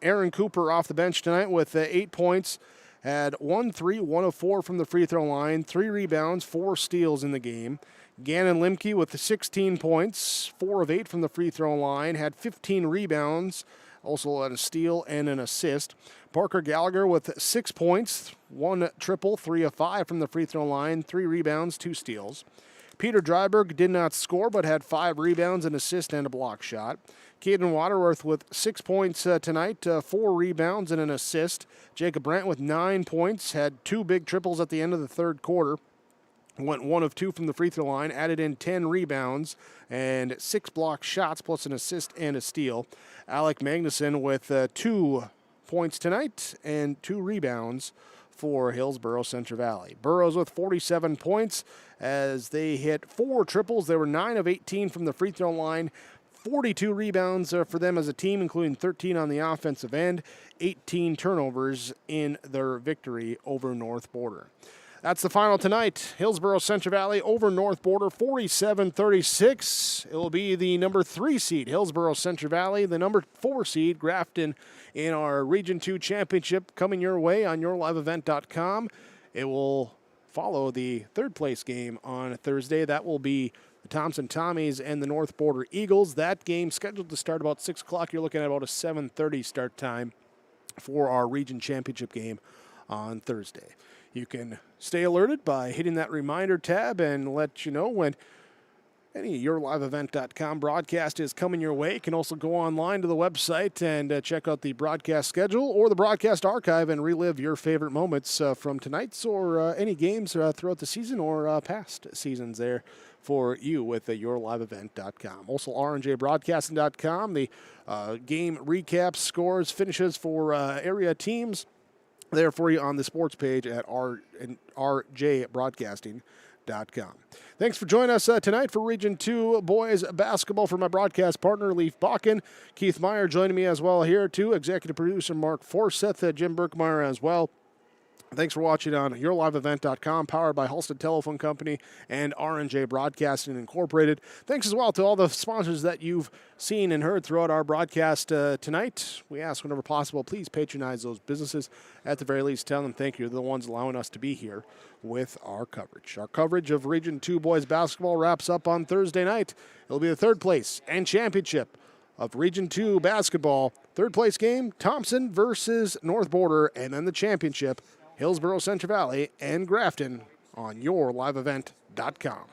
Aaron Cooper off the bench tonight with 8 points, had 1 3, 1 of 4 from the free throw line, 3 rebounds, 4 steals in the game. Gannon Limke with 16 points, 4 of 8 from the free throw line, had 15 rebounds, also had a steal and an assist. Parker Gallagher with 6 points, 1 triple, 3 of 5 from the free throw line, 3 rebounds, 2 steals. Peter Dryberg did not score but had 5 rebounds, an assist, and a block shot. Caden Waterworth with 6 points tonight, 4 rebounds, and an assist. Jacob Brandt with 9 points, had 2 big triples at the end of the third quarter. Went 1 of 2 from the free throw line, added in 10 rebounds and 6 block shots plus an assist and a steal. Alec Magnuson with 2 points tonight and 2 rebounds for Hillsborough Central Valley. Burros with 47 points as they hit 4 triples. They were 9 of 18 from the free throw line. 42 rebounds for them as a team, including 13 on the offensive end. 18 turnovers in their victory over North Border. That's the final tonight. Hillsborough Central Valley over North Border, 47-36. It will be the number 3 seed, Hillsborough Central Valley, the number 4 seed, Grafton, in our Region 2 championship coming your way on yourliveevent.com. It will follow the third place game on Thursday. That will be the Thompson Tommies and the North Border Eagles. That game scheduled to start about 6 o'clock. You're looking at about a 7:30 start time for our region championship game on Thursday. You can stay alerted by hitting that reminder tab and let you know when any yourliveevent.com broadcast is coming your way. You can also go online to the website and check out the broadcast schedule or the broadcast archive and relive your favorite moments from tonight's or any games throughout the season or past seasons there for you with yourliveevent.com. Also, rnjbroadcasting.com, the game recaps, scores, finishes for area teams there for you on the sports page at rjbroadcasting.com. Thanks for joining us tonight for Region 2 boys basketball. For my broadcast partner, Leif Bakken, Keith Meyer joining me as well here too, executive producer Mark Forseth, Jim Berkmeyer as well. Thanks for watching on yourliveevent.com, powered by Halstead Telephone Company and R&J Broadcasting Incorporated. Thanks as well to all the sponsors that you've seen and heard throughout our broadcast tonight. We ask whenever possible, please patronize those businesses. At the very least, tell them thank you. They're the ones allowing us to be here with our coverage. Our coverage of Region 2 boys basketball wraps up on Thursday night. It'll be the third place and championship of Region 2 basketball. Third place game, Thompson versus North Border, and then the championship, Hillsborough, Central Valley, and Grafton on yourliveevent.com.